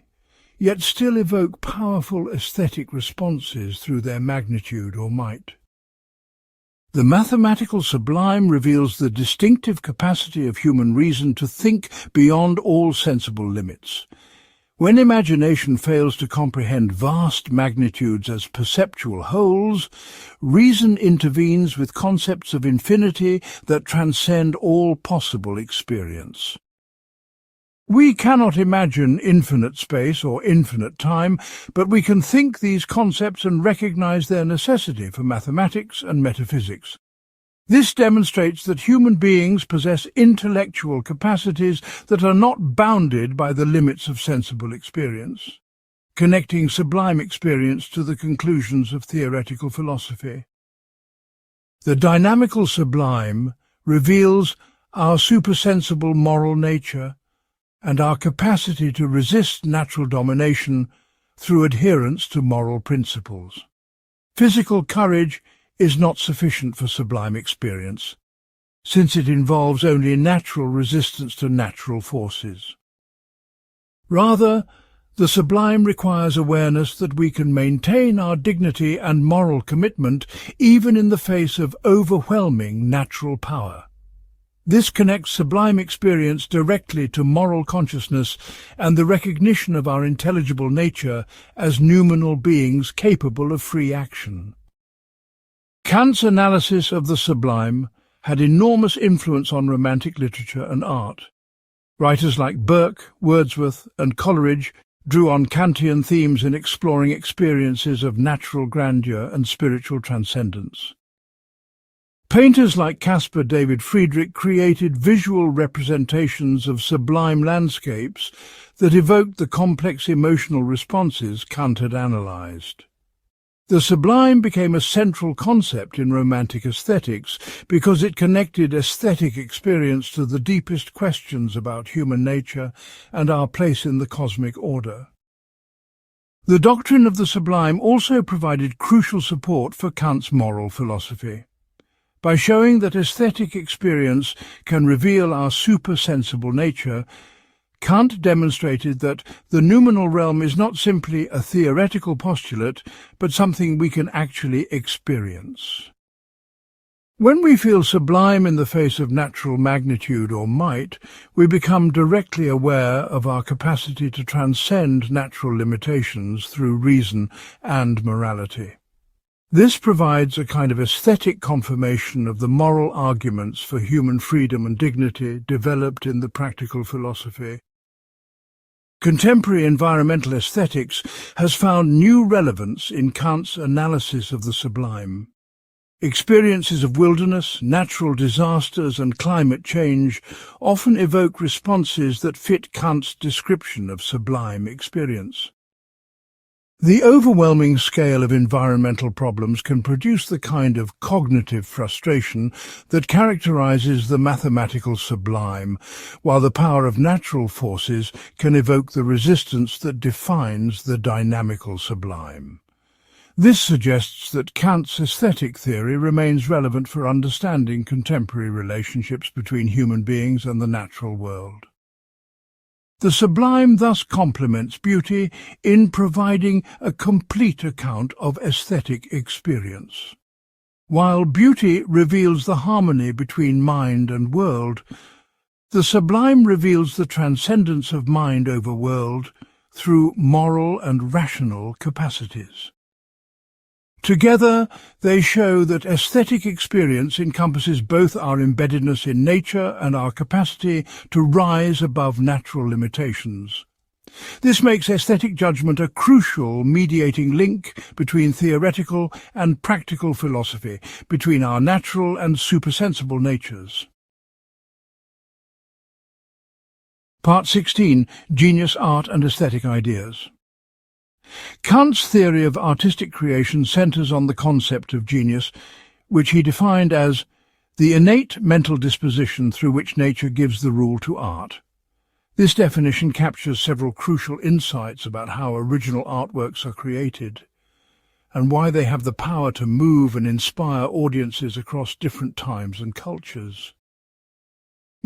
S1: yet still evoke powerful aesthetic responses through their magnitude or might. The mathematical sublime reveals the distinctive capacity of human reason to think beyond all sensible limits. When imagination fails to comprehend vast magnitudes as perceptual wholes, reason intervenes with concepts of infinity that transcend all possible experience. We cannot imagine infinite space or infinite time, but we can think these concepts and recognize their necessity for mathematics and metaphysics. This demonstrates that human beings possess intellectual capacities that are not bounded by the limits of sensible experience, connecting sublime experience to the conclusions of theoretical philosophy. The dynamical sublime reveals our supersensible moral nature and our capacity to resist natural domination through adherence to moral principles. Physical courage is not sufficient for sublime experience, since it involves only natural resistance to natural forces. Rather, the sublime requires awareness that we can maintain our dignity and moral commitment even in the face of overwhelming natural power. This connects sublime experience directly to moral consciousness and the recognition of our intelligible nature as noumenal beings capable of free action. Kant's analysis of the sublime had enormous influence on Romantic literature and art. Writers like Burke, Wordsworth, and Coleridge drew on Kantian themes in exploring experiences of natural grandeur and spiritual transcendence. Painters like Caspar David Friedrich created visual representations of sublime landscapes that evoked the complex emotional responses Kant had analyzed. The sublime became a central concept in Romantic aesthetics because it connected aesthetic experience to the deepest questions about human nature and our place in the cosmic order. The doctrine of the sublime also provided crucial support for Kant's moral philosophy. By showing that aesthetic experience can reveal our supersensible nature, Kant demonstrated that the noumenal realm is not simply a theoretical postulate, but something we can actually experience. When we feel sublime in the face of natural magnitude or might, we become directly aware of our capacity to transcend natural limitations through reason and morality. This provides a kind of aesthetic confirmation of the moral arguments for human freedom and dignity developed in the practical philosophy. Contemporary environmental aesthetics has found new relevance in Kant's analysis of the sublime. Experiences of wilderness, natural disasters, and climate change often evoke responses that fit Kant's description of sublime experience. The overwhelming scale of environmental problems can produce the kind of cognitive frustration that characterizes the mathematical sublime, while the power of natural forces can evoke the resistance that defines the dynamical sublime. This suggests that Kant's aesthetic theory remains relevant for understanding contemporary relationships between human beings and the natural world. The sublime thus complements beauty in providing a complete account of aesthetic experience. While beauty reveals the harmony between mind and world, the sublime reveals the transcendence of mind over world through moral and rational capacities. Together, they show that aesthetic experience encompasses both our embeddedness in nature and our capacity to rise above natural limitations. This makes aesthetic judgment a crucial mediating link between theoretical and practical philosophy, between our natural and supersensible natures. Part 16. Genius, Art and Aesthetic Ideas. Kant's theory of artistic creation centers on the concept of genius, which he defined as the innate mental disposition through which nature gives the rule to art. This definition captures several crucial insights about how original artworks are created and why they have the power to move and inspire audiences across different times and cultures.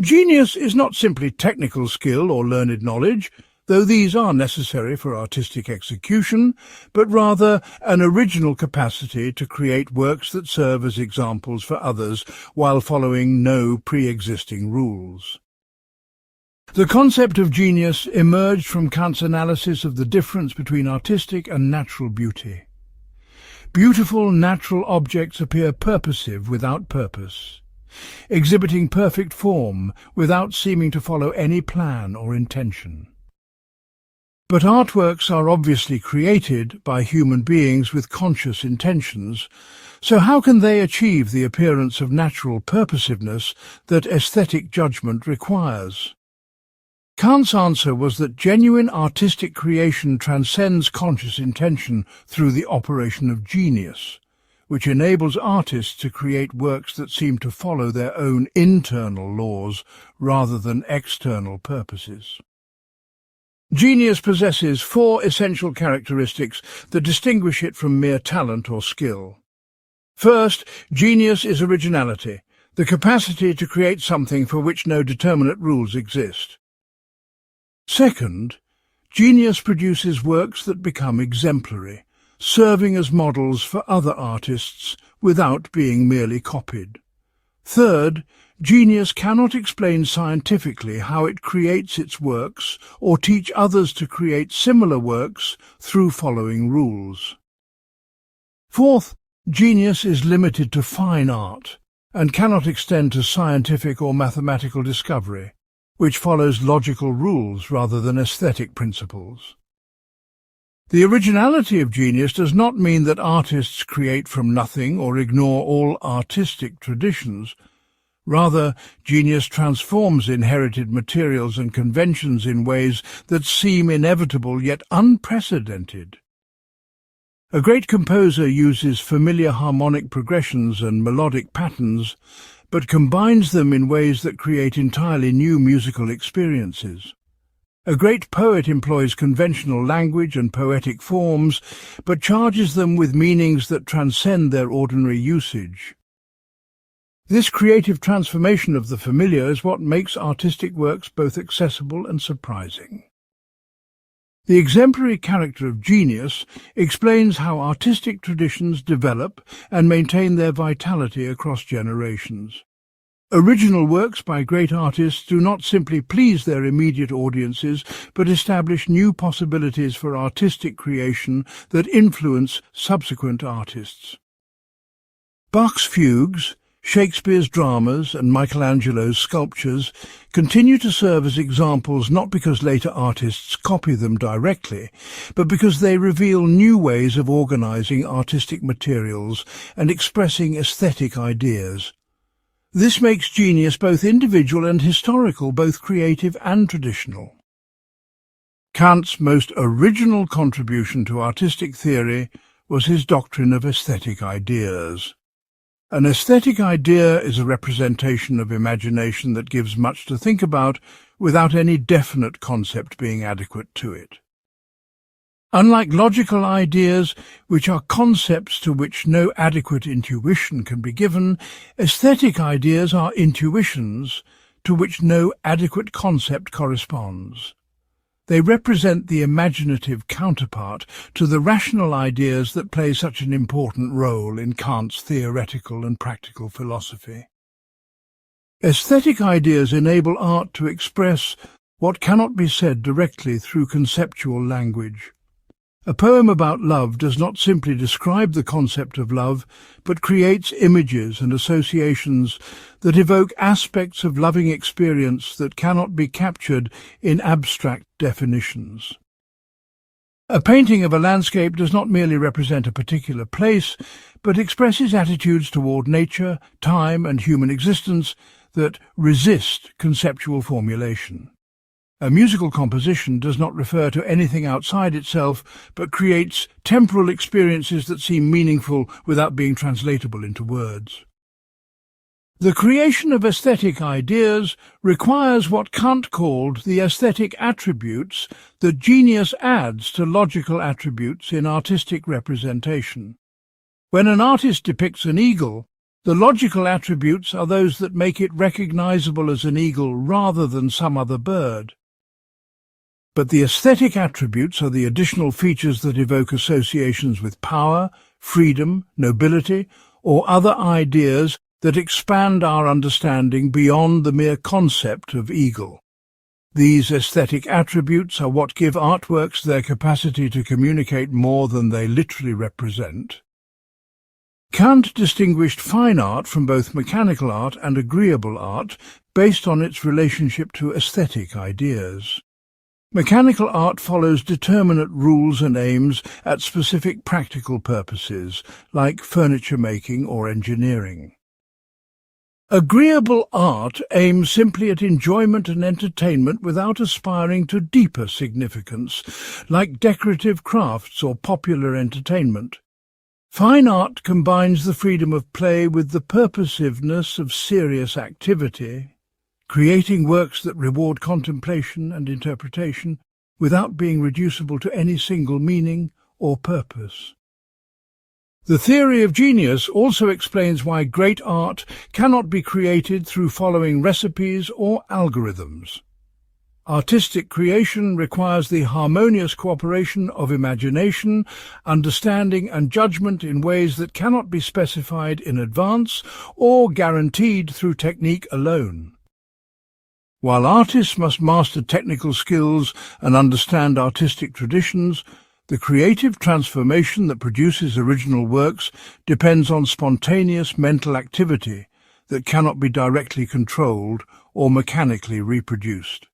S1: Genius is not simply technical skill or learned knowledge, though these are necessary for artistic execution, but rather an original capacity to create works that serve as examples for others while following no pre-existing rules. The concept of genius emerged from Kant's analysis of the difference between artistic and natural beauty. Beautiful natural objects appear purposive without purpose, exhibiting perfect form without seeming to follow any plan or intention. But artworks are obviously created by human beings with conscious intentions, so how can they achieve the appearance of natural purposiveness that aesthetic judgment requires? Kant's answer was that genuine artistic creation transcends conscious intention through the operation of genius, which enables artists to create works that seem to follow their own internal laws rather than external purposes. Genius possesses 4 essential characteristics that distinguish it from mere talent or skill. First, genius is originality, the capacity to create something for which no determinate rules exist. Second, genius produces works that become exemplary, serving as models for other artists without being merely copied. Third, genius cannot explain scientifically how it creates its works or teach others to create similar works through following rules. Fourth, genius is limited to fine art and cannot extend to scientific or mathematical discovery, which follows logical rules rather than aesthetic principles. The originality of genius does not mean that artists create from nothing or ignore all artistic traditions. Rather, genius transforms inherited materials and conventions in ways that seem inevitable yet unprecedented. A great composer uses familiar harmonic progressions and melodic patterns, but combines them in ways that create entirely new musical experiences. A great poet employs conventional language and poetic forms, but charges them with meanings that transcend their ordinary usage. This creative transformation of the familiar is what makes artistic works both accessible and surprising. The exemplary character of genius explains how artistic traditions develop and maintain their vitality across generations. Original works by great artists do not simply please their immediate audiences, but establish new possibilities for artistic creation that influence subsequent artists. Bach's fugues, Shakespeare's dramas and Michelangelo's sculptures continue to serve as examples not because later artists copy them directly, but because they reveal new ways of organizing artistic materials and expressing aesthetic ideas. This makes genius both individual and historical, both creative and traditional. Kant's most original contribution to artistic theory was his doctrine of aesthetic ideas. An aesthetic idea is a representation of imagination that gives much to think about without any definite concept being adequate to it. Unlike logical ideas, which are concepts to which no adequate intuition can be given, aesthetic ideas are intuitions to which no adequate concept corresponds. They represent the imaginative counterpart to the rational ideas that play such an important role in Kant's theoretical and practical philosophy. Aesthetic ideas enable art to express what cannot be said directly through conceptual language. A poem about love does not simply describe the concept of love, but creates images and associations that evoke aspects of loving experience that cannot be captured in abstract definitions. A painting of a landscape does not merely represent a particular place, but expresses attitudes toward nature, time, and human existence that resist conceptual formulation. A musical composition does not refer to anything outside itself, but creates temporal experiences that seem meaningful without being translatable into words. The creation of aesthetic ideas requires what Kant called the aesthetic attributes that genius adds to logical attributes in artistic representation. When an artist depicts an eagle, the logical attributes are those that make it recognizable as an eagle rather than some other bird. But the aesthetic attributes are the additional features that evoke associations with power, freedom, nobility, or other ideas that expand our understanding beyond the mere concept of eagle. These aesthetic attributes are what give artworks their capacity to communicate more than they literally represent. Kant distinguished fine art from both mechanical art and agreeable art based on its relationship to aesthetic ideas. Mechanical art follows determinate rules and aims at specific practical purposes, like furniture making or engineering. Agreeable art aims simply at enjoyment and entertainment without aspiring to deeper significance, like decorative crafts or popular entertainment. Fine art combines the freedom of play with the purposiveness of serious activity, creating works that reward contemplation and interpretation without being reducible to any single meaning or purpose. The theory of genius also explains why great art cannot be created through following recipes or algorithms. Artistic creation requires the harmonious cooperation of imagination, understanding and judgment in ways that cannot be specified in advance or guaranteed through technique alone. While artists must master technical skills and understand artistic traditions, the creative transformation that produces original works depends on spontaneous mental activity that cannot be directly controlled or mechanically reproduced.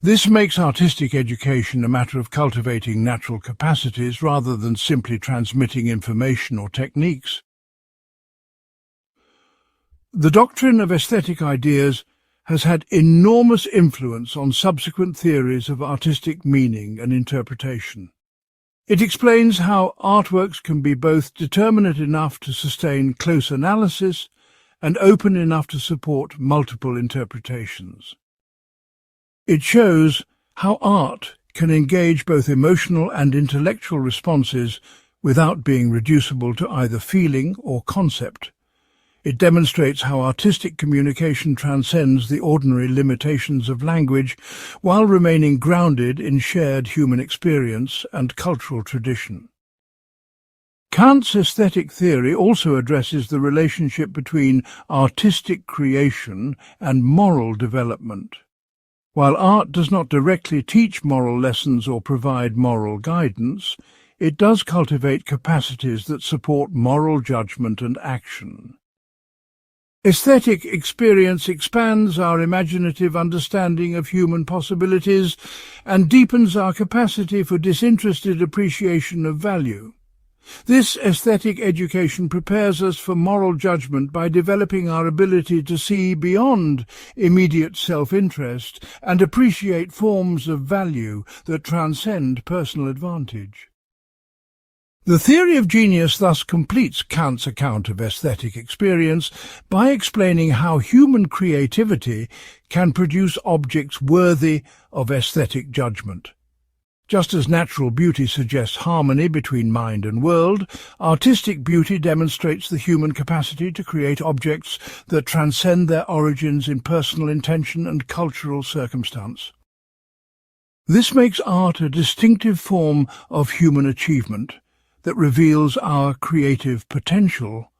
S1: This makes artistic education a matter of cultivating natural capacities rather than simply transmitting information or techniques. The doctrine of aesthetic ideas has had enormous influence on subsequent theories of artistic meaning and interpretation. It explains how artworks can be both determinate enough to sustain close analysis and open enough to support multiple interpretations. It shows how art can engage both emotional and intellectual responses without being reducible to either feeling or concept. It demonstrates how artistic communication transcends the ordinary limitations of language while remaining grounded in shared human experience and cultural tradition. Kant's aesthetic theory also addresses the relationship between artistic creation and moral development. While art does not directly teach moral lessons or provide moral guidance, it does cultivate capacities that support moral judgment and action. Aesthetic experience expands our imaginative understanding of human possibilities and deepens our capacity for disinterested appreciation of value. This aesthetic education prepares us for moral judgment by developing our ability to see beyond immediate self-interest and appreciate forms of value that transcend personal advantage. The theory of genius thus completes Kant's account of aesthetic experience by explaining how human creativity can produce objects worthy of aesthetic judgment. Just as natural beauty suggests harmony between mind and world, artistic beauty demonstrates the human capacity to create objects that transcend their origins in personal intention and cultural circumstance. This makes art a distinctive form of human achievement that reveals our creative potential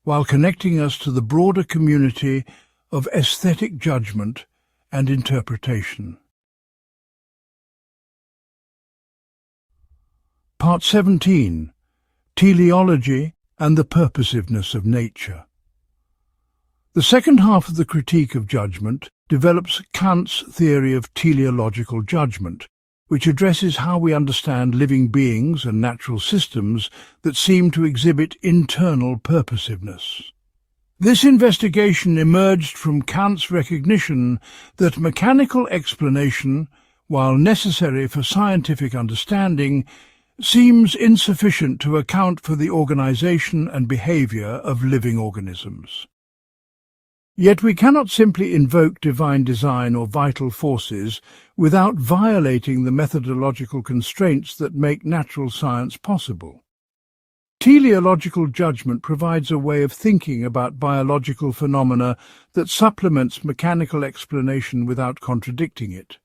S1: while connecting us to the broader community of aesthetic judgment and interpretation. Part 17. Teleology and the Purposiveness of Nature. The second half of the critique of judgment develops Kant's theory of teleological judgment, which addresses how we understand living beings and natural systems that seem to exhibit internal purposiveness. This investigation emerged from Kant's recognition that mechanical explanation, while necessary for scientific understanding, seems insufficient to account for the organization and behavior of living organisms. Yet we cannot simply invoke divine design or vital forces without violating the methodological constraints that make natural science possible. Teleological judgment provides a way of thinking about biological phenomena that supplements mechanical explanation without contradicting it.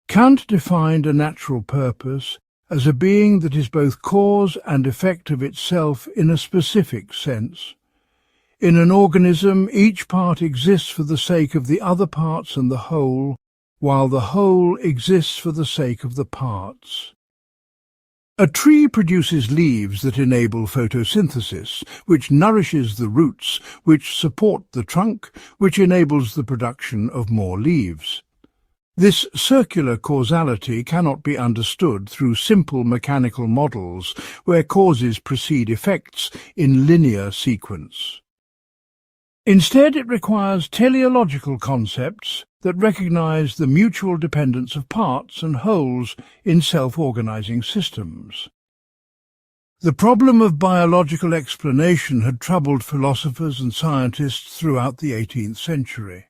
S1: Kant defined a natural purpose as a being that is both cause and effect of itself in a specific sense. In an organism, each part exists for the sake of the other parts and the whole, while the whole exists for the sake of the parts. A tree produces leaves that enable photosynthesis, which nourishes the roots, which support the trunk, which enables the production of more leaves. This circular causality cannot be understood through simple mechanical models where causes precede effects in linear sequence. Instead, it requires teleological concepts that recognize the mutual dependence of parts and wholes in self-organizing systems. The problem of biological explanation had troubled philosophers and scientists throughout the 18th century.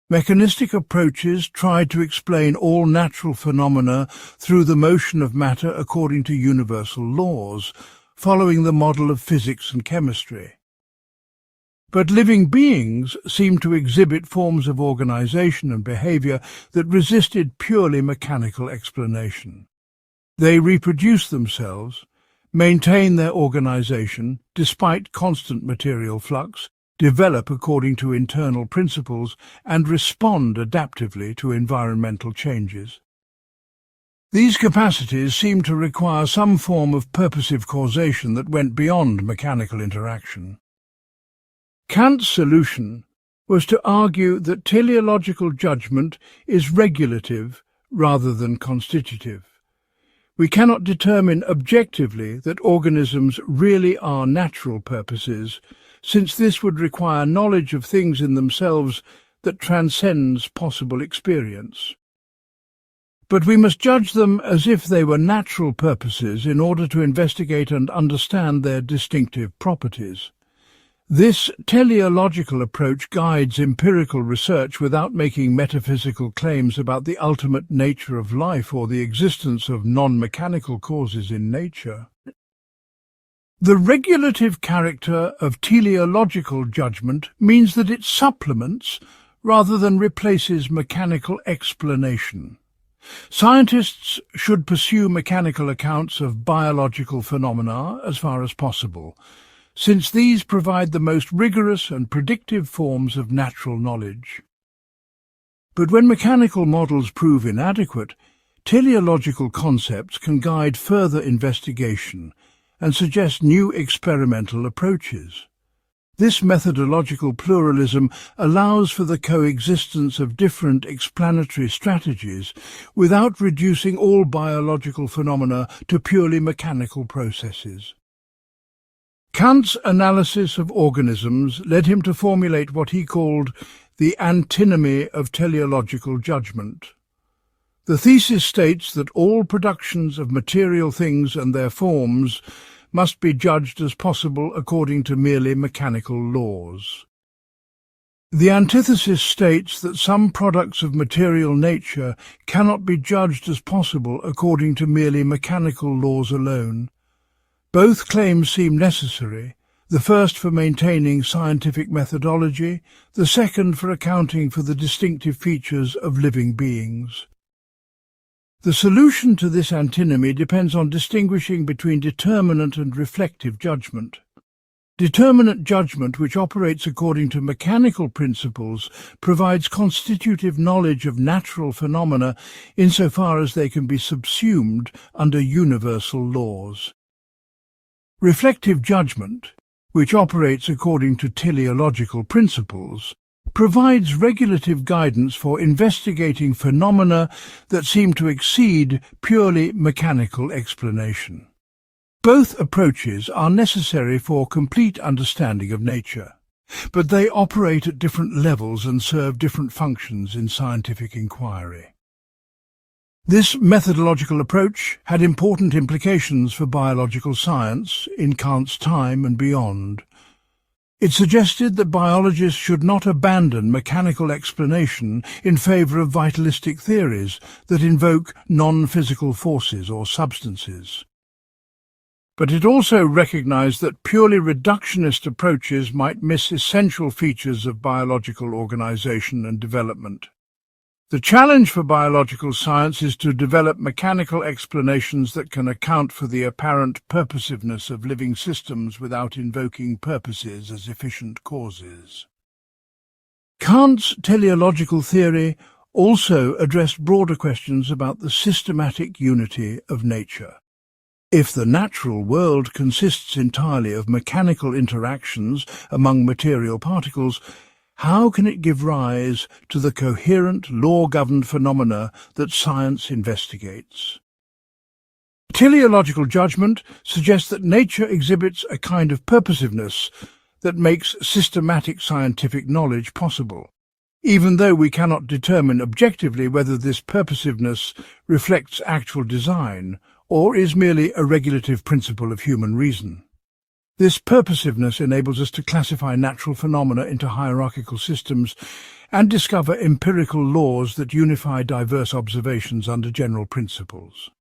S1: Mechanistic approaches tried to explain all natural phenomena through the motion of matter according to universal laws, following the model of physics and chemistry. But living beings seemed to exhibit forms of organization and behavior that resisted purely mechanical explanation. They reproduce themselves, maintain their organization despite constant material flux, develop according to internal principles, and respond adaptively to environmental changes. These capacities seem to require some form of purposive causation that went beyond mechanical interaction. Kant's solution was to argue that teleological judgment is regulative rather than constitutive. We cannot determine objectively that organisms really are natural purposes, since this would require knowledge of things in themselves that transcends possible experience. But we must judge them as if they were natural purposes in order to investigate and understand their distinctive properties. This teleological approach guides empirical research without making metaphysical claims about the ultimate nature of life or the existence of non-mechanical causes in nature. The regulative character of teleological judgment means that it supplements rather than replaces mechanical explanation. Scientists should pursue mechanical accounts of biological phenomena as far as possible, since these provide the most rigorous and predictive forms of natural knowledge. But when mechanical models prove inadequate, teleological concepts can guide further investigation and suggest new experimental approaches. This methodological pluralism allows for the coexistence of different explanatory strategies without reducing all biological phenomena to purely mechanical processes. Kant's analysis of organisms led him to formulate what he called the antinomy of teleological judgment. The thesis states that all productions of material things and their forms must be judged as possible according to merely mechanical laws. The antithesis states that some products of material nature cannot be judged as possible according to merely mechanical laws alone. Both claims seem necessary, the first for maintaining scientific methodology, the second for accounting for the distinctive features of living beings. The solution to this antinomy depends on distinguishing between determinate and reflective judgment. Determinate judgment, which operates according to mechanical principles, provides constitutive knowledge of natural phenomena insofar as they can be subsumed under universal laws. Reflective judgment, which operates according to teleological principles, provides regulative guidance for investigating phenomena that seem to exceed purely mechanical explanation. Both approaches are necessary for complete understanding of nature, but they operate at different levels and serve different functions in scientific inquiry. This methodological approach had important implications for biological science in Kant's time and beyond. It suggested that biologists should not abandon mechanical explanation in favour of vitalistic theories that invoke non-physical forces or substances. But it also recognized that purely reductionist approaches might miss essential features of biological organization and development. The challenge for biological science is to develop mechanical explanations that can account for the apparent purposiveness of living systems without invoking purposes as efficient causes. Kant's teleological theory also addressed broader questions about the systematic unity of nature. If the natural world consists entirely of mechanical interactions among material particles, how can it give rise to the coherent, law-governed phenomena that science investigates? Teleological judgment suggests that nature exhibits a kind of purposiveness that makes systematic scientific knowledge possible, even though we cannot determine objectively whether this purposiveness reflects actual design or is merely a regulative principle of human reason. This purposiveness enables us to classify natural phenomena into hierarchical systems and discover empirical laws that unify diverse observations under general principles.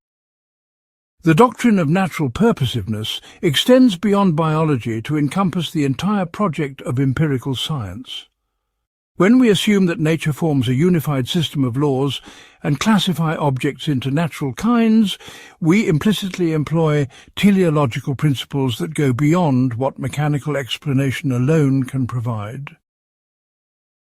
S1: The doctrine of natural purposiveness extends beyond biology to encompass the entire project of empirical science. When we assume that nature forms a unified system of laws and classify objects into natural kinds, we implicitly employ teleological principles that go beyond what mechanical explanation alone can provide.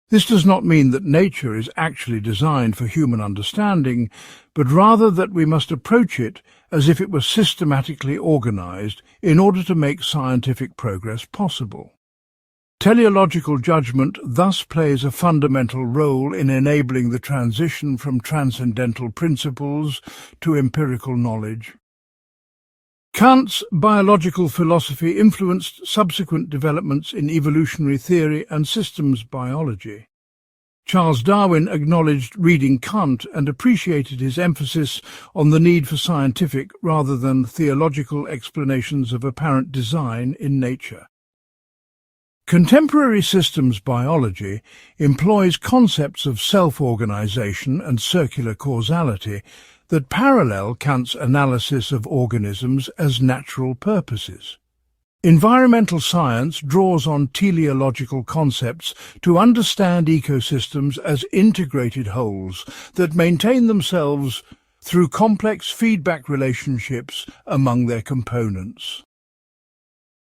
S1: This does not mean that nature is actually designed for human understanding, but rather that we must approach it as if it were systematically organized in order to make scientific progress possible. Teleological judgment thus plays a fundamental role in enabling the transition from transcendental principles to empirical knowledge. Kant's biological philosophy influenced subsequent developments in evolutionary theory and systems biology. Charles Darwin acknowledged reading Kant and appreciated his emphasis on the need for scientific rather than theological explanations of apparent design in nature. Contemporary systems biology employs concepts of self-organization and circular causality that parallel Kant's analysis of organisms as natural purposes. Environmental science draws on teleological concepts to understand ecosystems as integrated wholes that maintain themselves through complex feedback relationships among their components.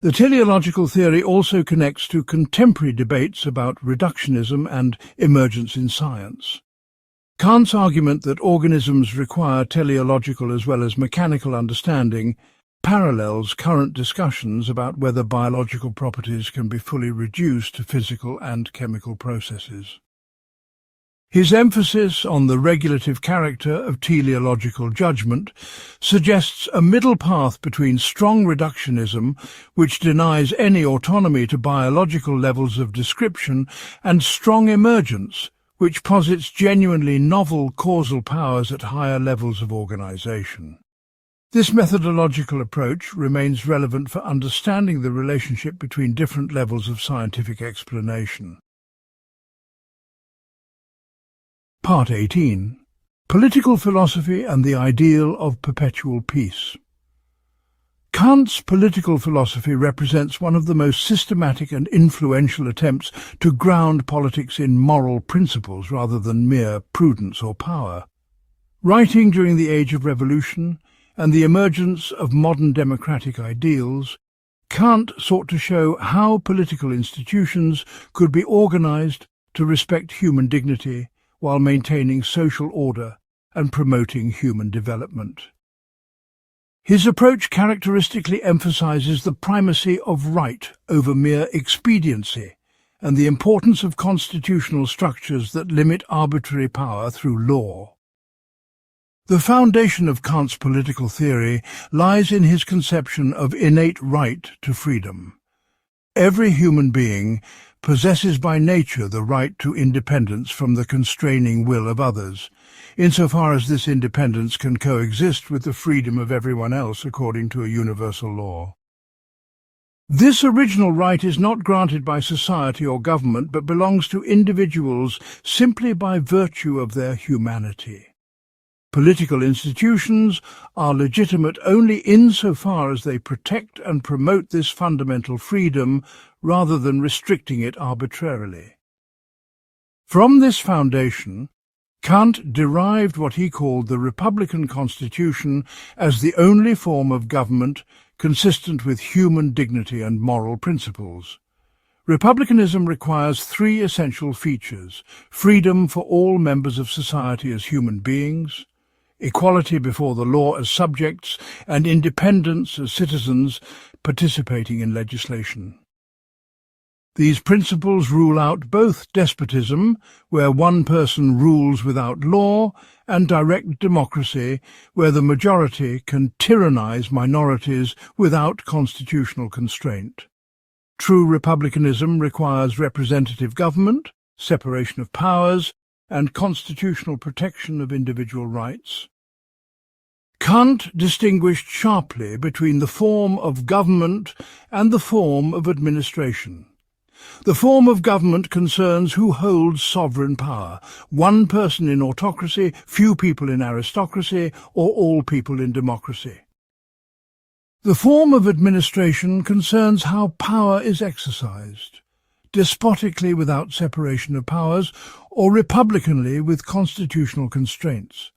S1: The teleological theory also connects to contemporary debates about reductionism and emergence in science. Kant's argument that organisms require teleological as well as mechanical understanding parallels current discussions about whether biological properties can be fully reduced to physical and chemical processes. His emphasis on the regulative character of teleological judgment suggests a middle path between strong reductionism, which denies any autonomy to biological levels of description, and strong emergence, which posits genuinely novel causal powers at higher levels of organization. This methodological approach remains relevant for understanding the relationship between different levels of scientific explanation. Part 18. Political Philosophy and the Ideal of Perpetual Peace. Kant's political philosophy represents one of the most systematic and influential attempts to ground politics in moral principles rather than mere prudence or power. Writing during the Age of Revolution and the emergence of modern democratic ideals, Kant sought to show how political institutions could be organized to respect human dignity while maintaining social order and promoting human development. His approach characteristically emphasizes the primacy of right over mere expediency and the importance of constitutional structures that limit arbitrary power through law. The foundation of Kant's political theory lies in his conception of innate right to freedom. Every human being possesses by nature the right to independence from the constraining will of others, insofar as this independence can coexist with the freedom of everyone else according to a universal law. This original right is not granted by society or government, but belongs to individuals simply by virtue of their humanity. Political institutions are legitimate only insofar as they protect and promote this fundamental freedom rather than restricting it arbitrarily. From this foundation, Kant derived what he called the Republican Constitution as the only form of government consistent with human dignity and moral principles. Republicanism requires three essential features: freedom for all members of society as human beings, equality before the law as subjects, and independence as citizens participating in legislation. These principles rule out both despotism, where one person rules without law, and direct democracy, where the majority can tyrannize minorities without constitutional constraint. True republicanism requires representative government, separation of powers, and constitutional protection of individual rights. Kant distinguished sharply between the form of government and the form of administration. The form of government concerns who holds sovereign power: one person in autocracy, few people in aristocracy, or all people in democracy. The form of administration concerns how power is exercised: despotically without separation of powers, or republicanly with constitutional constraints.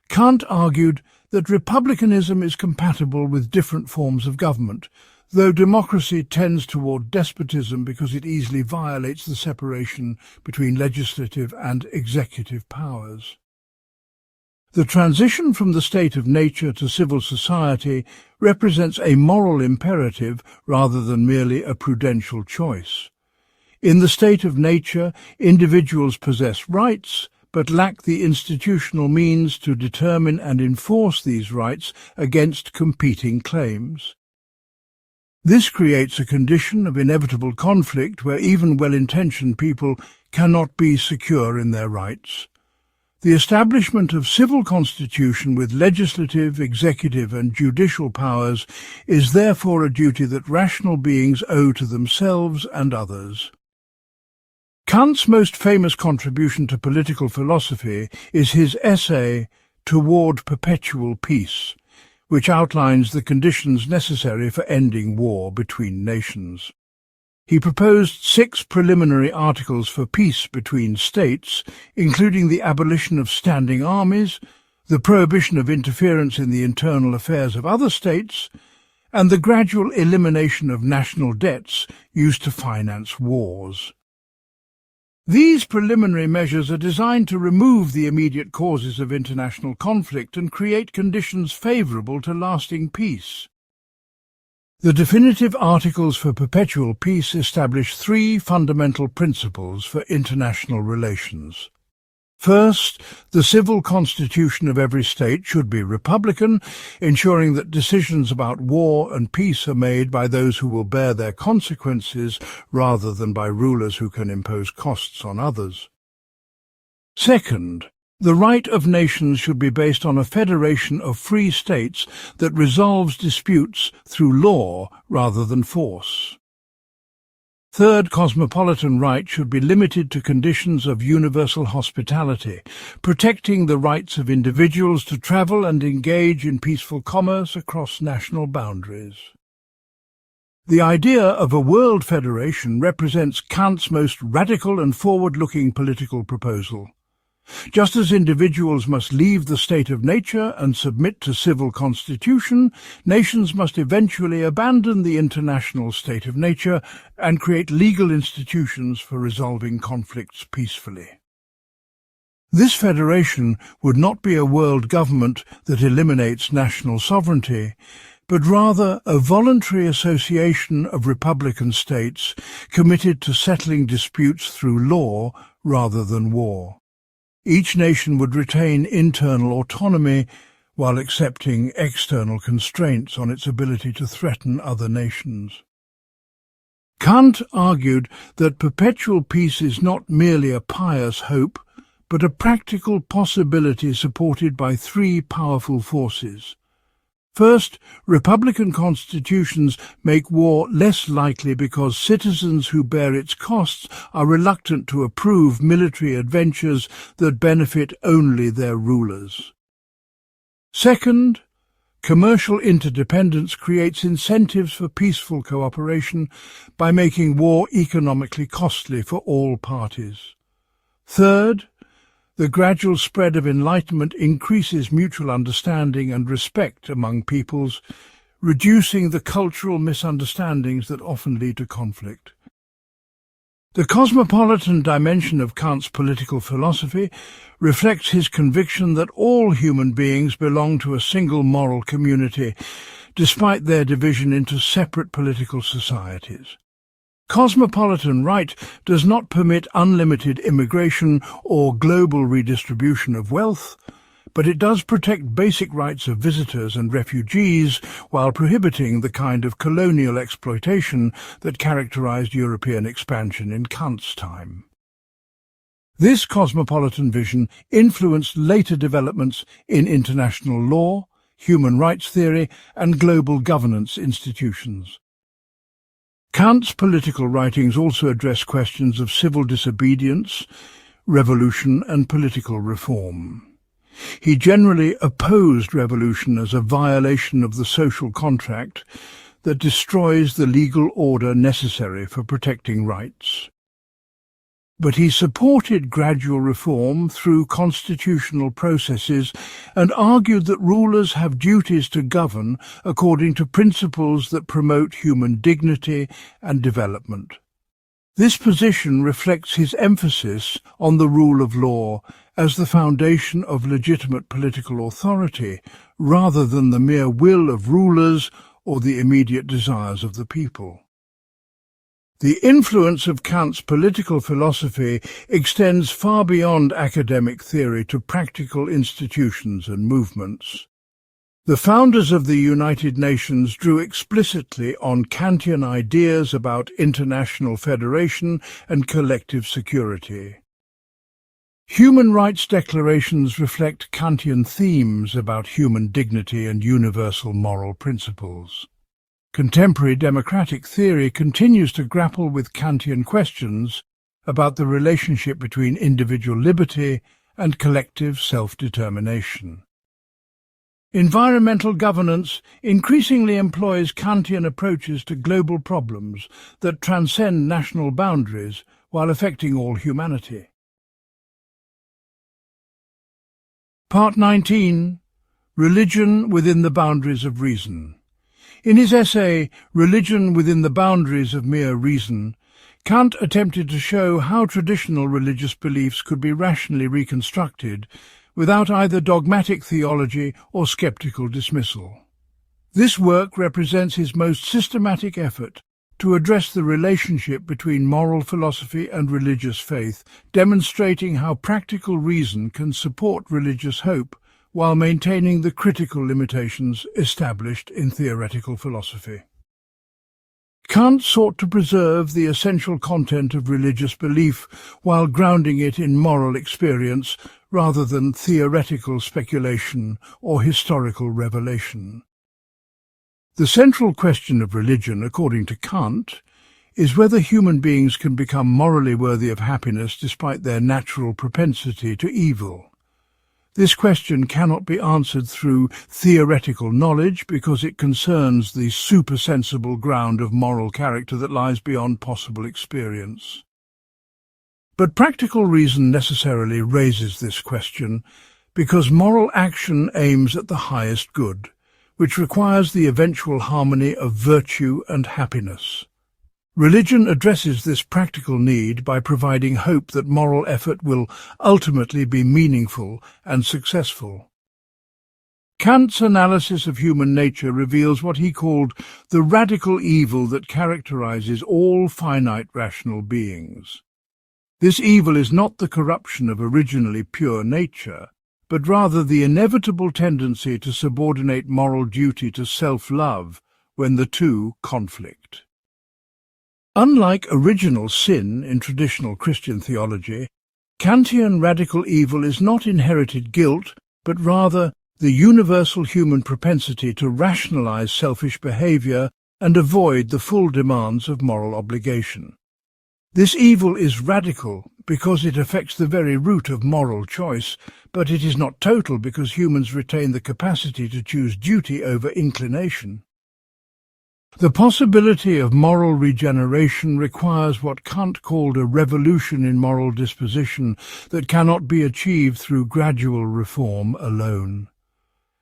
S1: Kant argued that republicanism is compatible with different forms of government, though democracy tends toward despotism because it easily violates the separation between legislative and executive powers. The transition from the state of nature to civil society represents a moral imperative rather than merely a prudential choice. In the state of nature, individuals possess rights, but lack the institutional means to determine and enforce these rights against competing claims. This creates a condition of inevitable conflict where even well-intentioned people cannot be secure in their rights. The establishment of civil constitution with legislative, executive and judicial powers is therefore a duty that rational beings owe to themselves and others. Kant's most famous contribution to political philosophy is his essay Toward Perpetual Peace, which outlines the conditions necessary for ending war between nations. He proposed 6 preliminary articles for peace between states, including the abolition of standing armies, the prohibition of interference in the internal affairs of other states, and the gradual elimination of national debts used to finance wars. These preliminary measures are designed to remove the immediate causes of international conflict and create conditions favorable to lasting peace. The definitive articles for perpetual peace establish three fundamental principles for international relations. First, the civil constitution of every state should be republican, ensuring that decisions about war and peace are made by those who will bear their consequences rather than by rulers who can impose costs on others. Second, the right of nations should be based on a federation of free states that resolves disputes through law rather than force. Third, cosmopolitan right should be limited to conditions of universal hospitality, protecting the rights of individuals to travel and engage in peaceful commerce across national boundaries. The idea of a world federation represents Kant's most radical and forward-looking political proposal. Just as individuals must leave the state of nature and submit to civil constitution, nations must eventually abandon the international state of nature and create legal institutions for resolving conflicts peacefully. This federation would not be a world government that eliminates national sovereignty, but rather a voluntary association of republican states committed to settling disputes through law rather than war. Each nation would retain internal autonomy while accepting external constraints on its ability to threaten other nations. Kant argued that perpetual peace is not merely a pious hope, but a practical possibility supported by three powerful forces. First, republican constitutions make war less likely because citizens who bear its costs are reluctant to approve military adventures that benefit only their rulers. Second, commercial interdependence creates incentives for peaceful cooperation by making war economically costly for all parties. Third, the gradual spread of enlightenment increases mutual understanding and respect among peoples, reducing the cultural misunderstandings that often lead to conflict. The cosmopolitan dimension of Kant's political philosophy reflects his conviction that all human beings belong to a single moral community, despite their division into separate political societies. Cosmopolitan right does not permit unlimited immigration or global redistribution of wealth, but it does protect basic rights of visitors and refugees while prohibiting the kind of colonial exploitation that characterized European expansion in Kant's time. This cosmopolitan vision influenced later developments in international law, human rights theory, and global governance institutions. Kant's political writings also address questions of civil disobedience, revolution, and political reform. He generally opposed revolution as a violation of the social contract that destroys the legal order necessary for protecting rights. But he supported gradual reform through constitutional processes and argued that rulers have duties to govern according to principles that promote human dignity and development. This position reflects his emphasis on the rule of law as the foundation of legitimate political authority, rather than the mere will of rulers or the immediate desires of the people. The influence of Kant's political philosophy extends far beyond academic theory to practical institutions and movements. The founders of the United Nations drew explicitly on Kantian ideas about international federation and collective security. Human rights declarations reflect Kantian themes about human dignity and universal moral principles. Contemporary democratic theory continues to grapple with Kantian questions about the relationship between individual liberty and collective self-determination. Environmental governance increasingly employs Kantian approaches to global problems that transcend national boundaries while affecting all humanity. Part 19. Religion within the boundaries of reason. In his essay, Religion Within the Boundaries of Mere Reason, Kant attempted to show how traditional religious beliefs could be rationally reconstructed without either dogmatic theology or skeptical dismissal. This work represents his most systematic effort to address the relationship between moral philosophy and religious faith, demonstrating how practical reason can support religious hope while maintaining the critical limitations established in theoretical philosophy. Kant sought to preserve the essential content of religious belief while grounding it in moral experience rather than theoretical speculation or historical revelation. The central question of religion, according to Kant, is whether human beings can become morally worthy of happiness despite their natural propensity to evil. This question cannot be answered through theoretical knowledge because it concerns the supersensible ground of moral character that lies beyond possible experience. But practical reason necessarily raises this question because moral action aims at the highest good, which requires the eventual harmony of virtue and happiness. Religion addresses this practical need by providing hope that moral effort will ultimately be meaningful and successful. Kant's analysis of human nature reveals what he called the radical evil that characterizes all finite rational beings. This evil is not the corruption of originally pure nature, but rather the inevitable tendency to subordinate moral duty to self-love when the two conflict. Unlike original sin in traditional Christian theology, Kantian radical evil is not inherited guilt, but rather the universal human propensity to rationalize selfish behavior and avoid the full demands of moral obligation. This evil is radical because it affects the very root of moral choice, but it is not total because humans retain the capacity to choose duty over inclination. The possibility of moral regeneration requires what Kant called a revolution in moral disposition that cannot be achieved through gradual reform alone.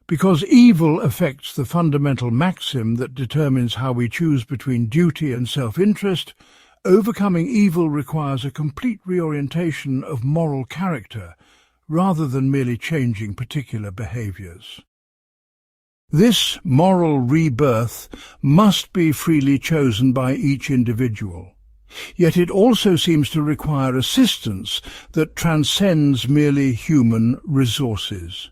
S1: Because evil affects the fundamental maxim that determines how we choose between duty and self-interest, overcoming evil requires a complete reorientation of moral character, rather than merely changing particular behaviors. This moral rebirth must be freely chosen by each individual, yet it also seems to require assistance that transcends merely human resources.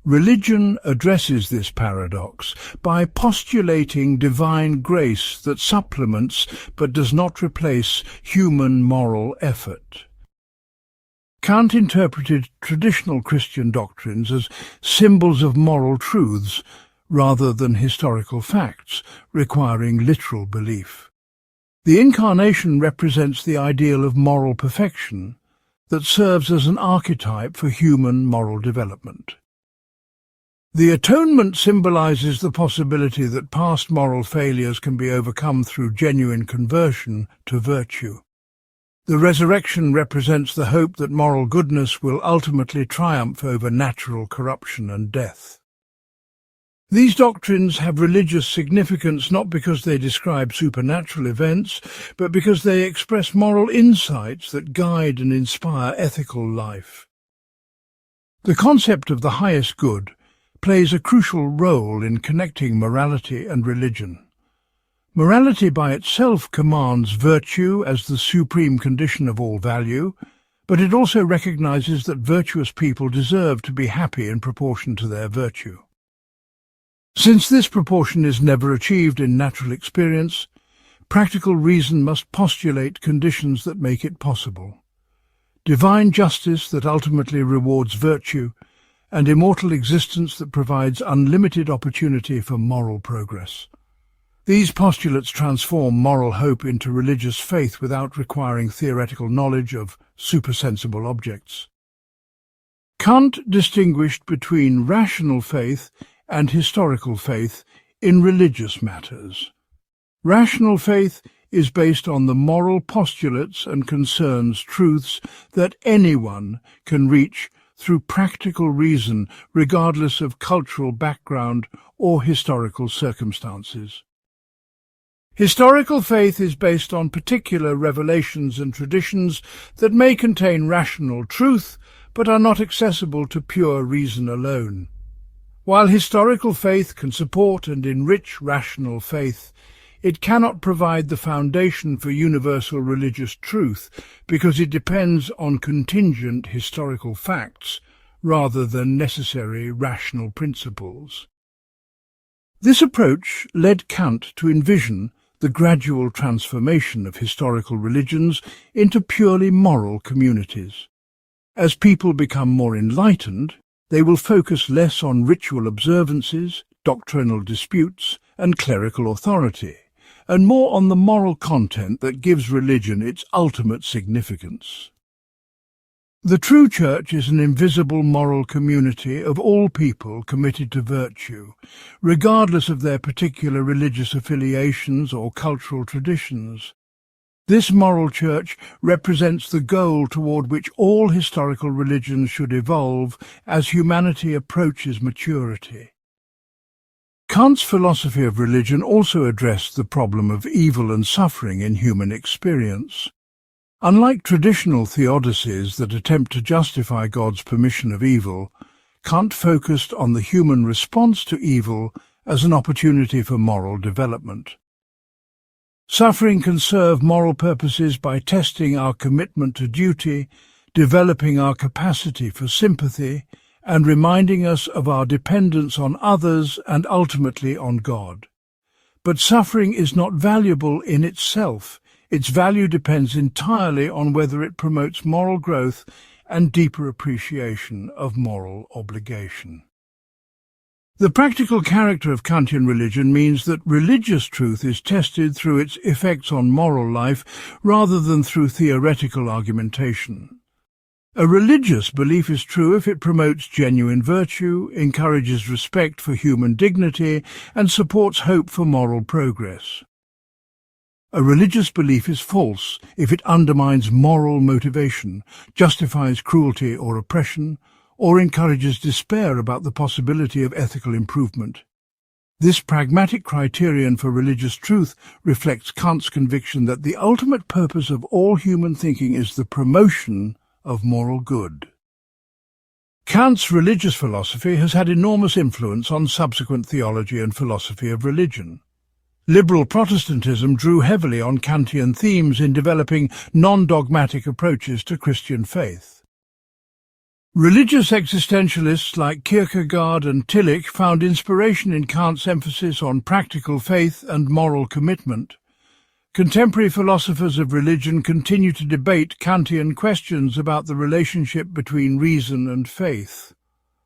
S1: Religion addresses this paradox by postulating divine grace that supplements but does not replace human moral effort. Kant interpreted traditional Christian doctrines as symbols of moral truths rather than historical facts, requiring literal belief. The Incarnation represents the ideal of moral perfection that serves as an archetype for human moral development. The atonement symbolizes the possibility that past moral failures can be overcome through genuine conversion to virtue. The resurrection represents the hope that moral goodness will ultimately triumph over natural corruption and death. These doctrines have religious significance not because they describe supernatural events, but because they express moral insights that guide and inspire ethical life. The concept of the highest good plays a crucial role in connecting morality and religion. Morality by itself commands virtue as the supreme condition of all value, but it also recognizes that virtuous people deserve to be happy in proportion to their virtue. Since this proportion is never achieved in natural experience, practical reason must postulate conditions that make it possible. Divine justice that ultimately rewards virtue, and immortal existence that provides unlimited opportunity for moral progress. These postulates transform moral hope into religious faith without requiring theoretical knowledge of supersensible objects. Kant distinguished between rational faith and historical faith in religious matters. Rational faith is based on the moral postulates and concerns truths that anyone can reach through practical reason, regardless of cultural background or historical circumstances. Historical faith is based on particular revelations and traditions that may contain rational truth, but are not accessible to pure reason alone. While historical faith can support and enrich rational faith, it cannot provide the foundation for universal religious truth because it depends on contingent historical facts rather than necessary rational principles. This approach led Kant to envision the gradual transformation of historical religions into purely moral communities. As people become more enlightened, they will focus less on ritual observances, doctrinal disputes, and clerical authority, and more on the moral content that gives religion its ultimate significance. The true church is an invisible moral community of all people committed to virtue, regardless of their particular religious affiliations or cultural traditions. This moral church represents the goal toward which all historical religions should evolve as humanity approaches maturity. Kant's philosophy of religion also addressed the problem of evil and suffering in human experience. Unlike traditional theodicies that attempt to justify God's permission of evil, Kant focused on the human response to evil as an opportunity for moral development. Suffering can serve moral purposes by testing our commitment to duty, developing our capacity for sympathy, and reminding us of our dependence on others and ultimately on God. But suffering is not valuable in itself. Its value depends entirely on whether it promotes moral growth and deeper appreciation of moral obligation. The practical character of Kantian religion means that religious truth is tested through its effects on moral life rather than through theoretical argumentation. A religious belief is true if it promotes genuine virtue, encourages respect for human dignity, and supports hope for moral progress. A religious belief is false if it undermines moral motivation, justifies cruelty or oppression, or encourages despair about the possibility of ethical improvement. This pragmatic criterion for religious truth reflects Kant's conviction that the ultimate purpose of all human thinking is the promotion of moral good. Kant's religious philosophy has had enormous influence on subsequent theology and philosophy of religion. Liberal Protestantism drew heavily on Kantian themes in developing non-dogmatic approaches to Christian faith. Religious existentialists like Kierkegaard and Tillich found inspiration in Kant's emphasis on practical faith and moral commitment. Contemporary philosophers of religion continue to debate Kantian questions about the relationship between reason and faith,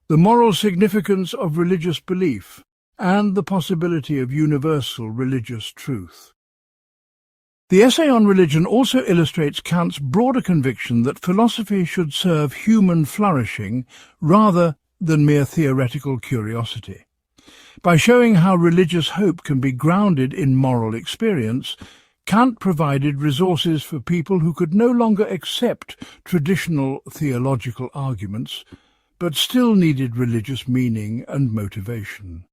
S1: the moral significance of religious belief, and the possibility of universal religious truth. The essay on religion also illustrates Kant's broader conviction that philosophy should serve human flourishing rather than mere theoretical curiosity. By showing how religious hope can be grounded in moral experience, Kant provided resources for people who could no longer accept traditional theological arguments, but still needed religious meaning and motivation.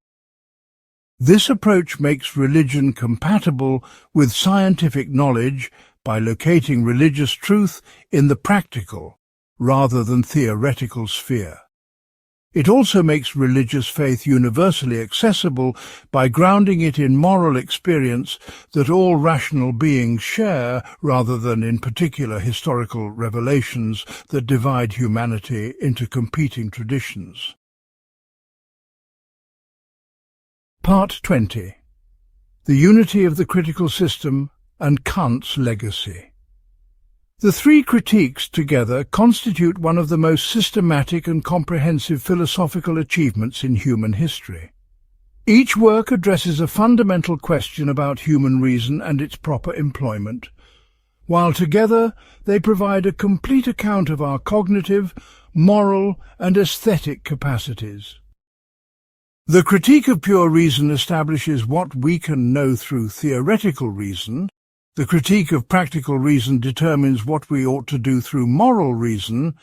S1: This approach makes religion compatible with scientific knowledge by locating religious truth in the practical rather than theoretical sphere. It also makes religious faith universally accessible by grounding it in moral experience that all rational beings share rather than in particular historical revelations that divide humanity into competing traditions. Part 20. The Unity of the Critical System and Kant's Legacy. The three critiques together constitute one of the most systematic and comprehensive philosophical achievements in human history. Each work addresses a fundamental question about human reason and its proper employment, while together they provide a complete account of our cognitive, moral, and aesthetic capacities. The critique of pure reason establishes what we can know through theoretical reason. The critique of practical reason determines what we ought to do through moral reason,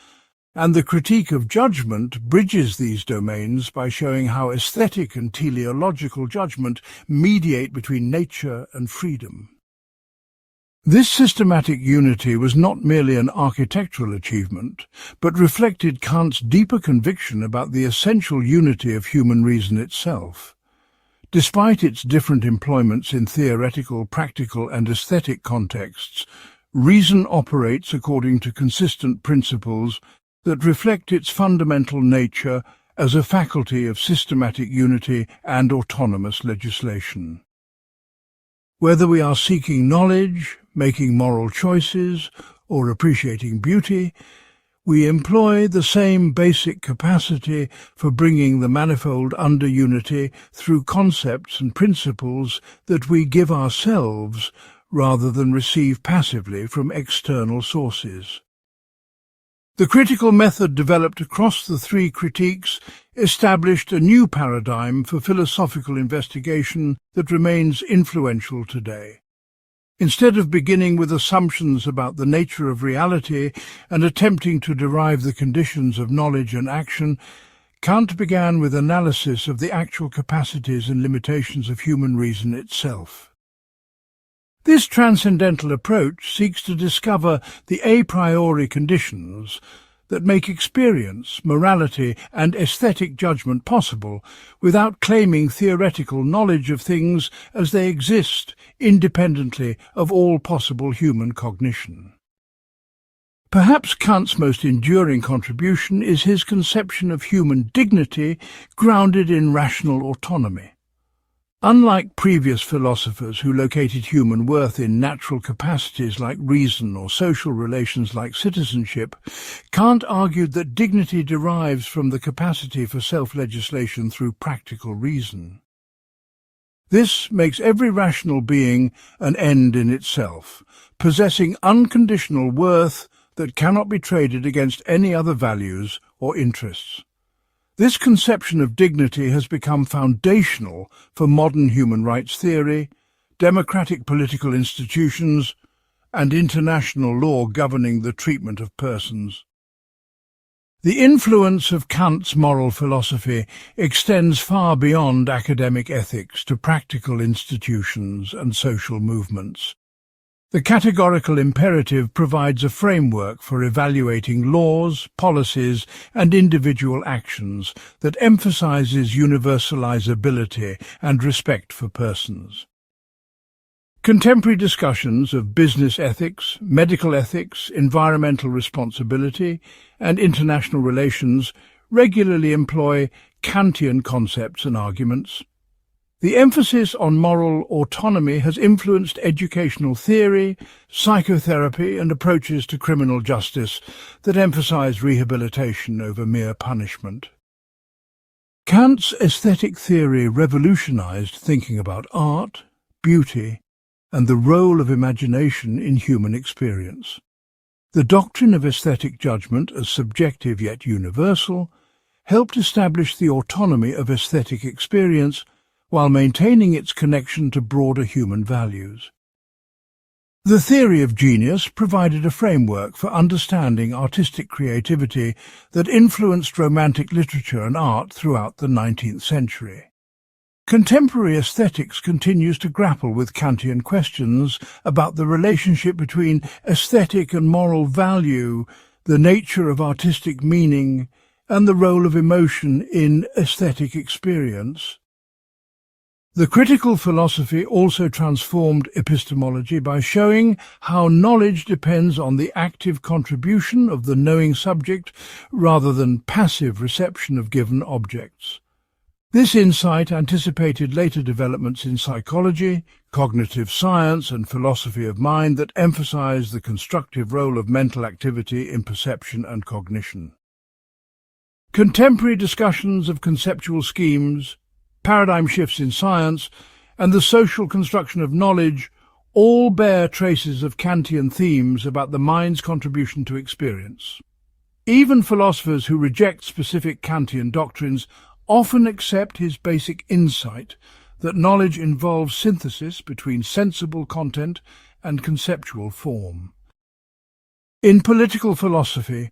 S1: and the critique of judgment bridges these domains by showing how aesthetic and teleological judgment mediate between nature and freedom. This systematic unity was not merely an architectural achievement, but reflected Kant's deeper conviction about the essential unity of human reason itself. Despite its different employments in theoretical, practical, and aesthetic contexts, reason operates according to consistent principles that reflect its fundamental nature as a faculty of systematic unity and autonomous legislation. Whether we are seeking knowledge, making moral choices, or appreciating beauty, we employ the same basic capacity for bringing the manifold under unity through concepts and principles that we give ourselves rather than receive passively from external sources. The critical method developed across the three critiques established a new paradigm for philosophical investigation that remains influential today. Instead of beginning with assumptions about the nature of reality and attempting to derive the conditions of knowledge and action, Kant began with analysis of the actual capacities and limitations of human reason itself. This transcendental approach seeks to discover the a priori conditions that make experience, morality, and aesthetic judgment possible without claiming theoretical knowledge of things as they exist independently of all possible human cognition. Perhaps Kant's most enduring contribution is his conception of human dignity grounded in rational autonomy. Unlike previous philosophers who located human worth in natural capacities like reason or social relations like citizenship, Kant argued that dignity derives from the capacity for self-legislation through practical reason. This makes every rational being an end in itself, possessing unconditional worth that cannot be traded against any other values or interests. This conception of dignity has become foundational for modern human rights theory, democratic political institutions, and international law governing the treatment of persons. The influence of Kant's moral philosophy extends far beyond academic ethics to practical institutions and social movements. The categorical imperative provides a framework for evaluating laws, policies, and individual actions that emphasizes universalizability and respect for persons. Contemporary discussions of business ethics, medical ethics, environmental responsibility, and international relations regularly employ Kantian concepts and arguments. The emphasis on moral autonomy has influenced educational theory, psychotherapy, and approaches to criminal justice that emphasize rehabilitation over mere punishment. Kant's aesthetic theory revolutionized thinking about art, beauty, and the role of imagination in human experience. The doctrine of aesthetic judgment as subjective yet universal helped establish the autonomy of aesthetic experience while maintaining its connection to broader human values. The theory of genius provided a framework for understanding artistic creativity that influenced romantic literature and art throughout the 19th century. Contemporary aesthetics continues to grapple with Kantian questions about the relationship between aesthetic and moral value, the nature of artistic meaning, and the role of emotion in aesthetic experience. The critical philosophy also transformed epistemology by showing how knowledge depends on the active contribution of the knowing subject rather than passive reception of given objects. This insight anticipated later developments in psychology, cognitive science, and philosophy of mind that emphasized the constructive role of mental activity in perception and cognition. Contemporary discussions of conceptual schemes, paradigm shifts in science, and the social construction of knowledge all bear traces of Kantian themes about the mind's contribution to experience. Even philosophers who reject specific Kantian doctrines often accept his basic insight that knowledge involves synthesis between sensible content and conceptual form. In political philosophy,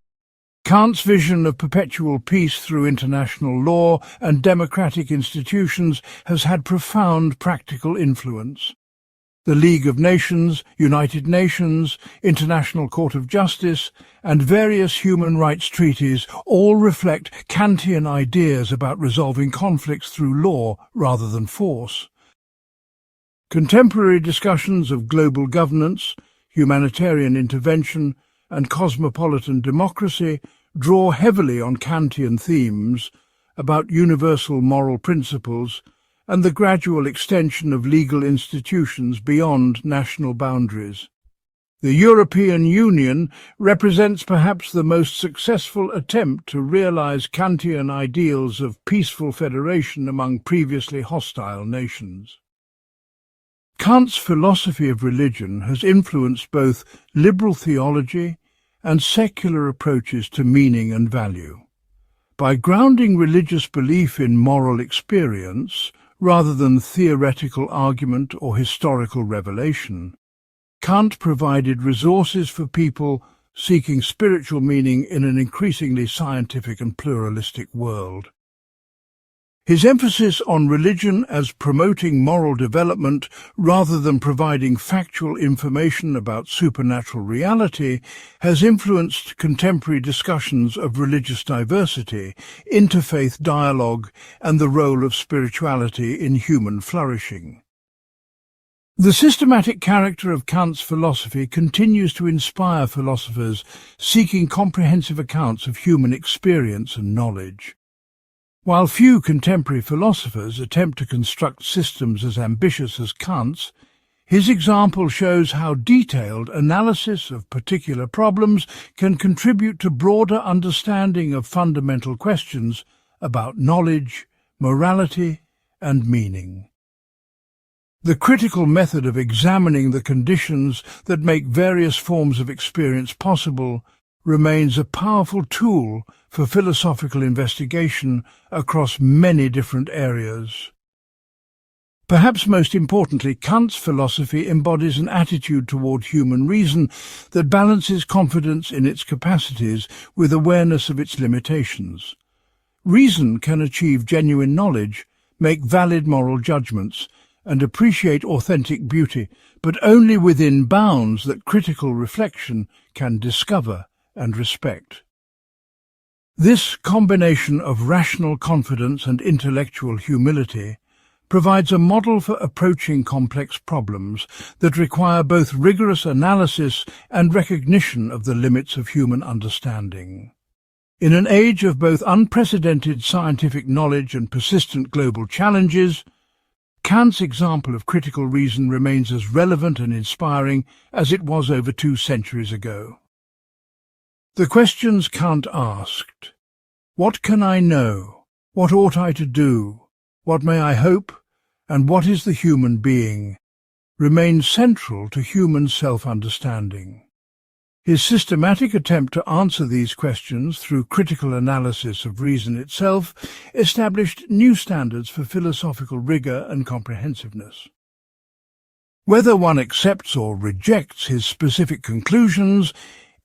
S1: Kant's vision of perpetual peace through international law and democratic institutions has had profound practical influence. The League of Nations, United Nations, International Court of Justice, and various human rights treaties all reflect Kantian ideas about resolving conflicts through law rather than force. Contemporary discussions of global governance, humanitarian intervention, and cosmopolitan democracy draw heavily on Kantian themes about universal moral principles and the gradual extension of legal institutions beyond national boundaries. The European Union represents perhaps the most successful attempt to realize Kantian ideals of peaceful federation among previously hostile nations. Kant's philosophy of religion has influenced both liberal theology and secular approaches to meaning and value. By grounding religious belief in moral experience, rather than theoretical argument or historical revelation, Kant provided resources for people seeking spiritual meaning in an increasingly scientific and pluralistic world. His emphasis on religion as promoting moral development rather than providing factual information about supernatural reality has influenced contemporary discussions of religious diversity, interfaith dialogue, and the role of spirituality in human flourishing. The systematic character of Kant's philosophy continues to inspire philosophers seeking comprehensive accounts of human experience and knowledge. While few contemporary philosophers attempt to construct systems as ambitious as Kant's, his example shows how detailed analysis of particular problems can contribute to broader understanding of fundamental questions about knowledge, morality, and meaning. The critical method of examining the conditions that make various forms of experience possible remains a powerful tool for philosophical investigation across many different areas. Perhaps most importantly, Kant's philosophy embodies an attitude toward human reason that balances confidence in its capacities with awareness of its limitations. Reason can achieve genuine knowledge, make valid moral judgments, and appreciate authentic beauty, but only within bounds that critical reflection can discover and respect. This combination of rational confidence and intellectual humility provides a model for approaching complex problems that require both rigorous analysis and recognition of the limits of human understanding. In an age of both unprecedented scientific knowledge and persistent global challenges, Kant's example of critical reason remains as relevant and inspiring as it was over 2 centuries ago. The questions Kant asked, "What can I know? What ought I to do? What may I hope? And what is the human being?" remain central to human self-understanding. His systematic attempt to answer these questions through critical analysis of reason itself established new standards for philosophical rigor and comprehensiveness. Whether one accepts or rejects his specific conclusions,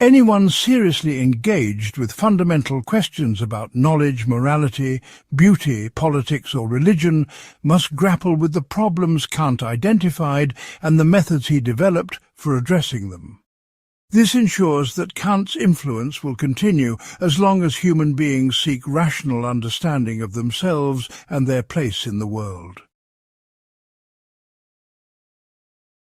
S1: anyone seriously engaged with fundamental questions about knowledge, morality, beauty, politics, or religion must grapple with the problems Kant identified and the methods he developed for addressing them. This ensures that Kant's influence will continue as long as human beings seek rational understanding of themselves and their place in the world.